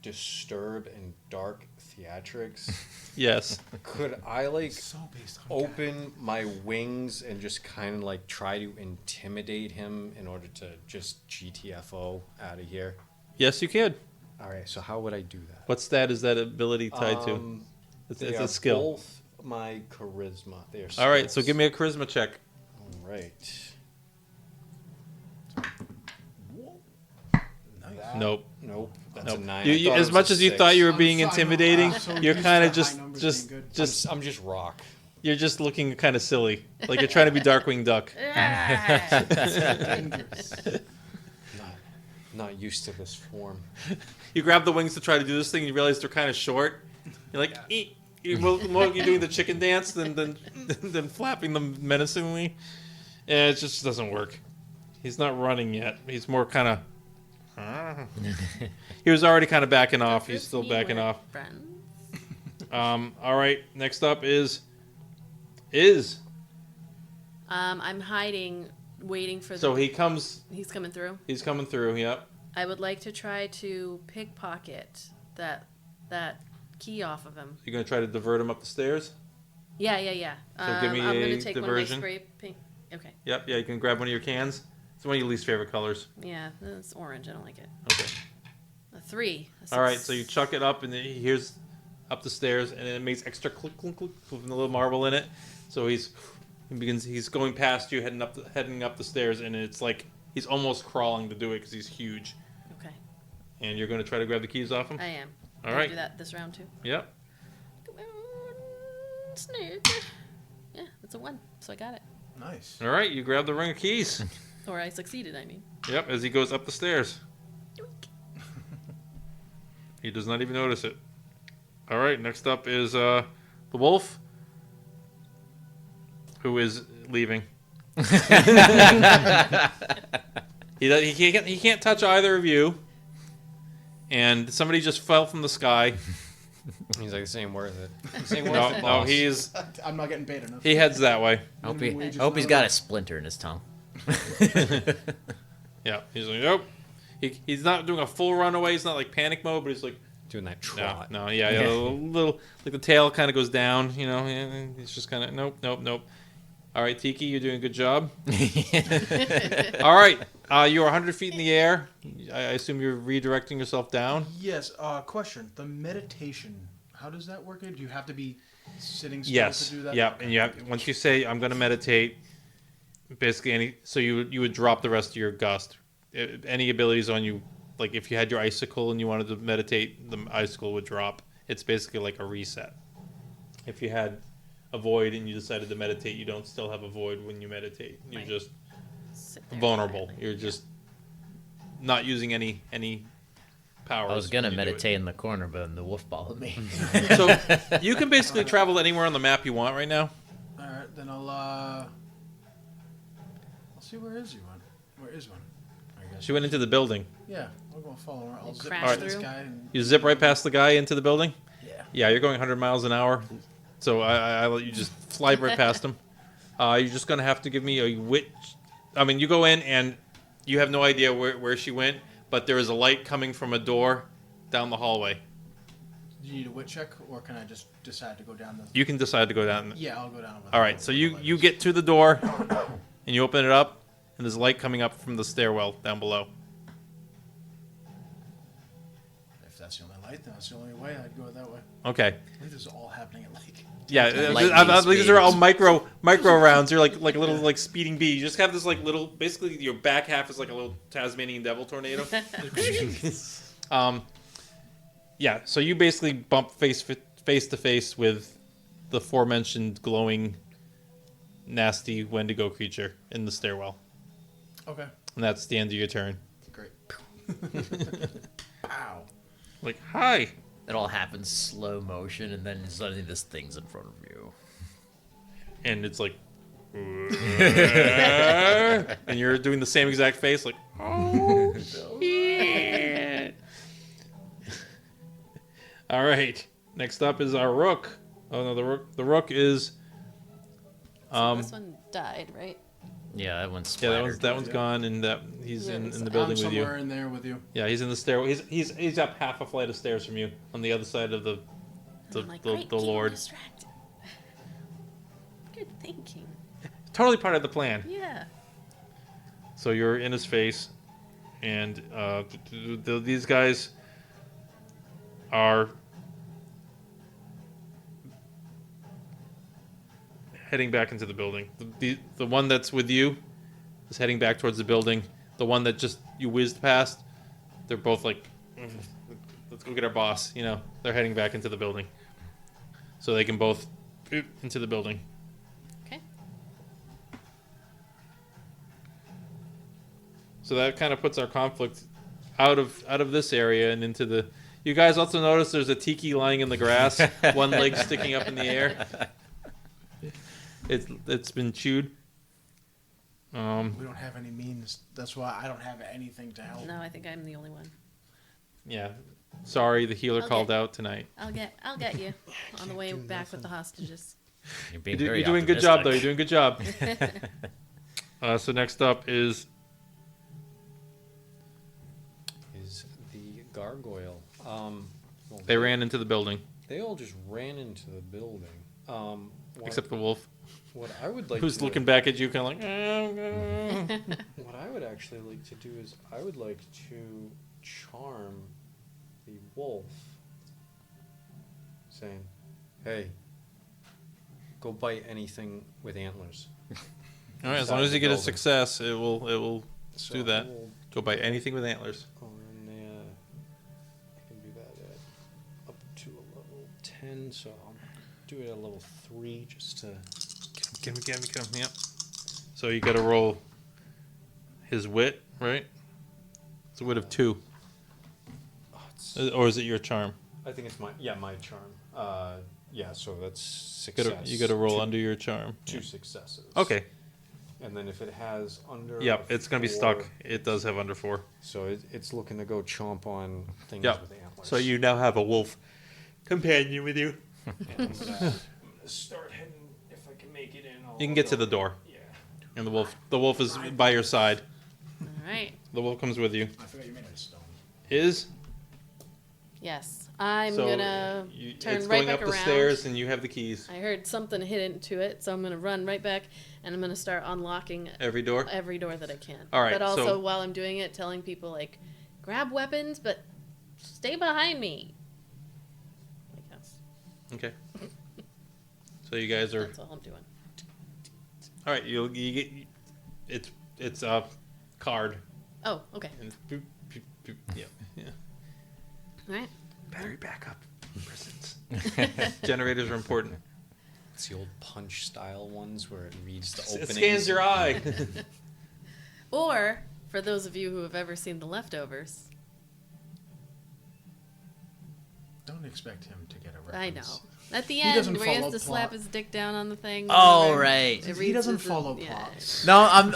Disturb and Dark Theatrics. Yes. Could I, like, So based on open my wings and just kind of, like, try to intimidate him in order to just GTFO out of here? Yes, you can. All right, so how would I do that? What stat is that ability tied to? It's They a are skill. both my charisma. They are All right, so skills. give me a charisma check. All right. Nice. Nope. Nope. That's Nope. a 9. You, I thought it as was much a as you 6. thought you were I'm being so- intimidating, I'm so you're used kind to of high just numbers being good. I'm just rock. you're just looking kind of silly, like you're trying to be Darkwing Duck. Ah. Dangerous. Not used to this form. You grab the wings to try to do this thing, and you realize they're kind of short. You're like, eat. You're more you're doing the chicken dance than flapping them menacingly. Yeah, it just doesn't work. He's not running yet. He's more kind of. He was already kind of backing off. He's still backing off. Friends. All right. Next up is. I'm hiding, waiting for the. So he comes. He's coming through. He's coming through. Yep. I would like to try to pickpocket that key off of him. You're gonna try to divert him up the stairs. Yeah. So give me I'm a gonna take diversion. one of my spray pink. Okay. Yep. Yeah. You can grab one of your cans. It's one of your least favorite colors. Yeah, it's orange. I don't like it. Okay. A 3. A All right. 6. So you chuck it up, and then he hears up the stairs, and it makes extra click, click, click with a little marble in it. So he's going past you, heading up the stairs, and it's like he's almost crawling to do it because he's huge. Okay. And you're going to try to grab the keys off him. I am. All Can I right. do that this round too. Yep. Come on, snake. Yeah, that's a 1, so I got it. Nice. All right. You grab the ring of keys. Or I succeeded. I mean. Yep. As he goes up the stairs, he does not even notice it. All right. Next up is the wolf, who is leaving. He can't touch either of you. And somebody just fell from the sky. He's like, this ain't worth it. This ain't worth No, it, no, boss. I'm not getting paid enough. he heads that way. I hope, Minimum wage is I hope he's not got enough. a splinter in his tongue. Yeah, he's like, nope. He's not doing a full runaway. He's not like panic mode, but he's like, Doing that no, trot. no, yeah, a little like the tail kind of goes down. You know, and he's just kind of nope. All right, Tiki, you're doing a good job. All right, you're 100 feet in the air. I assume you're redirecting yourself down. Yes. Question. The meditation. How does that work? Do you have to be sitting still Yes. to do that? Yeah, Okay. and you have once you say I'm going to meditate, basically you would drop the rest of your gust. Any abilities on you, like if you had your icicle and you wanted to meditate, the icicle would drop. It's basically like a reset. If you had a void and you decided to meditate, you don't still have a void when you meditate. You're Right. just Sit there vulnerable. quietly. You're just not using any powers. I was gonna when you do it. meditate in the corner, but then the wolf followed me. So you can basically travel anywhere on the map you want right now. All right, then I'll see where Izzy went. Where is one? I guess. She went into the building. Yeah, I'll go follow her. I'll zip crash past this through? guy. And, You zip right past the guy into the building. yeah. Yeah, you're going 100 miles an hour. So I let you just fly right past him. You're just gonna have to give me a wit. I mean, you go in and you have no idea where she went, but there is a light coming from a door down the hallway. Do you need a wit check, or can I just decide to go down the? You can decide to go down. Yeah, I'll go down. With All right, so you get to the door and you open it up, and there's light coming up from the stairwell down below. If that's the only light, then that's the only way. I'd go that way. Okay. I think this is all happening at like. Yeah, Lightning these are all speed. micro rounds. You're like a little like speeding bee. You just have this like little. Basically, your back half is like a little Tasmanian devil tornado. Yeah. So you basically bump face to face with the aforementioned glowing, nasty Wendigo creature in the stairwell, Okay. and that's the end of your turn. Great. Ow. Like, hi. It all happens slow motion, and then suddenly this thing's in front of you. And it's like, and you're doing the same exact face, like, oh shit. All right. Next up is our rook. Oh no, the rook is. So this one died, right? Yeah, that one's Yeah, splattered. that one's gone, and he's Yeah, in it's- the I'm building with somewhere you. in there with you. Yeah, he's in the stairwell. He's up half a flight of stairs from you on the other side of the I'm like, the great, keep him Lord. distracted. Good thinking. Totally part of the plan. Yeah. So you're in his face, and these guys are heading back into the building. The one that's with you is heading back towards the building. The one that just you whizzed past, they're both like, let's go get our boss. You know, they're heading back into the building, so they can both into the building. Okay. So that kind of puts our conflict out of this area and into the. You guys also notice there's a tiki lying in the grass, one leg sticking up in the air. It's been chewed. We don't have any means. That's why I don't have anything to help. No, I think I'm the only one. Yeah. Sorry, the healer Okay. called out tonight. I'll get you on the way back with the hostages. You're being You're very doing a good job, though. You're optimistic. doing a good job. So next up is the gargoyle. Well, they ran into the building, They all just ran into the building. except the wolf, What I would like who's to, looking back at you, kind of like. What I would actually like to do is I would like to charm the wolf, saying, "Hey, go bite anything with antlers." All right, as long Inside as you the get a building. success, it will So do that. I will Go by anything with antlers. on I can do that at up to a level 10, so I'll do it at level 3 just to. Get him. Yep. So you got to roll his wit, right? It's a wit of 2, Oh, it's, or is it your charm? I think it's my charm. Yeah, so that's You success. got to roll two, under your charm. 2 successes. Okay. And then if it has under. Yep, it's gonna be 4, stuck. It does have under 4. So it's looking to go chomp on things Yep. with antlers. So you now have a wolf companion with you. And I'm gonna start heading if I can make it in. You can get to the door, Yeah. and the wolf is by your side. All right. The wolf comes with you. I forgot you made it of stone. Is Yes, I'm so gonna it's turn going right back up the around. stairs, and you have the keys. I heard something hit into it, so I'm gonna run right back, and I'm gonna start unlocking Every door. every door that I can. All right, But also, so- while I'm doing it, telling people like, grab weapons, but stay behind me. Like that's Okay. So you guys are that's all I'm doing. all right. You get it's a card. Oh, okay. And boop, boop, boop. Yeah. All right. Battery backup. Prisons. Generators are important. It's the old punch style ones where it reads the It openings. scans your eye. Or for those of you who have ever seen The Leftovers, Don't expect him to get a reference. I know. At the doesn't end, where he has follow to slap plot. his dick down on the thing. Oh, whatever, right. it He reads doesn't as a- follow yeah. plots. No, I'm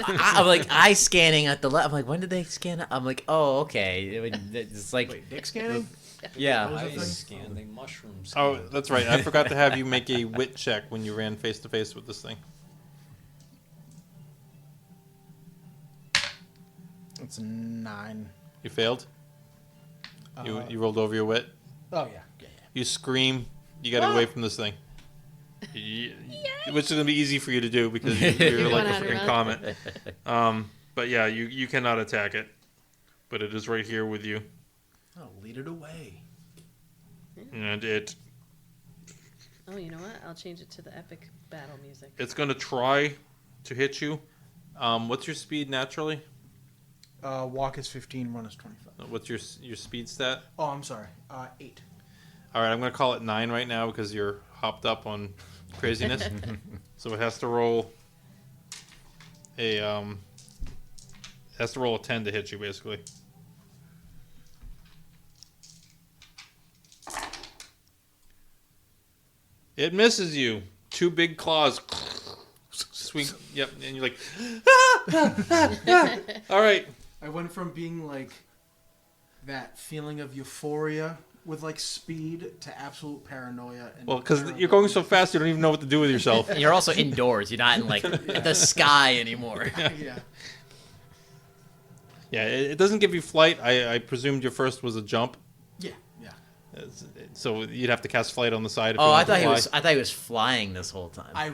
like eye scanning at the left. I'm like, when did they scan it? I'm like, oh, okay. It's like, Wait, dick scanning? yeah. was the Eyes thing? scanning, mushrooms. Oh, that's right. I forgot to have you make a wit check when you ran face to face with this thing. It's 9. You failed. You rolled over your wit. Oh, yeah. Yeah, You scream. You got away from this thing. Which is gonna be easy for you to do because you're like a 100 freaking comet. But yeah, you cannot attack it. But it is right here with you, Oh, lead it away. and Oh, you know what? I'll change it to the epic battle music. it's gonna try to hit you. What's your speed naturally? Walk is 15, run is 25. What's your speed stat? Oh, I'm sorry. 8. All right, I'm gonna call it 9 right now because you're hopped up on craziness. So it has to roll a it has to roll a 10 to hit you basically. It misses you. 2 big claws. Sweet. Yep. And you're like, all right. I went from being like that feeling of euphoria with like speed to absolute paranoia. And Well, because you're going so fast, you don't even know what to do with yourself. And you're also indoors. You're not in like the sky anymore. Yeah. Yeah, it doesn't give you flight. I presumed your first was a jump, Yeah. Yeah. so you'd have to cast flight on the side. If Oh, you I want to thought he was flying this whole time. I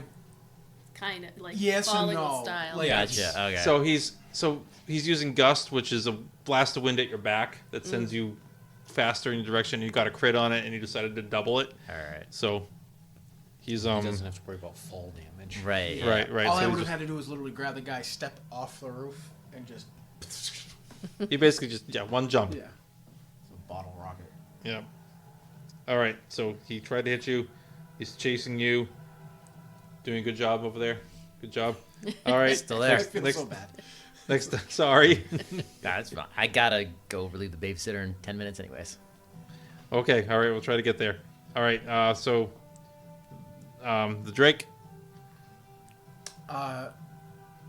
Kind of like Yes and falling no. with style. Like, Gotcha. Okay. So he's using gust, which is a blast of wind at your back that sends you faster in your direction. You got a crit on it, and he decided to double it. all right. So he's He doesn't have to worry about fall damage. Right. Yeah. right. all So I he would have just- had to do was literally grab the guy, step off the roof, and just he basically just one jump. yeah. It's a bottle rocket. Yeah. All right. So he tried to hit you. He's chasing you. Doing a good job over there. Good job. All right. Still there. I feel Next- so bad. Next. Sorry. That's fine. I gotta go relieve the babysitter in 10 minutes, anyways. Okay. All right. We'll try to get there. All right. So the Drake. Uh,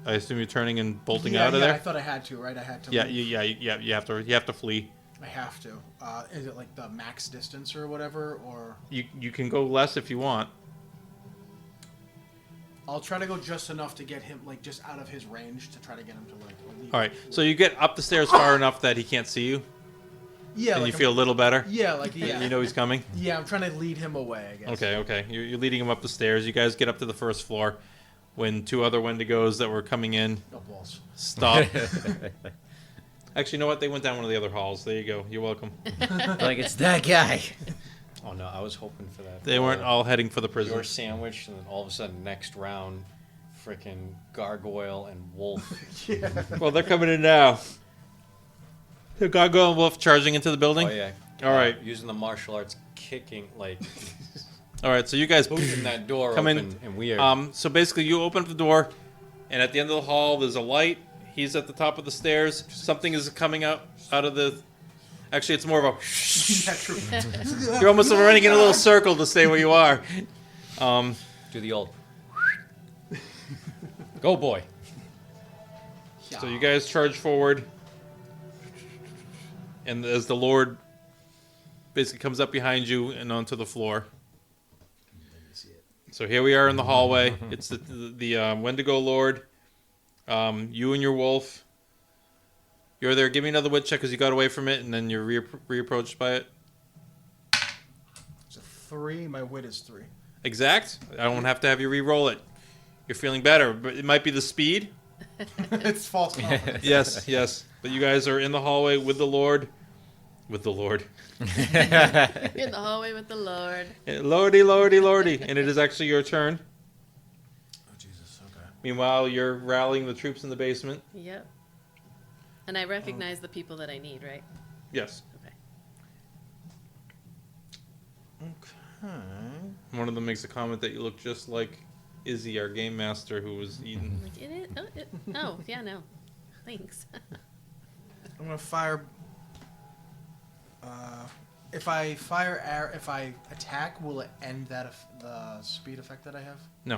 I assume you're turning and bolting yeah, out of yeah, there. I thought I had to, right? I had to. Yeah, leave. you have to flee. I have to. Is it like the max distance or whatever, or You can go less if you want. I'll try to go just enough to get him like just out of his range to try to get him to like leave. All right. So you get up the stairs far enough that he can't see you, Yeah, and like you feel a little better. Yeah, like yeah. You know he's coming. Yeah, I'm trying to lead him away. I guess. Okay. You're leading him up the stairs. You guys get up to the first floor, when 2 other Wendigos that were coming in No balls. stop. Actually, you know what? They went down one of the other halls. There you go. You're welcome. Like, it's that guy. Oh no, I was hoping for that. They weren't all heading for the prison. Your sandwich, and then all of a sudden, next round, frickin' gargoyle and wolf. Well, they're coming in now. The gargoyle and wolf charging into the building. Oh yeah. All right. Using the martial arts, kicking like All right. So you guys pushing that door come open, in. and we are. So basically, you open up the door, and at the end of the hall, there's a light. He's at the top of the stairs. Something is coming out of the. Actually, it's more of a. Yeah, true. You're almost running in a little circle to stay where you are. Do the old. Go boy. So you guys charge forward, and as the Lord basically comes up behind you and onto the floor. So here we are in the hallway. It's the Wendigo Lord. You and your wolf. You're there. Give me another wit check because you got away from it, and then you're reapproached by it. It's a 3. My wit is 3. Exact. I don't have to have you re-roll it. You're feeling better, but it might be the speed. It's false confidence. Yes. But you guys are in the hallway with the Lord. With the Lord. In the hallway with the Lord. Lordy. And it is actually your turn. Oh Jesus. Okay. Meanwhile, you're rallying the troops in the basement. Yep. And I recognize the people that I need, right? Yes. Okay. One of them makes a comment that you look just like Izzi, our game master, who was eaten. Like, it is? Oh, yeah, no. Thanks. I'm gonna fire if I if I attack, will it end that the speed effect that I have? No.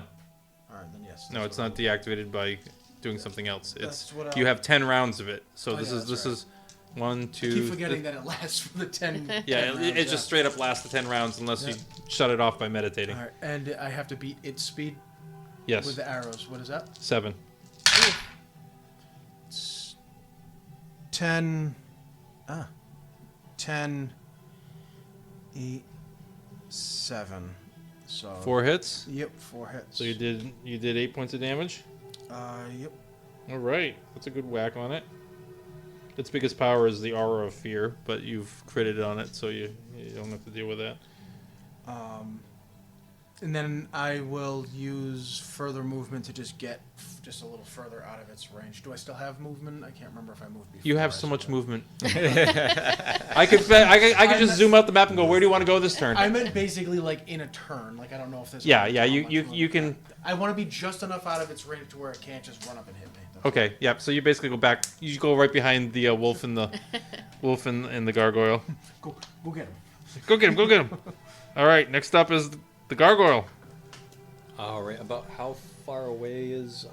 All right, then yes. No, that's it's what not deactivated by doing something else. It's That's what you I'll- have 10 rounds of it. So Oh, this yeah, is that's this is 1, 2. I keep forgetting that it lasts for the 10. Yeah, 10 rounds, it just straight up lasts the 10 rounds unless you shut it off by meditating. All right, and I have to beat its speed Yes. with the arrows. What is that? 7. It's 10. 10. 8. 7. So 4 hits. Yep, 4 hits. So you did 8 points of damage. Yep. All right, that's a good whack on it. Its biggest power is the aura of fear, but you've critted on it, so you don't have to deal with that. And then I will use further movement to just get just a little further out of its range. Do I still have movement? I can't remember if I moved before. You have I so much split. movement. I could just zoom out the map and go, where do you want to go this turn? I meant basically like in a turn. Like I don't know if this. Yeah, how you much you movement- you can. I want to be just enough out of its range to where it can't just run up and hit me. That's Okay, yep. So you basically go back. You go right behind the wolf and the and the gargoyle. Go get him. Go get him. Go get him. All right. Next up is the gargoyle. All right. About how far away is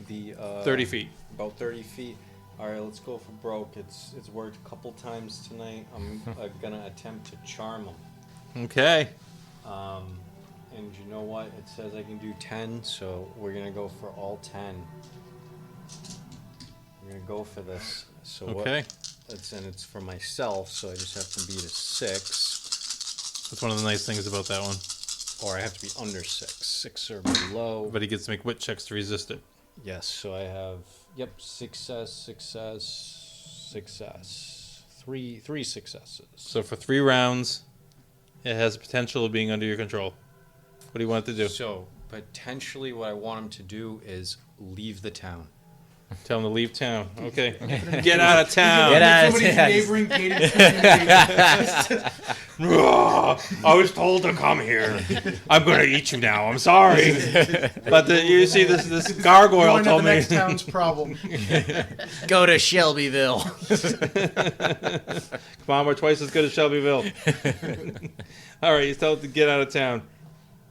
the 30 feet. About 30 feet. All right. Let's go for broke. It's worked a couple times tonight. I'm gonna attempt to charm him. Okay. And you know what? It says I can do 10, so we're gonna go for all 10. We're gonna go for this. So Okay. It's for myself, so I just have to beat a 6, That's one of the nice things about that one. or I have to be under 6 or below. But he gets to make wit checks to resist it. Yes, so I have success, 3 successes. So for 3 rounds, it has the potential of being under your control. What do you want it to do? So potentially, what I want him to do is leave the town. Tell him to leave town. Okay. Get out of town. Get out of Somebody's town. neighboring gated I was told to come here. I'm going to eat you now. I'm sorry. But you see, this gargoyle Going to the told me. next town's problem. Go to Shelbyville. Come on, we're twice as good as Shelbyville. All right, you tell it to get out of town.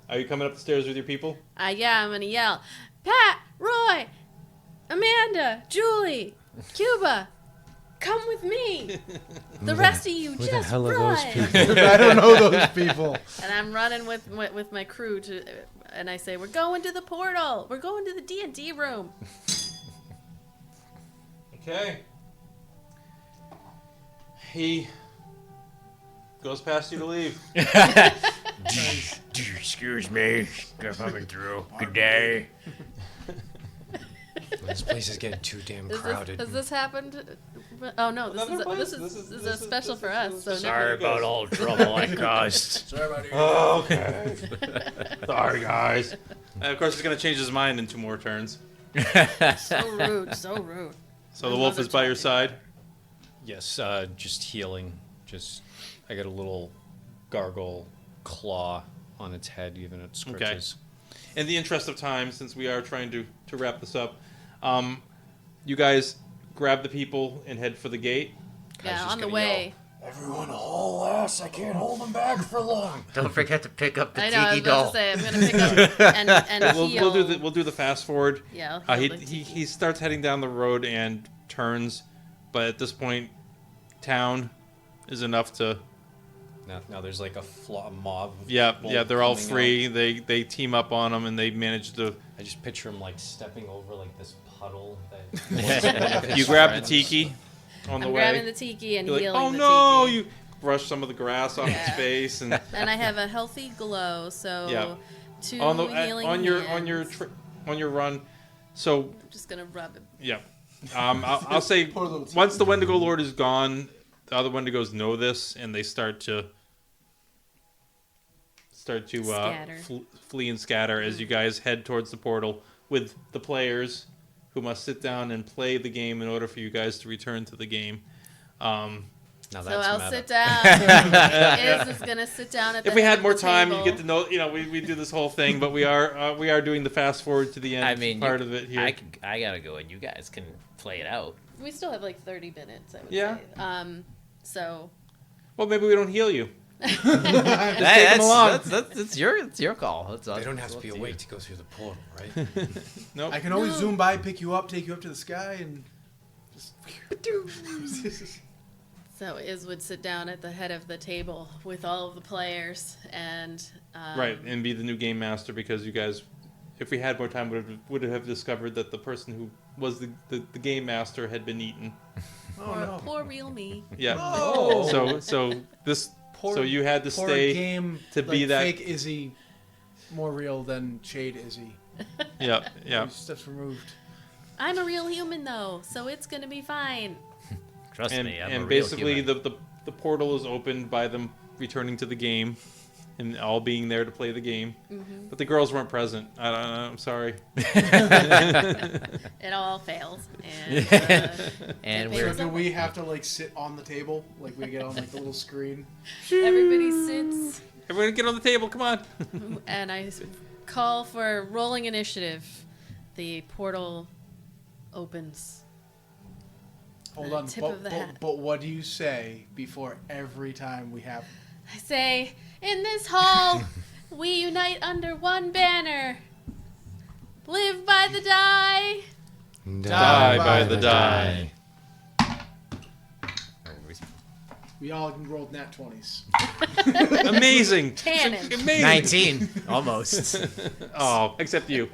Are you coming up the stairs with your people? Yeah, I'm gonna yell, Pat, Roy, Amanda, Julie, Cuba, come with me. The rest of you Who the just hell are run. those people? I don't know those people. And I'm running with my crew and I say, we're going to the portal. We're going to the D&D room. Okay. He goes past you to leave. Excuse me. Coming through. Good day. This place is getting too damn Has crowded. this happened? Oh no, this is a special for us. So Sorry about all the trouble I caused. Sorry about you. Okay. Sorry, guys. And of course, he's going to change his mind in 2 more turns. so rude, so rude. So the wolf is by your side. Yes, just healing. I got a little gargoyle claw on its head, giving it scratches. In the interest of time, since we are trying to wrap this up, you guys grab the people and head for the gate. Yeah, on the way. Everyone haul ass. I can't hold them back for long. Don't forget to pick up the I know. I was tiki about doll. to say I'm gonna pick up and heal. We'll do the fast forward. Yeah. I'll heal the He starts heading down the road and turns, but at this point, town is enough to. Now there's like a mob. Of Yeah, people they're all coming free. out. They team up on them and they manage to. I just picture him like stepping over like this puddle. That You grab the tiki on the I'm way. grabbing the tiki and You're like, healing oh the no! tiki. You brush some of the grass off his face and And I have a healthy glow, so Yeah. 2 on the healing on your hands. on your run. So I'm just gonna rub it. yeah, I'll say Poor little tiki. once the Wendigo Lord is gone, the other Wendigos know this and they start to Scatter. flee and scatter as you guys head towards the portal with the players who must sit down and play the game in order for you guys to return to the game. Now So that's I'll meta. sit down. Iz is gonna sit down at the If we head had of more the time, table. you get to know. We do this whole thing, but we are doing the fast forward to the end I mean, part of it here. I gotta go, and you guys can play it out. We still have like 30 minutes, I would Yeah. say. So Well, maybe we don't heal you. That's your call. They don't have to be awake to go through the portal, right? Nope. I can always zoom by, pick you up, take you up to the sky, and just. So Iz would sit down at the head of the table with all of the players and Right, and be the new game master because you guys, if we had more time, would have discovered that the person who was the game master had been eaten. poor real me. Yeah. Oh. So you had to Poor stay game, to be that. fake Izzy, more real than Shade Izzy. Yeah. 3 steps removed. I'm a real human though, so it's gonna be fine. Trust me, I'm a And real basically human. the portal is opened by them returning to the game and all being there to play the game. Mm-hmm. But the girls weren't present. I'm sorry. It all fails. And, And it So fails do over. we have to like sit on the table, like we get on like the little screen? Everybody sits, Everyone get on the table. Come on. and I call for rolling initiative. The portal opens. Hold The on, tip of the hat. but what do you say before every time we have? I say, in this hall, we unite under one banner. Live by the die. Die by the die. We all can roll nat 20s. Amazing. Cannon. Amazing. 19, almost. Oh, except you.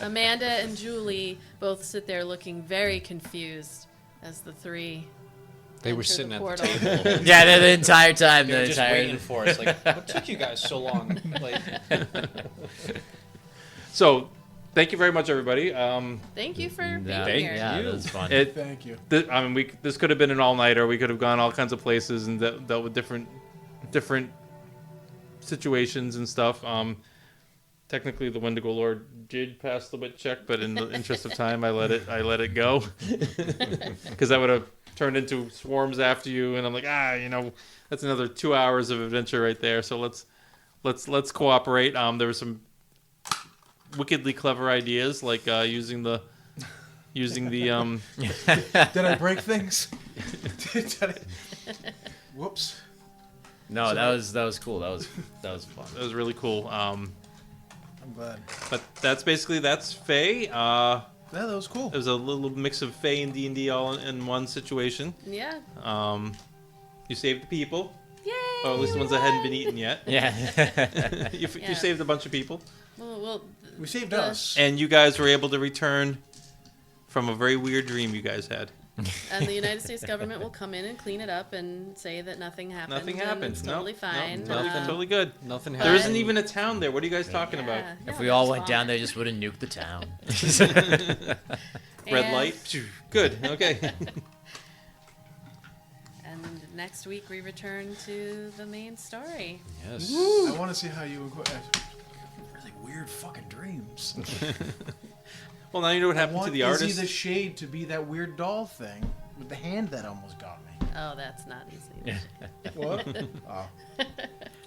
Amanda and Julie both sit there looking very confused as the three They were enter sitting the at portal. the table. Yeah, the entire time. They were just waiting for us. Like, what took you guys so long? Like, So, thank you very much, everybody. Thank you for being Yeah, here. yeah, that was fun. Thank you. This could have been an all-nighter. We could have gone all kinds of places and dealt with different situations and stuff. Technically, the Wendigo Lord did pass the wit check, but in the interest of time, I let it go because that would have turned into swarms after you, and I'm like, that's another 2 hours of adventure right there. So let's cooperate. There were some wickedly clever ideas, like using the Did I break things? Whoops. No, that was cool. That was fun. That was really cool. I'm glad. But that's Fae. Yeah, that was cool. There's a little mix of Fae and D&D all in one situation. Yeah. You saved the people, Yay! or at least the ones that hadn't been eaten yet. Yeah. You Yeah. saved a bunch of people, Well, We saved us. and you guys were able to return from a very weird dream you guys had. and the United States government will come in and clean it up and say that nothing happened. Nothing and happened. It's No, totally fine. No, totally good. nothing But- There happened. isn't even a town there. What are you guys talking about? Yeah, If no, we all that's went down fine. there, just would have nuked the town. Red And- light. Phew, good. Okay. And next week we return to the main story. Yes. I want to see how you really weird fucking dreams. Well, now you know what I happened want to the Izzy artist. the Shade to be that weird doll thing with the hand that almost got me. Oh, that's not easy. What? Oh.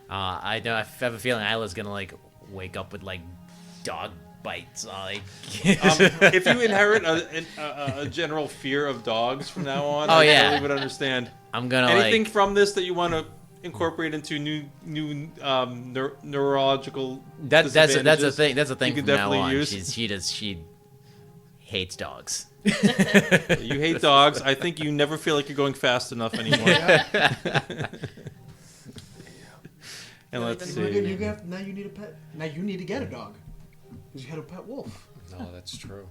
I know. I have a feeling Ayla's gonna like wake up with like dog bites. If you inherit a general fear of dogs from now on, Oh, I yeah. totally would understand. I'm gonna Anything like. from this that you want to incorporate into new neurological That's a disadvantages, thing. That's a thing you from could now definitely on. use. She hates dogs. You hate dogs. I think you never feel like you're going fast enough anymore. And let's Really see. Now you need a pet. Now you need to get a dog. Because you had a pet wolf. No, that's true.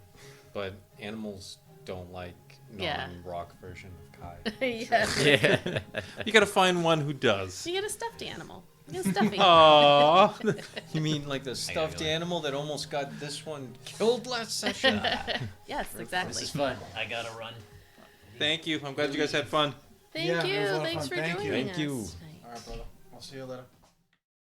But animals don't like Yeah. non-rock version of Kai. Yeah. Yeah. You got to find one who does. You get a stuffed animal. You get a stuffy. Aww. You mean like the stuffed animal that almost got this one killed last session? Yes, exactly. fun. I gotta run. Thank you. I'm glad you guys had fun. Thank Yeah, it was a you. lot of Thanks fun. for Thank you. joining Thank you. us. All right, brother. I'll see you later.